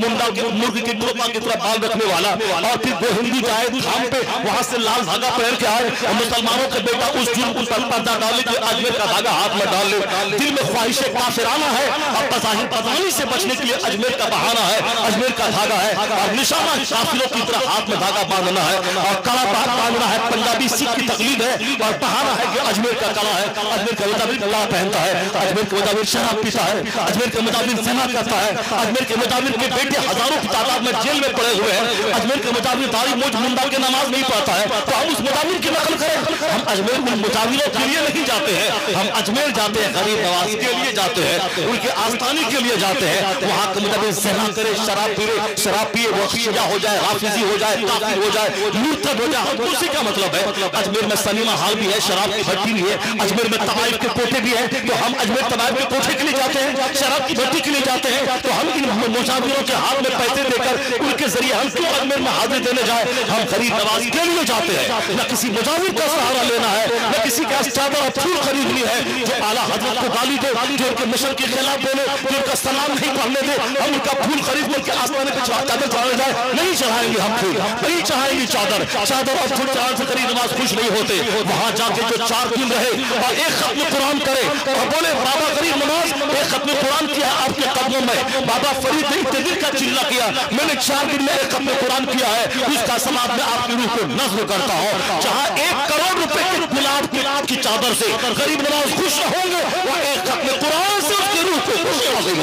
मुर्गी की टोपा की तरह बाल रखने वाला, और फिर वो हिंदू जाए धाम पे वहां से लाल धागा पहन के आए, और मुसलमानों का बेटा उस जुर्म पर पर्दा डाले जो अजमेर का धागा हाथ में डाल ले। दिल में ख्वाहिशें काफिराना है और बज़ाहिर बदनामी से बचने के लिए अजमेर का बहाना है, अजमेर का धागा है, और निशाना काफिरों की तरह हाथ में धागा बांधना है और कड़ा बांधना है। पंजाबी सिख की तकलीद है और बहाना है कि अजमेर का कला है, अजमेर के मुताबिक कला पहनता है, अजमेर के मुताबिक शराब पीता है, अजमेर के मुताबिक ज़िना करता है, अजमेर के मुताबिक के बेटे हजारों की तादाद में जेल में पड़े हुए हैं, अजमेर के मुताबिक दाढ़ी मूंछ मुंडा के नमाज नहीं पढ़ता है, तो हम उस मुताबिक की नकल करें। हम अजमेर में मुताबिलों के लिए नहीं जाते हैं, हम अजमेर जाते हैं गरीब नवाज के लिए जाते हैं, उनके आस्थानी के लिए जाते हैं। वहाँ के मुताबिक ज़िना करे, शराब पिए, वो शिया हो जाए, हाफिजी हो जाए, काफिर हो जाए, मुर्तद हो जाए, उसी का मतलब है। अजमेर में सनीमा हाल भी है, शराब की भट्टी भी है, अजमेर में तवाइफ के कोठे भी है, तो हम अजमेर तवाइफ के कोठे के लिए जाते हैं, शराब की भट्टी के लिए जाते हैं, तो हम इन मुसाफिरों के हाथ में पैसे देकर उनके जरिए हम क्यों अजमेर में हाजिर देने जाए? हम गरीब नवाज के लिए जाते हैं, न किसी मुजाहिर का सहारा लेना है, न किसी का चादर और फूल खरीदनी है जो आला हजरत को गाली दे, जो उनके मिशन के खिलाफ बोले, जो उनका सलाम नहीं पढ़ने दे, हम उनका फूल खरीद के आसमाने पे चादर चढ़ाने जाए, नहीं चढ़ाएंगे हम फूल, नहीं चढ़ाएंगे चादर और फूल चढ़ाने से गरीब नवाज खुश नहीं होते। वहां जाके जो 4 दिन रहे और एक खत्म कुरान करे और बोले बाबा गरीब नवाज एक खत्म कुरान किया आपके कदमों में, बाबा फरीद ने इत्तेदिल का चिल्ला किया, मैंने 4 दिन में एक खत्म कुरान किया है, उसका सवाब मैं आपकी रूह को नज़्र करता हूँ। जहाँ 1 करोड़ रुपए के गुलाब की चादर से गरीब नवाज खुश होंगे, वो एक खत्म कुरान से उसकी रूह को खुशी हासिल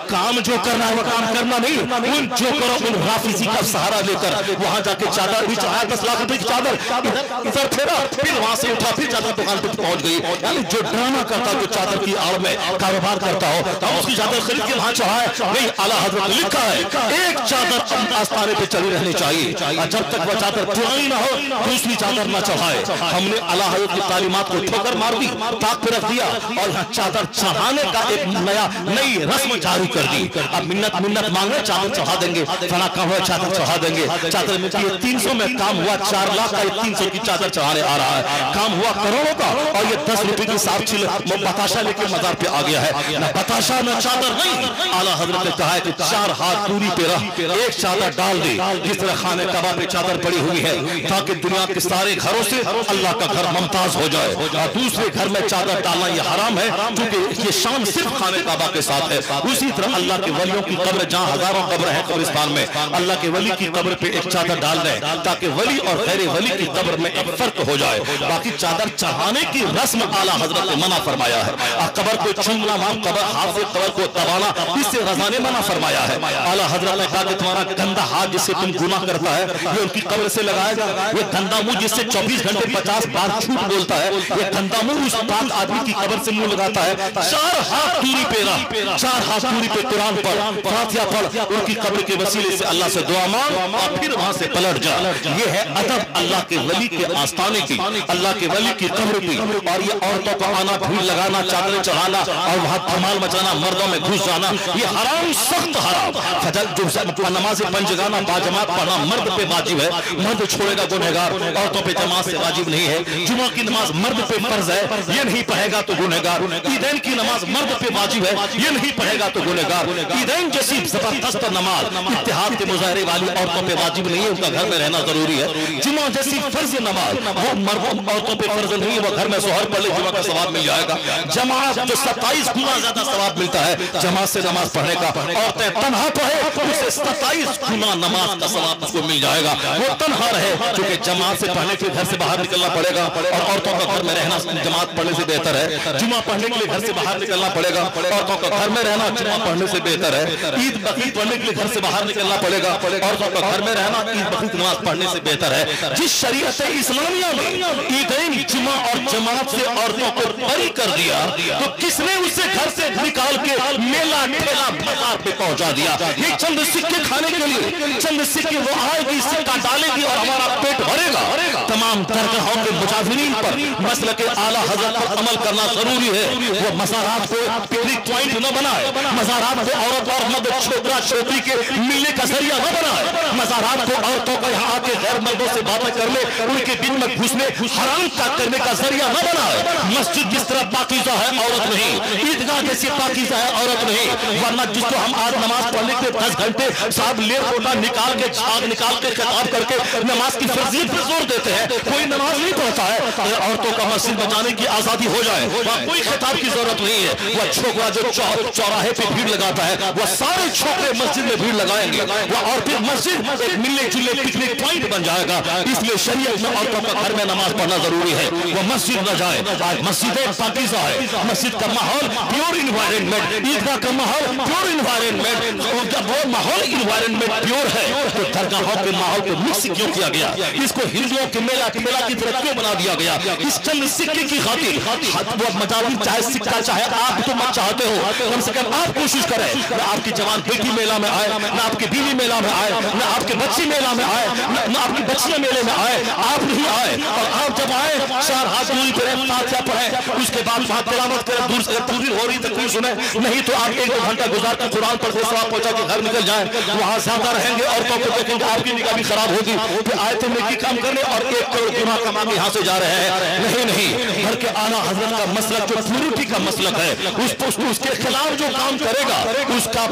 काम जो करना है वो काम करना नहीं, उन जो करो उन राफिजी का सहारा लेकर वहां जाके चादर भी चढ़ाया, 10 लाख रुपए की चादर इधर फेरा, फिर वहां से उठा, फिर चादर दुकान पे पहुंच गई। यानी जो ड्रामा करता, जो चादर की आड़ में कारोबार करता हो, तो उसकी चादर खरीद के वहां चढ़ाए नहीं। आला हजरत ने लिखा है एक चादर आस्ताने पे चढ़ी रहनी चाहिए, और जब तक वह चादर पुरानी ना हो दूसरी चादर ना चढ़ाए। हमने आला हजरत की तालीमात को ठोकर मार दी, ताक पे रख दिया, और यहाँ चादर चढ़ाने का एक नई रस्म जारी कर दी। अब मिन्नत मांगे, चादर चढ़ा देंगे, फला काम हुआ चादर चढ़ा देंगे। चादर में 300 में काम हुआ 4 लाख का 300 की चादर चढ़ाने आ रहा है, काम हुआ करोड़ों का, और ये 10 रुपए की साफ चिल बताशा लेके मजार पे आ गया है। ना बताशा ना चादर नहीं। आला हजरत ने कहा है कि 4 हाथ दूरी पे रह, एक चादर डाल दे, जिस तरह खाने कबा पे चादर पड़ी हुई है, ताकि दुनिया के सारे घरों से अल्लाह का घर मुमताज हो जाए। और दूसरे घर में चादर डालना ये हराम है, क्योंकि ये शान सिर्फ खाने काबा के साथ है। उसी तरह अल्लाह के वलियों की कब्र, जहाँ हजारों कब्र है कब्रिस्तान में, अल्लाह के वली की कब्र पे एक चादर डाल दें, ताकि वली और गैर वली की कब्र में एक फर्क हो जाए। बाकी चादर चढ़ाने की रस्म आला हजरत ने मना फरमाया है। कब्र को चूमना, कब्र हाथ से कब्र को दबाना, इससे रज़ा ने मना फरमाया है। आला हजरत ने कहा कि तुम्हारा गंदा हाथ जिससे तुम गुनाह करता है, ये उनकी कब्र से लगाएगा। ये गंदा मुंह जिससे 24 घंटे 50 बार झूठ बोलता है, ये गंदा मुंह उस पाक आदमी की कब्र से मुंह लगाता है। 4 हाथ दूरी पे रह, 4 हाथ दूरी पे कुरान पढ़, फातिहा पढ़, उनकी कब्र के वसीले से अल्लाह से दुआ मांग, और फिर वहां से पलट जा। ये है अदब अल्लाह के वली के आस्थाने की, अल्लाह के वली की कब्र की। और ये औरतों को आना, भीड़ लगाना, चादरें चढ़ाना, और वहां धमाल मचाना, मर्दों में घुस जाना, ये हराम, सख्त हराम। फजर जो नमाज पंजगाना बाजमात पढ़ना मर्द पे वाजिब है, मर्द छोड़ेगा गुनहगार, औरतों पे जमात से वाजिब नहीं है। जुमा की नमाज मर्द पे फर्ज है, ये नहीं पढ़ेगा तो गुनहगार। ईदैन की नमाज मर्द पे वाजिब है, ये नहीं पढ़ेगा तो गुनहगार। ईदैन जैसी जबरदस्त नमाज इत्तेहाद के मुजाहरे वाली औरतों पे वाजिब नहीं है, उनका घर में रहना जरूरी है। जुमा जैसी फर्ज नमाज वो मर्दों औरतों पे फर्ज नहीं है, वो घर में सोहर पढ़ ले, जुमा का सवाब मिल जाएगा। जमात जो 27 गुना ज्यादा सवाब मिलता है जमात से नमाज पढ़ने का, औरतें तन्हा पढ़े उसे 27 गुना नमाज का सवाब उसको मिल जाएगा। वो तन्हा रहे, क्योंकि जमात से पढ़ने के लिए घर से बाहर निकलना पड़ेगा, और औरतों का घर में रहना जमात पढ़ने से बेहतर है। जुमा पढ़ने के लिए घर से बाहर निकलना पड़ेगा, औरतों का घर में रहना जुमा पढ़ने से बेहतर है। ईद बकरीद पढ़ने के लिए घर से बाहर निकलना पड़ेगा, औरतों का घर में रहना ईद बकरीद नमाज पढ़ने से बेहतर है। जिस शरीयत इस्लामिया में ईदैन जुमा और जमात से औरतों को बरी कर दिया, तो किसने उसे घर से निकाल के मेला ठेला बाजार पे पहुंचा दिया? ये चंद सिक्के खाने के लिए, चंद सिक्के वो आएगी, सिक्का डालेगी और हमारा पेट भरेगा। तमाम दरगाहों के मुजाहिरीन पर मसलक आला हजरत पर अमल करना जरूरी है। वो मज़ारात को पिकनिक पॉइंट न बनाए, मज़ारात को औरत और मर्द, छोकरा छोकरी के मिलने का जरिया न बनाए, मज़ारात को औरतों को यहाँ आके गैर मर्दों से बातें करने, उनके बीच में घुसने, हराम का करने का जरिया न बनाए। मस्जिद जिस तरह पाकीज़ा है औरत नहीं, ईदगाह जैसी पाकीज़ा है औरत नहीं। वरना जिसको हम आज नमाज पढ़ने के 10 घंटे साहब ले फोटा निकाल के, झाग निकाल के, खिताब करके नमाज की फर्जियत पर जोर देते हैं, कोई नमाज नहीं पढ़ता है। अगर औरतों का मस्जिद बचाने की आजादी हो जाए, वहाँ कोई खिताब की जरूरत नहीं है। वह छोकरा जो चौराहे पे भीड़ लगाता है, वह सारे छोकरे मस्जिद में भीड़ लगाएंगे, वह और फिर मस्जिद एक मिलने जुलने पिकनिक पॉइंट बन जाएगा। इसलिए शरीयत में औरतों का घर में नमाज पढ़ना जरूरी है, वह मस्जिद न जाए। आज मस्जिदें पाकीज़ा है, मस्जिद का माहौल प्योर इन्वायरमेंट, ईदगाह का माहौल प्योर इन्वायरमेंट, जब वो माहौल इन्वायरमेंट प्योर है तो दरगाहों के माहौल को मिक्स क्यों किया गया? इसको हिंदुओं के मेला की तरह क्यों बना दिया गया? इस चंद सिक्के की खातिर वो मजावी, चाहे सिक्का चाहे आप तो मत चाहते हो, कम से कम आप कोशिश करें न आपकी जवान बेटी मेला में आए, न आपकी बीवी मेला में आए, न आपके बच्ची मेला में आए, न आपकी बच्चियां मेले में आए, आप नहीं आए। और आप जब आए 4 हाथ दूरी पर फातिहा पढ़े, उसके बाद वहां तिलावत करें, दूर से तकरीर हो रही तकरीर सुने, नहीं तो आप 1-2 घंटा गुजार कर कुरान पढ़ के सवाब पहुंचा के घर निकल जाए, वहां ज्यादा रहेंगे, औरतों को देखेंगे, आपकी निगाह भी खराब होगी, फिर आए थे नेकी काम करने और 1 करोड़ गुनाह कमा के यहाँ से जा रहे हैं। नहीं, घर के आला हजरत का मसलक जो प्यूरिटी का मसलक है, उसके खिलाफ जो काम करेगा उसका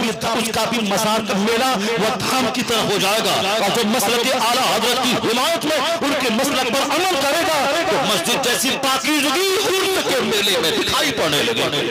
भी मज़ार का मेला वह धाम की तरह हो जाएगा। और जो मसलक आला हजरत की हिमायत में उनके मसलक पर अमल करेगा तो मस्जिद जैसी पाकीज़गी उर्द के मेले में दिखाई पड़ने लगे।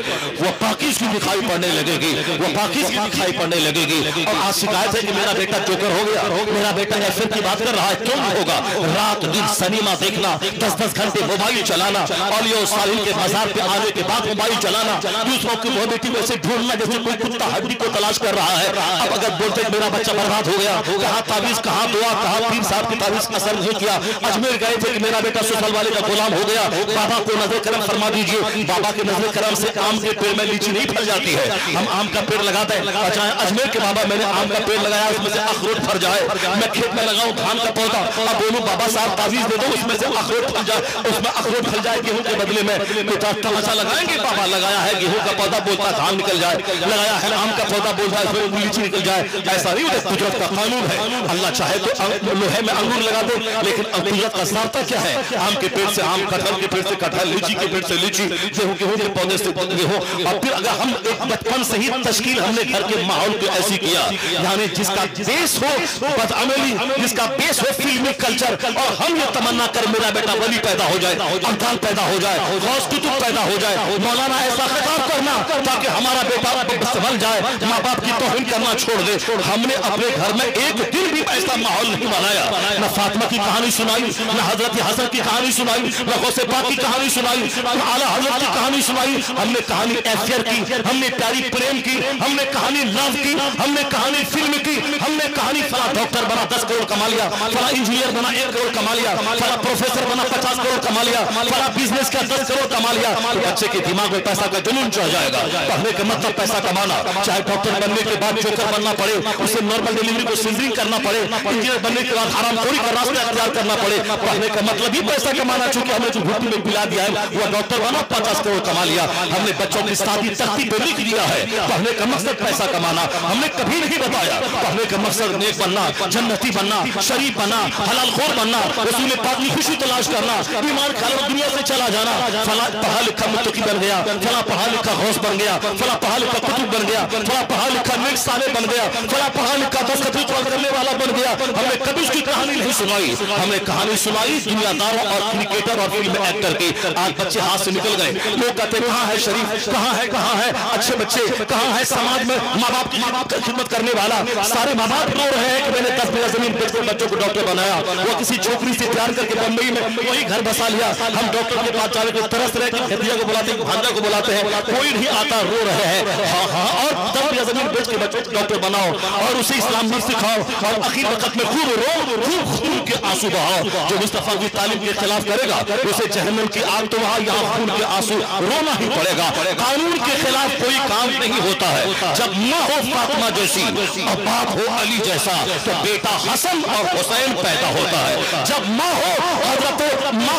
वो वो पाकिज़ की दिखाई पड़ने लगेगी, वो पाकिज़ की दिखाई पड़ने लगेगी। और आज शिकायत है कि मेरा बेटा जोकर हो गया, मेरा बेटा एफएम की बात कर रहा है। क्यों होगा? रात दिन सिनेमा देखना, 10-10 घंटे मोबाइल चलाना, औलिया सालिहीन के मज़ार पे आने के बाद मोबाइल चलाना, दूसरों की वो बेटी वैसे ढूंढना जैसे कोई कुत्ता हड्डी को तलाश कर रहा है। अब अगर बोलते मेरा बच्चा बर्बाद हो गया, कहाँ तावीज़, कहाँ दुआ, कहाँ पीर साहब की तावीज़ का असर नहीं किया, अजमेर गए थे कि मेरा बेटा सुसल वाले का गुलाम हो गया, बाबा को नजर करम फरमा दीजिए। बाबा के नजर करम से आम के पेड़ में लीची नहीं फल जाती है, हम आम का पेड़ लगाते हैं। अच्छा अजमेर के बाबा मैंने आम का पेड़ लगाया, उसमें से अखरोट फल जाए, मैं खेत में लगाऊं धान का पौधा, अब बोलूं बाबा साहब तावीज़ दे दो उसमें से अखरोट फल जाए, उसमें अखरोट फल जाए गेहूं के बदले में, बेटा तमाशा लगाएंगे। बाबा लगाया है गेहूं का पौधा, बोलता धान निकल जाए, लगाया है आम का पौधा, बोलता है लीची निकल जाए। ऐसा नहीं होता, कुदरत का कानून है। अल्लाह चाहे तो लोहे में अंगूर लगा दे, लेकिन कुदरत का ज़ाब्ता क्या है? आम के पेड़ से आम, कटहल के पेड़ से कटहल, लीची के पेड़ से लीची, गेहूं के पौधे से गेहूं। और फिर अगर हम एक बचपन से ही तश्कील हमने घर के माहौल को ऐसी किया, यानी जिसका बेस हो बदअमली, जिसका बेस हो फिल्मी कल्चर, और हम ये तमन्ना कर मेरा बेटा वली पैदा हो जाए, अब्दाल पैदा हो जाए, गौस कुतुब पैदा हो जाए, मौलाना ऐसा खिताब करना ताकि हमारा बेटा संभल जाए, माँ बाप की तौहीन करना छोड़ दे। हमने अपने घर में एक दिन भी ऐसा माहौल नहीं बनाया, न फातिमा की कहानी सुनाई, न हजरत हसन की कहानी सुनाई, न गौसे पाक की कहानी सुनाई, न आला हजरत की कहानी सुनाई। हमने कहानी एफियर की, हमने प्यारी प्रेम की, हमने कहानी लव की, हमने कहानी फिल्म की, हमने कहानी फला डॉक्टर बना 10 करोड़ कमा लिया, फला इंजीनियर बना 1 करोड़ कमा लिया, फला प्रोफेसर बना 50 करोड़ कमा लिया, फला बिजनेस का 10 करोड़ कमा लिया। बच्चे के दिमाग में पैसा का जुनून चढ़ जाएगा। पढ़ने का मतलब पैसा कमाना, चाहे डॉक्टर बनने के बाद जोकर बनना पड़े, उसे नॉर्मल डिलीवरी को सिजरिंग करना पड़े, इंजीनियर बनने के बाद हरामखोरी का रास्ता अख्तियार करना पड़े। पढ़ने का मतलब ही पैसा कमाना, चूंकि हमने जो घुट्टी में पिला दिया है वो डॉक्टर बना 50 करोड़ कमा लिया। हमने बच्चों की शादी तख्ती पे लिख दिया है, पढ़ने का मकसद पैसा कमाना। हमने कभी नहीं बताया पढ़ने का मकसद नेक बनना, जन्नती बनना, शरीफ बनना, हलाल खोर बनना, रसूल पाक की खुशी तलाश करना, ईमान खालिद दुनिया से चला जाना। फला पढ़ा लिखा मुत्तकी बन गया, फला पढ़ा लिखा गौस बन गया, फला पढ़ा लिखा कुतुब बन गया, फला पढ़ा लिखा नेक साले बन गया, फला पढ़ा लिखा दस खतीब करने वाला बन गया। हमने कभी उसकी कहानी नहीं सुनाई, हमने कहानी सुनाई दुनियादारों और क्रिकेटर और फिल्म एक्टर की। आज बच्चे हाथ से निकल गए, लोग कहते कहाँ है शरीफ, कहाँ है अच्छे बच्चे, कहाँ है समाज में माँ बाप की खिदमत करने वाला। सारे माँ बाप रो रहे हैं कि मैंने 10 बीघा जमीन बेच कर बच्चों को डॉक्टर बनाया, वो किसी छोकरी से प्यार करके बम्बई में वही घर बसा लिया। हम डॉक्टर के पास जाने को तरस रहे कि खतिया को बुलाते हैं, भांजा को बुलाते हैं, कोई नहीं आता, रो रहे हैं। हाँ और 10 बीघा जमीन बेच के बच्चों को डॉक्टर बनाओ और उसे इस्लाम भी सिखाओ और आखिर वक्त में खूब रो, खूब खून के आंसू बहाओ। जो मुस्तफा की तालीम के खिलाफ करेगा उसे जहन्नम की आग, तो वहां यहाँ खून के आंसू रोना ही पड़ेगा। कानून के खिलाफ कोई काम नहीं होता है। जब माँ हो फातिमा जैसी और बाप हो अली जैसा तो बेटा हसन और हुसैन पैदा होता है। जब माँ हो हजरत माँ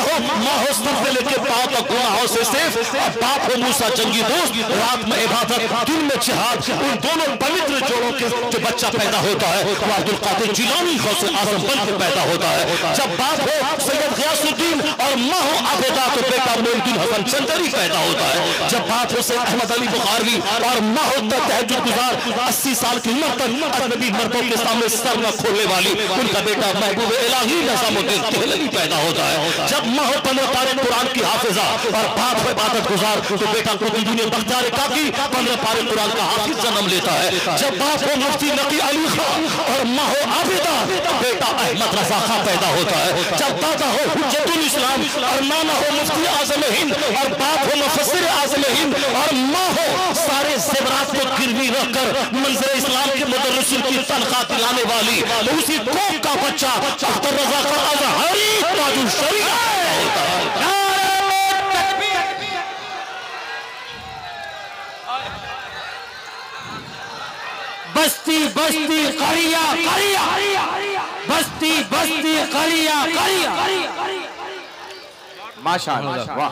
हो सर से लेके पाँव तक गुनाहों से सेफ, और बाप हो मूसा जंगी दोस्त, रात में इबादत दिन में जिहाद, उन दोनों पवित्र जोड़ों के जो बच्चा पैदा होता है वो अब्दुल कादिर जिलानी गौसे आजम बन के पैदा होता है। जब बाप हो सैयद गियासुद्दीन और माँ हो आबेदा तो बेटा मोइनुद्दीन हसन चंदरी पैदा होता है। जब बाप हो सैयद अहमद अली बुखारी और माँ हो तहज्जुद गुजार 80 साल की उम्र तक अजनबी मर्दों के सामने सर न खोलने वाली उनका बेटा महबूब इलाही निजामुद्दीन देहलवी पैदा होता है। जब माँ हो 15 पारे कुरान की हाफिजा और बाप हो इबादत गुजार तो बेटा कुतुबुद्दीन बख्तियार काकी 15 पारे कुरान का हाफिज जन्म लेता है। जब बाप हो मुफ्ती नकी अली खान और माँ हो आबिदा तो बेटा अहमद रजा खां पैदा होता है। जब दादा हो हुज्जतुल इस्लाम और नाना हो मुफ्ती आजम हिंद और बाप हो मुफस्सिर आजम हिंद और माँ हो सारे ज़ेवरात को गिरवी रखकर मंज़िल इस्लाम के मुदर्रिसिन की तनख्वाह दिलाने वाली, तो उसी कौम का बच्चा अख्तर रजा का अज़हरी ताजुल शरीअत होता है। बस्ती बस्ती करिया करिया, बस्ती बस्ती करिया करिया। माशाअल्लाह,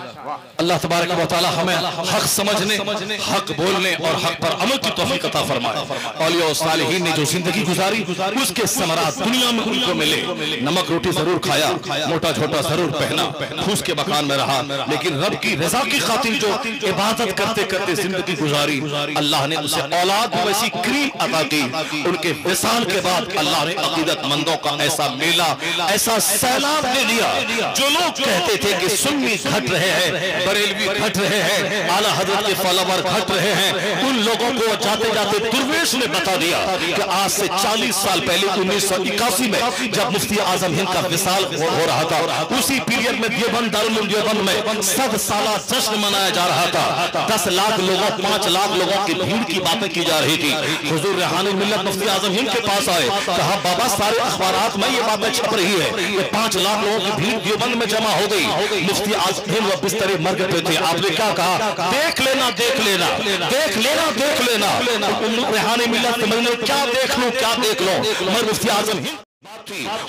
अल्लाह तबारक व तआला हमें हक समझने, हक बोलने और हक पर अमल की तौफीक अता फरमाए। औलिया और सालिहीन ने जो जिंदगी गुजारी उसके समरात दुनिया में उनको मिले। नमक रोटी जरूर खाया, मोटा छोटा जरूर पहना, फूस के मकान में रहा, लेकिन रब की रजा की खातिर जो इबादत करते करते जिंदगी गुजारी, अल्लाह ने उसे औलाद वैसी क्रीम अता की। उनके विसाल के बाद अल्लाह ने अकीदतमंदों का ऐसा मेला, ऐसा सैलाब ले लिया। जो लोग कहते थे कि सुन्नी घट रहे हैं, बरेलवी घट रहे हैं, आला हजरत के फॉलोवर घट रहे हैं, उन लोगों को जाते जाते दुर्वेश ने बता दिया कि आज से 40 साल पहले 1981 में जब मुफ्ती आजम हिंद का विसाल हो रहा था, उसी पीरियड में देवबंद दारुल उलूम देवबंद में 100 साला जश्न मनाया जा रहा था। 10 लाख लोगों 5 लाख लोगों की भीड़ की बातें की जा रही थी। हुजूर रेहानी मिल्लत मुफ्ती आजम हिंद के पास आए, कहा बाबा सारे अखबारात में ये बातें छप रही है कि 5 लाख लोगों की भीड़ देवबंद में जमा हो गई। मुफ्ती आजम हिंद वो बिस्तरे मर गए थे। आपने क्या कहा? देख लेना देख लेना देख लेना देख लेना। रेहानी मिल्लत मैंने क्या देख लूं क्या देख लो, मगर मुफ्ती आजम हिंद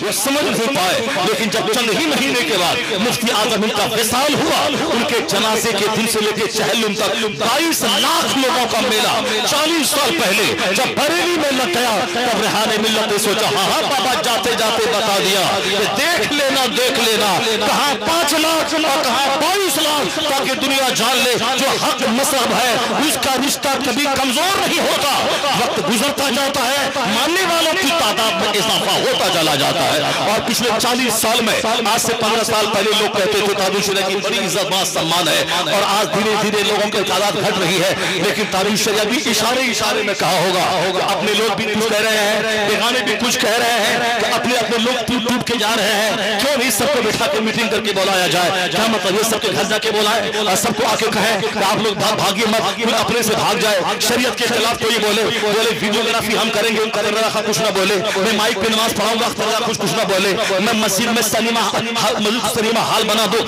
वो समझ नहीं पाए। लेकिन जब चंद ही महीने के बाद मुफ्ती आजम हिंद का विसाल हुआ, उनके जनाजे के दिन से लेकर चहलुम तक 22 लाख लोगों का मेला 40 साल पहले जब बरेली में लग गया, तब रेहानी मिल्लत ने सोचा हाँ बाबा जाते जाते बता दिया कि देख लेना देख लेना। कहाँ 5 लाख और कहाँ 22 लाख, ताकि दुनिया जान ले जो हक मसहब है उसका रिश्ता कभी कमजोर नहीं होता। वक्त गुजरता जाता है, मानने वालों की तादाद में इजाफा होता चला जाता है। और पिछले 40 साल में, आज से 15 साल पहले लोग कहते थे तारीख शरिया की बड़ी इज्जत व सम्मान है, और आज धीरे धीरे लोगों की तादाद घट रही है। लेकिन तारीख शरिया भी इशारे इशारे में कहा होगा कि अपने लोग भी कुछ कह रहे हैं, बेगाने भी कुछ कह रहे हैं कि अपने अपने लोग टूट टूट के जा रहे हैं। क्यों नहीं सबको बिठा के मीटिंग करके बुलाया जाए? क्या मतलब ये सबके घर जाके बुलाए और सबको आके कहे कि आप लोग भागिए मत, अपने से भाग जाए। शरीयत के खिलाफ कोई बोले वीडियोग्राफी हम करेंगे, कुछ ना बोले। मैं माइक पे नमाज पढ़ाऊंगा, कुछ ना बोले। मैं मस्जिद में सिनेमा हाल बना दो,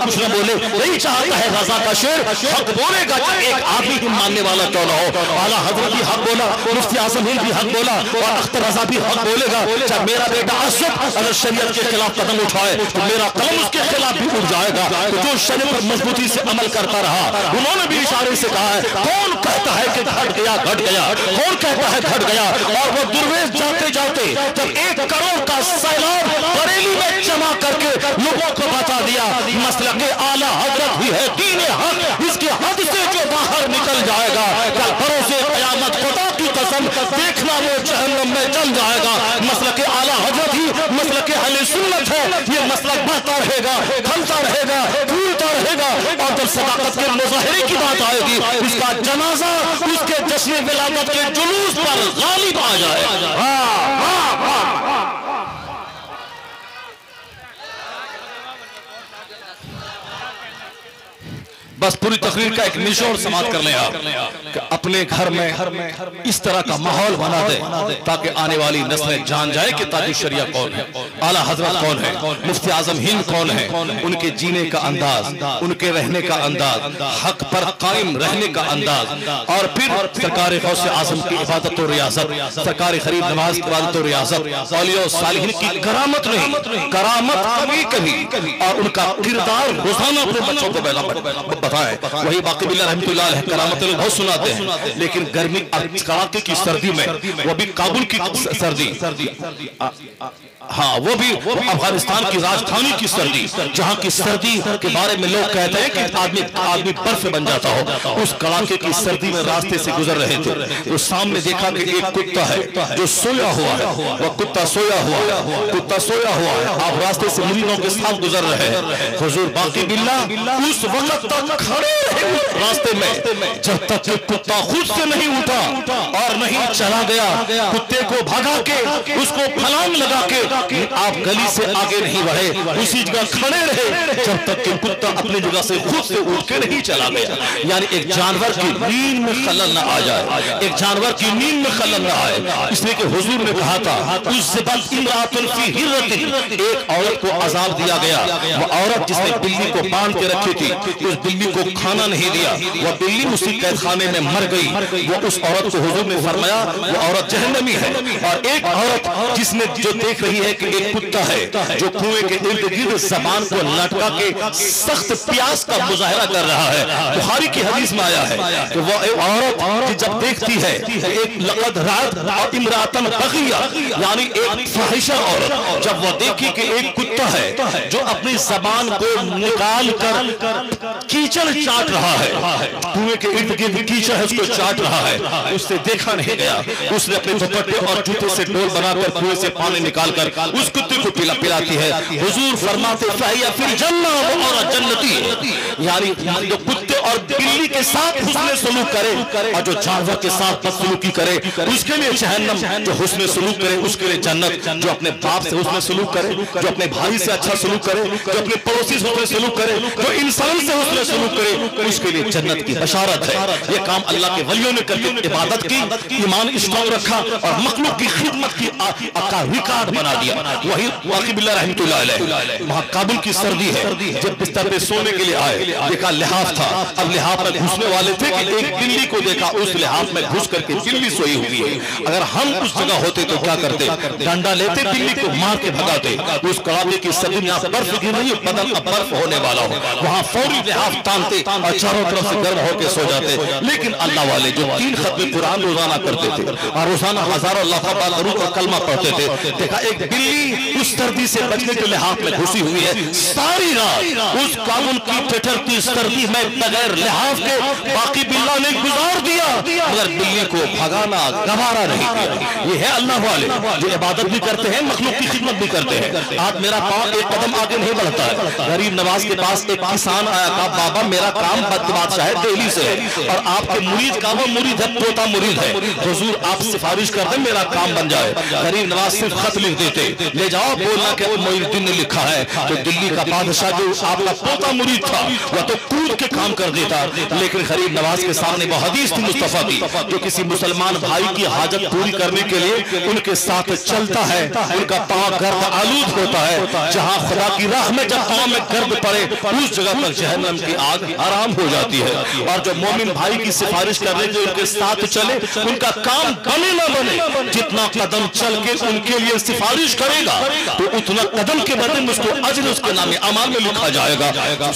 कुछ ना बोले। नहीं चाहता है रजा का शेर हक बोलेगा, एक आदमी ही मानने वाला क्यों ना हो। आला हजरत भी हक बोला, मुफ्ती आजम हिंद भी हक बोला, और अख्तर रजा भी हक बोलेगा। जब मेरा बेटा असद अगर शरीयत के खिलाफ कदम उठाए तो मेरा कलम उसके खिलाफ भी उठ जाएगा। तो जो शरीयत पर मजबूती से अमल करता रहा, उन्होंने भी इशारे से कहा है कौन कहता है कि घट गया घट गया, कौन कहता है घट गया। और वो दुर्वेश जाते जाते जब 1 करोड़ का सैलाब बरेली में जमा करके लोगों को बता दिया मसलके आला हजरत ही है दीन हक, इसके हद से जो बाहर निकल जाएगा कल भरोसे क़यामत खुदा की कसम देखना वो जहन्नम में जल जाएगा। मसलके आला हजरत ही मसलके अहले सुन्नत है। ये मसलक बढ़ता रहेगा, फलता रहेगा, फूलता रहेगा, और जब सदाकत के मुजाहिरे की बात आएगी उसका जनाजा उसके जश्न विलादत के जुलूस पर गालिब आ जाएगा। बस पूरी तकरीर का एक निचोड़ समाप्त कर लें आप कि अपने घर में इस तरह का माहौल बना दे ताकि आने वाली नस्लें जान जाए कि ताजुश शरिया कौन है, आला हजरत कौन है, मुफ्ती आजम हिंद कौन है, उनके जीने का अंदाज, उनके रहने का अंदाज, हक पर कायम रहने का अंदाज। और फिर सरकार गौसे आजम की इबादत और रियासत, सरकार खरीद नमाज की इबादत और रियासत, औलिया सालिहीन की करामत नहीं, करामत कभी कभी, और उनका किरदार रोजाना अपने बच्चों को बताए। वही बाकी बिल्ला रहमतुल्लाह अलैह करामत लोग बहुत सुनाते हैं, लेकिन गर्मी कड़ाके की सर्दी में, वो भी काबुल की सर्दी, हाँ वो भी अफगानिस्तान की राजधानी की सर्दी, जहाँ की सर्दी के बारे में लोग कहते हैं कि आदमी बर्फ बन जाता हो। उस कड़ाके की सर्दी में रास्ते से गुजर रहे थे तो सामने देखा कि एक कुत्ता है जो सोया हुआ है, वह कुत्ता सोया हुआ है। आप रास्ते से मुरीदों के साथ गुजर रहे हैं। हुजूर बाकी बिल्ला उस वक्त तक खड़े रहे रास्ते में जब तक कि कुत्ता खुद से नहीं उठा और नहीं चला गया। कुत्ते को भगा के उसको फलांग लगा के आप गली से आगे नहीं बढ़े, उसी जगह खड़े रहे जब तक कि कुत्ता अपनी जगह से खुद से उठ के नहीं चला गया। यानी एक जानवर की नींद में खलल न आ जाए, एक जानवर की नींद में खलल न आए। इसलिए कि हुजूर ने कहा था एक औरत को अजाब दिया गया। वो औरत जिसने बिल्ली को बांध के रखी थी, उस बिल्ली को खाना नहीं दिया, वह बिल्ली उसी कैदखाने में मर गई। वो उस औरत को हुजूर ने फरमाया वो औरत जहन्नमी है। और एक औरत जिसने जो देख रही है कि एक कुत्ता है जो कुएं के इर्द गिर्द जबान को लटका के सख्त प्यास का मुजाहरा कर रहा है। बुखारी की हदीस में आया है कि वो औरत जब देखती है एक लक़द रात इमरातन बग़िया, यानी एक फाहिशा औरत, जब वो देखी कि एक कुत्ता है जो अपनी जबान को निकाल कर खींच कीचड़ चाट रहा है, कुएं के इर्द गिर्द कीचड़ है उसको चाट रहा है, उससे देखा नहीं गया। उसने अपने दुपट्टे और जूते से डोल बनाकर कुएं से पानी निकालकर उस कुत्ते को पिलाती है। हुजूर फरमाते फहिया फिल जन्नह, वो औरत जन्नती है। यानी जो कुत्ते और बिल्ली के साथ हुस्न सलूक करे और जो जानवर के साथ बदसलूकी करे उसके लिए जहन्नम, जो हुस्न सलूक करे उसके लिए जन्नत। जो अपने बाप से हुस्न सलूक करे, जो अपने भाई से अच्छा सलूक करे, जो अपने पड़ोसी से हुस्न सलूक करे, जो इंसान से हुस्न सलूक करे उसके लिए जन्नत की बशारत है। ये काम अल्लाह के वलियों ने करके इबादत की, ईमान स्ट्रांग रखा और मखलूक की खिदमत की का रिकॉर्ड बना दिया। वही वाकिबिल्लाह रहमतुल्लाह अलैह, वहां काबुल की सर्दी है, जब बिस्तर पे सोने के लिए आए, देखा लिहाफ था। अब लिहाफ में घुसने वाले थे कि एक बिल्ली को देखा, उस लिहाफ में घुस करके बिल्ली सोई हुई है। अगर हम उस जगह होते तो क्या करते? डंडा लेते, बिल्ली को मार के भगाते। उस कड़ाके की सर्दी में यहाँ बर्फ गिर रही है, बदन अब बर्फ होने वाला हो, वहां फौरी लिहाफ तानते और चारों तरफ से गर्म होकर सो जाते। लेकिन अल्लाह वाले जो 3 खत्म कुरान रोजाना करते थे और रोजाना हजारों लाखों बार दरूद और कलमा पढ़ते थे, देखा एक बिल्ली उस सर्दी से बचने के लिहाफ में घुसी हुई है। सारी रात उस काबुल की ठठरती सर्दी में बगैर लिहाफ के बाकी बिल्ला ने गुजार दिया, मगर बिल्ली को भगाना गवारा नहीं किया। ये है अल्लाह वाले जो इबादत भी करते हैं, मखलूक की खिदमत भी करते हैं। आज मेरा पांव एक कदम आगे नहीं बढ़ता है। गरीब नवाज के पास एक किसान आया, कहा बाबा मेरा काम बादशाह दिल्ली से है और आपके मुरीद का वो मुरीद है, पोता मुरीद है, हुजूर आप सिफारिश कर दें मेरा काम बन जाए। गरीब नवाज सिर्फ खत लिख देते, ले जाओ बोलना कि मोइनुद्दीन ने लिखा है। तो दिल्ली का बादशाह जो आपका पोता मुरीद था वह तो कूद के काम कर देता। लेकिन गरीब नवाज के सामने वो हदीस थी मुस्तफा की, जो किसी मुसलमान भाई की हाजत पूरी करने के लिए उनके साथ चलता है, उनका पांव गर्द आलूद होता है। जहां खुदा की राह में जब पांव में गर्द पड़े उस जगह पर जहन्नम की आग आराम हो जाती है। और जो मोमिन भाई की सिफारिश करने जो उनके साथ चले, उनका काम बने न बने, जितना कदम चल के उनके लिए सिफारिश करेगा तो उतना कदम के बदले में उसको अजर उसके नाम अमाल में लिखा जाएगा।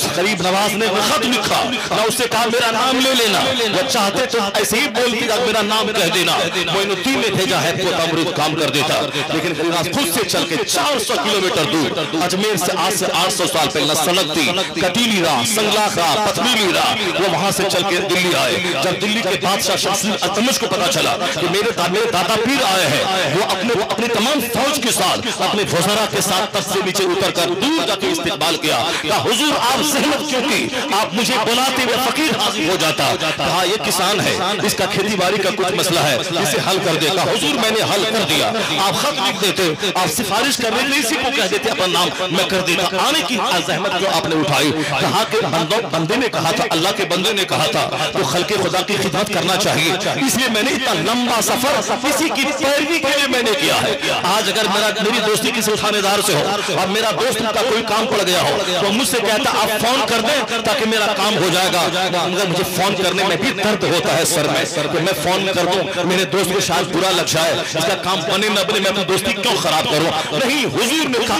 गरीब नवाज ने वो खत लिखा, ना उससे कहा मेरा नाम ले लेना, वो चाहते तो ऐसे ही बोल दिया मेरा नाम कह देना। मोइनुद्दीन ने भेजा है, पोता मुरीद काम कर देता। लेकिन गरीब नवाज खुद से चल के 400 किलोमीटर दूर अजमेर से आज से 800 साल पहले सड़क थी, कटीली राह, संगलाख राह, पथरीली राह, वो वहां से चल के दिल्ली आए। जब दिल्ली के बादशाह शमशेर अतमश को पता चला कि मेरे दादा पीर आए हैं, वो अपने तमाम फौज के साथ, अपने वज़रा के साथ तख्त से नीचे उतर कर दूर जाकर इस्तकबाल किया। कहा हुजूर आप सहमत क्यों की? आप मुझे बुलाते हुए फकीर हाजिर हो जाता। कहा ये किसान है, इसका खेती बाड़ी का कुछ मसला है, इसे हल कर देगा। हुजूर मैंने हल कर दिया। आप खत लिख देते, आप सिफारिश कर देते, इसी को कह देते अपना नाम मैं कर देता। आने की ज़हमत जो आपने उठाई, कहा कि बंदे ने कहा था, अल्लाह के बंदे ने कहा था तो खल्के खुदा की खिदमत करना चाहिए, इसलिए मैंने इतना लंबा सफर इसी की पैरवी के लिए मैंने किया है। आज अगर मेरी दोस्ती किसी थानेदार से हो और मेरा दोस्त का कोई काम पड़ गया हो तो मुझसे कहता आप फोन कर दें ताकि मेरा काम हो जाएगा, मगर मुझे फोन करने में भी दर्द होता है सर में, तो मैं फोन कर दूं मेरे दोस्त को शायद बुरा लग जाए, इसका काम बने न बने, मैं अपनी दोस्ती क्यों खराब करूं? नहीं, हुजूर ने कहा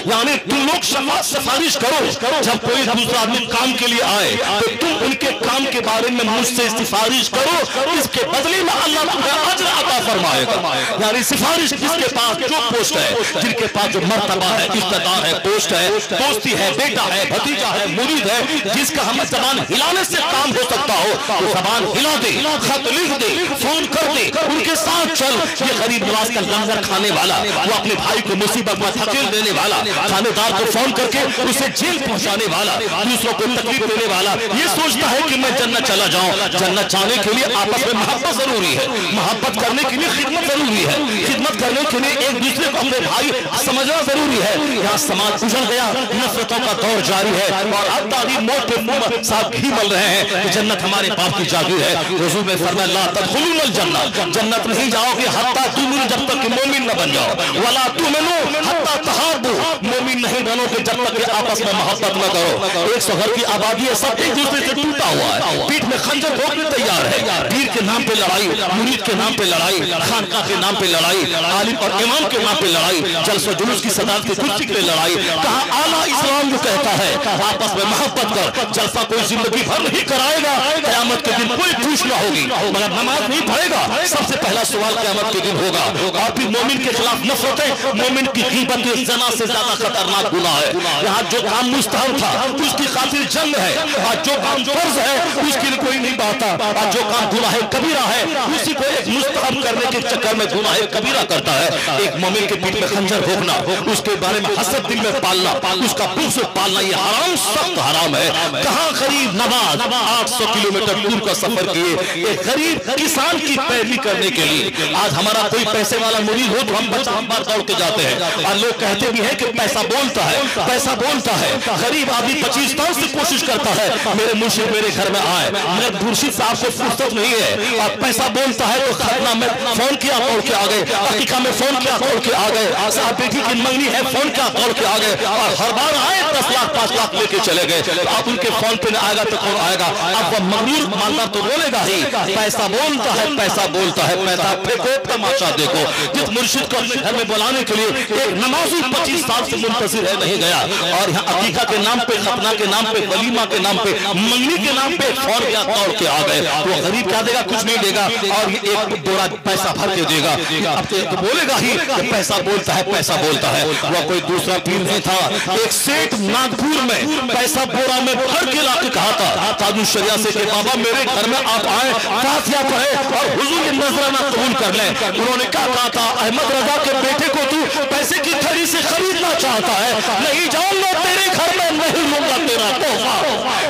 यानी तुम लोग सिफारिश करो, जब कोई दूसरा आदमी काम के लिए आए तो तुम उनके काम के बारे में मुझसे सिफारिश करो, इसके बदले में अल्लाह तुम्हें अजर अता फरमाएगा। यानी सिफारिश जिसके पास जो पोस्ट है, जिनके पास जो मर्तबा है, इख्तिदार है, पोस्ट है, दोस्ती है, बेटा है, भतीजा है, मुरीद है, जिसका हम जबान हिलाने से काम हो सकता हो तो जबान हिला दे, खत लिख दे, फोन कर दे, उनके साथ चल। ये गरीब नवाज का लंगर खाने वाला, वो अपने भाई को मुसीबत में धकेल देने वाला, थानेदार को फोन करके उसे जेल पहुंचाने वाला, दूसरों को तकलीफ देने वाला, ये सोचता है कि मैं जन्नत चला जाऊं। जन्नत जाने के लिए आपस में मोहब्बत जरूरी है, मोहब्बत करने के लिए खिदमत जरूरी है, खिदमत करने के लिए एक दूसरे को अपने भाई समझना जरूरी है। यहाँ समाज उजड़ गया, नफरतों का दौर जारी है और अब तारीफ मौत पे साहब घी मल रहे हैं कि जन्नत हमारे बाप की जागीर है। हुजूर ने फरमाया ला तदखुलूनल जन्नत, जन्नत नहीं जाओगे हत्ता तुमिनु, जब तक कि मोमिन न बन जाओ, वला तुमिनु हत्ता तहाबू, मोमिन नहीं बनोगे जब तक कि आपस में मोहब्बत न करो। 100 घर की आबादी है, सब एक दूसरे से टूटा हुआ है, पीठ में खंजर भोंकने तैयार है, पीर के नाम पे लड़ाई, मुरीद के नाम पे लड़ाई, खानका के नाम पे लड़ाई, आलिम और इमाम के नाम पे लड़ाई, जलसा जुलूस की सदात की कुर्सी के लिए लड़ाई। कहा आला इस्लाम जो कहता है आपस में मोहब्बत कर, जलसा कोई जिंदगी भर नहीं कराएगा, क़यामत के दिन कोई कुछ ना होगी, मगर नमाज नहीं पढ़ेगा, सबसे पहला सवाल क़यामत के दिन होगा। और फिर मोमिन के खिलाफ नफरतें, मोमिन की ग़ीबत ज़ना से ज्यादा खतरनाक गुनाह है। यहाँ जो काम मुस्तहब था उसकी खातिर जंग है, और जो काम फर्ज है उसके लिए कोई नहीं बाता, और जो काम गुनाह कबीरा है उसी को एक मुस्तहब करने के चक्कर में गुनाह कबीरा करता है। एक मोमिन के पीठ में खंजर भोंकना, उसके बारे में हसद दिल में पालना, उसका बुग़्ज़ पालना, ये हराम, सख्त हराम है। कहाँ गरीब नवाज 800 किलोमीटर दूर का सफर किए एक गरीब किसान की पैरवी करने के लिए। आज हमारा कोई पैसे वाला मुरीद हो तो हम बार दौड़ के जाते हैं, और लोग कहते भी हैं कि पैसा बोलता है, पैसा बोलता है। गरीब आदमी 25 साल से कोशिश करता है मेरे मुर्शिद मेरे घर में आए, मगर मुर्शिद साहब को फुर्सत नहीं है। और पैसा बोलता है तो खतना में फोन किया दौड़ के आ गए, हकीका में फोन किया दौड़ के आ गए, साहब बेटी की मंगनी है फोन किया दौड़ के आ गए, और हर बार आए 10 लाख 5 लाख लेके चले गए। आप उनके फोन पे न आएगा तो कौन आएगा? अब वह मगरूर मालदार तो बोलेगा ही, पैसा बोलता है, पैसा बोलता है, पैसा फेंको तमाशा देखो। जिस मुर्शिद को अपने घर में बुलाने के लिए एक नमाजी 25 साल से मुंतजिर है नहीं गया, और यहाँ अकीका के नाम पे, खतना के नाम पे, वलीमा के नाम पे, मंगनी के नाम पे फौर गया दौड़ के आ गए, तो गरीब क्या देगा? कुछ नहीं देगा, और ये एक बोरा पैसा भर के देगा। अब तो बोलेगा ही कि पैसा बोलता है, पैसा बोलता है। वह कोई दूसरा पीर नहीं था, एक सेठ नागपुर में पैसा बोरा में भर के लाके कहा था ताजु शरिया से कि बाबा मेरे घर में आप आए, फातिहा पढ़े और हुजूर की नजराना कबूल कर लें। उन्होंने क्या कहा था? अहमद रजा के बेटे को तू पैसे की थैली से खरीदना चाहता है? नहीं जाऊंगा तेरे घर में, नहीं लूंगा तेरा तोहफा।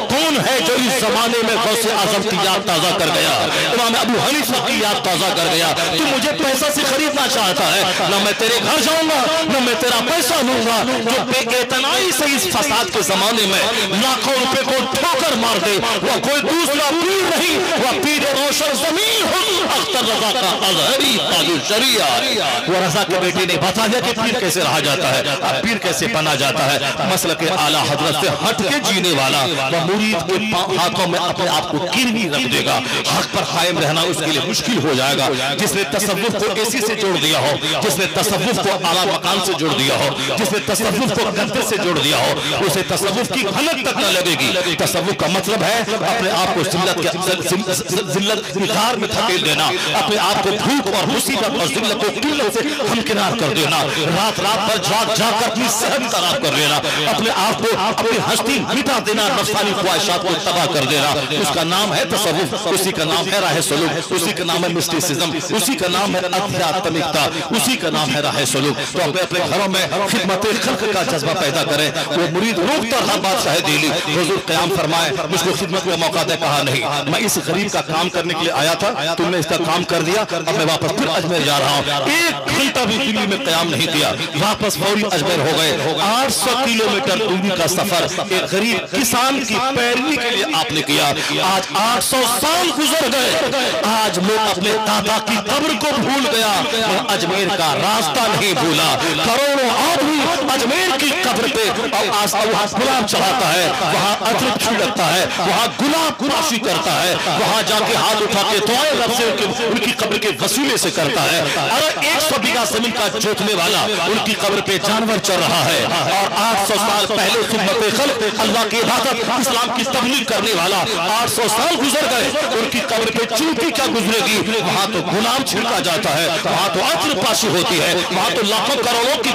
कौन है जो इस जमाने में गौसे आजम की याद ताजा कर गया, इमाम अबू हनीफा की याद ताजा कर गया? तू मुझे पैसा से खरीदना चाहता है, ना मैं तेरे घर जाऊंगा, ना मैं तेरा पैसा लूंगा। जो बेइतनाई से इस फसाद के जमाने में लाखों रुपए को ठोकर मार दे, वह कोई दूसरा पीर नहीं, वह पीर रोशन जमीन अख्तर रजा का अजहरी ताजु शरिया। वो रजा के बेटे ने बता दिया कि पीर कैसे रहा जाता है, अब पीर कैसे बना जाता है। मसलक आला हजरत से हट के जीने वाला वह मुरीद के हाथों में अपने आप को गिरवी रख देगा। हक पर कायम रहना उसके लिए मुश्किल हो जाएगा। जिसने तसव्वुफ को एसी से जोड़ दिया हो, जिसने तसव्वुफ को आला मकान से जोड़ दिया हो, जिसने तसव्वुफ को गद्दे से जोड़ दिया हो, उसे तसव्वुफ की भनक तक न लगेगी। तसव्वुफ का मतलब है अपने आप को जिल्लत में धकेल देना, अपने आप को भूख और मुसीबत और जिल्लत को किल्लत से हमकिनार कर देना, रात रात भर जाग जाग कर अपनी सेहत खराब कर देना, अपने आप को अपनी हस्ती मिटा देना, नफ्सानी ख्वाहिशात को तबाह कर देना। उसका नाम है तसव्वुफ, उसी का नाम है राह सलूक, उसी का नाम है मिस्टिसिज्म, उसी का नाम है आध्यात्मिकता, उसी का नाम है राह सलूक। तो अपने घरों में खिदमत खल्क का जज्बा पैदा करें। वो मुरीद रोकता रहा बादशाह दिल्ली, हुजूर क़याम फरमाए, मुझको खिदमत का मौका दे। कहा नहीं, मैं इस गरीब का काम करने के लिए आया था, तुमने इसका काम कर दिया, अब मैं वापस फिर अजमेर जा रहा हूँ। 1 घंटा भी दिल्ली में क़याम नहीं किया, वापस फौरी अजमेर हो गए। 800 किलोमीटर दूरी का सफर एक गरीब किसान की पैरवी के लिए आपने किया। आज 800 साल गुजर गए, आज लोग अपने दादा की कब्र को भूल गया, अजमेर का रास्ता नहीं भूला। करोड़ों आदमी अजमेर की कब्र पे वहाँ गुलाब चढ़ाता है, वहाँ अदरक छिड़कता है, वहाँ गुलाब कुराशी करता है, वहाँ जाके हाथ उठा के दुआएं रब से उनकी कब्र के वसीले से करता है। अरे 100 बीघा जमीन का जोतने वाला उनकी कब्र पे जानवर चल रहा है, और 800 साल पहले खिदमत खल्क अल्लाह की इबादत इस्लाम की तबलीग करने वाला 800 साल गुजर गए, उनकी कब्र पे चूंटी क्या गुजरेगी? वहाँ तो गुलाम छिड़का जाता है, वहाँ तो अत्र पाशी होती है, वहाँ तो लाखों करोड़ों की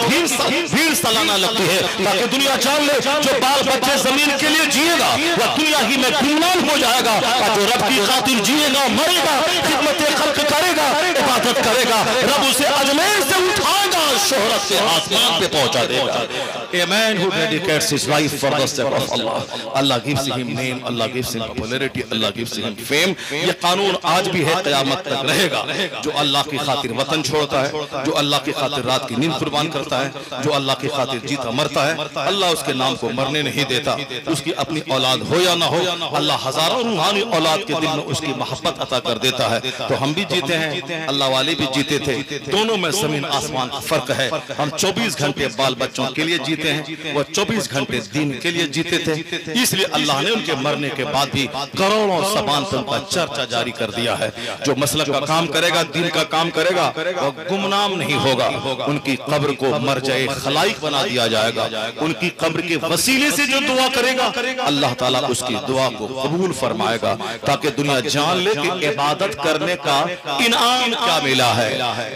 भीड़ सालाना लगती है, ताकि दुनिया जान ले जो बाल बच्चे जमीन के लिए जिएगा वह दुनिया ही में गुलाम हो जाएगा, और जो रब की खातिर जिएगा मरेगा, खिदमत खल्क करेगा, इबादत करेगा, रब उसे अजमेर से उठाएगा, शोहरत से आसमान पे पहुंचा देगा। A man who dedicates his life for the sake of Allah, Allah gives him name, Allah gives him popularity, Allah gives him fame. ये कानून आज भी है, क़यामत तक रहेगा। जो अल्लाह की खातिर वतन छोड़ता है, जो अल्लाह की खातिर रात की नींद कुर्बान करता है, जो अल्लाह की खातिर जीता मरता है, अल्लाह उसके नाम को मरने नहीं देता। उसकी अपनी औलाद हो या ना हो, अल्लाह हजारों रूहानी औलाद के दिल में उसकी मोहब्बत अता कर देता है। तो हम भी जीते हैं, अल्लाह वाले भी जीते थे, दोनों में जमीन आसमान का फर्क है। हम 24 घंटे बाल बच्चों के लिए जीते हैं, वो 24 घंटे दीन के लिए जीते थे। इसलिए अल्लाह ने उनके मरने के बाद भी करोड़ों ज़बान पर उनका चर्चा जारी कर दिया है। जो मसलक का काम करेगा, दीन का काम करेगा, वो गुमनाम नहीं होगा। उनकी कब्र को मरजाए खलाइक बना दिया जाएगा। उनकी कब्र के वसीले से जो दुआ करेगा, अल्लाह ताला उसकी दुआ को कबूल फरमाएगा, ताकि दुनिया जान ले कि इबादत करने का इनाम क्या मिला है,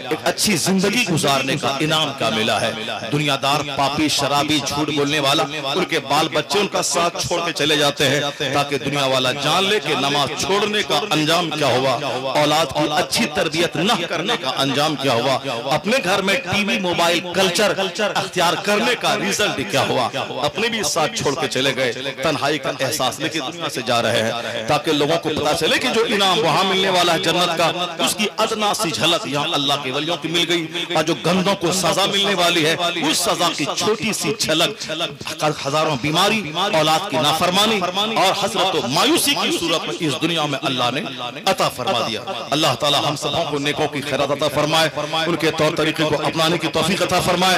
एक अच्छी जिंदगी गुजारने का इनाम क्या मिला है। दुनियादार, पापी, शराबी, झूठ बोलने वाला, उनके बाल बच्चे उनका साथ छोड़ के चले जाते हैं, ताकि दुनिया वाला जान ले कि नमाज छोड़ने का अंजाम क्या हुआ, औलाद की अच्छी तरबियत न करने का अंजाम क्या हुआ, अपने घर में टीवी मोबाइल कल्चर अख्तियार करने का रिजल्ट क्या हुआ। अपने भी साथ छोड़ के चले गए, तन्हाई का एहसास लेके दुनिया से जा रहे हैं, ताकि लोगों को पता चले कि जो इनाम वहां मिलने वाला है जन्नत का, उसकी अदना सी झलक यहाँ अल्लाह के वलियों की मिल गई, और जो गंदों को सजा मिलने वाली है, उस सजा की छोटी सी झलक हजारों बीमारी, औलाद की नाफरमानी और हसरत और मायूसी की सूरत में इस दुनिया में अल्लाह ने अता फरमा दिया। अल्लाह ताला हम सबों को नेकों की खैरात अता फरमाए, उनके तौर तरीके को अपनाने की तौफीक अता फरमाए।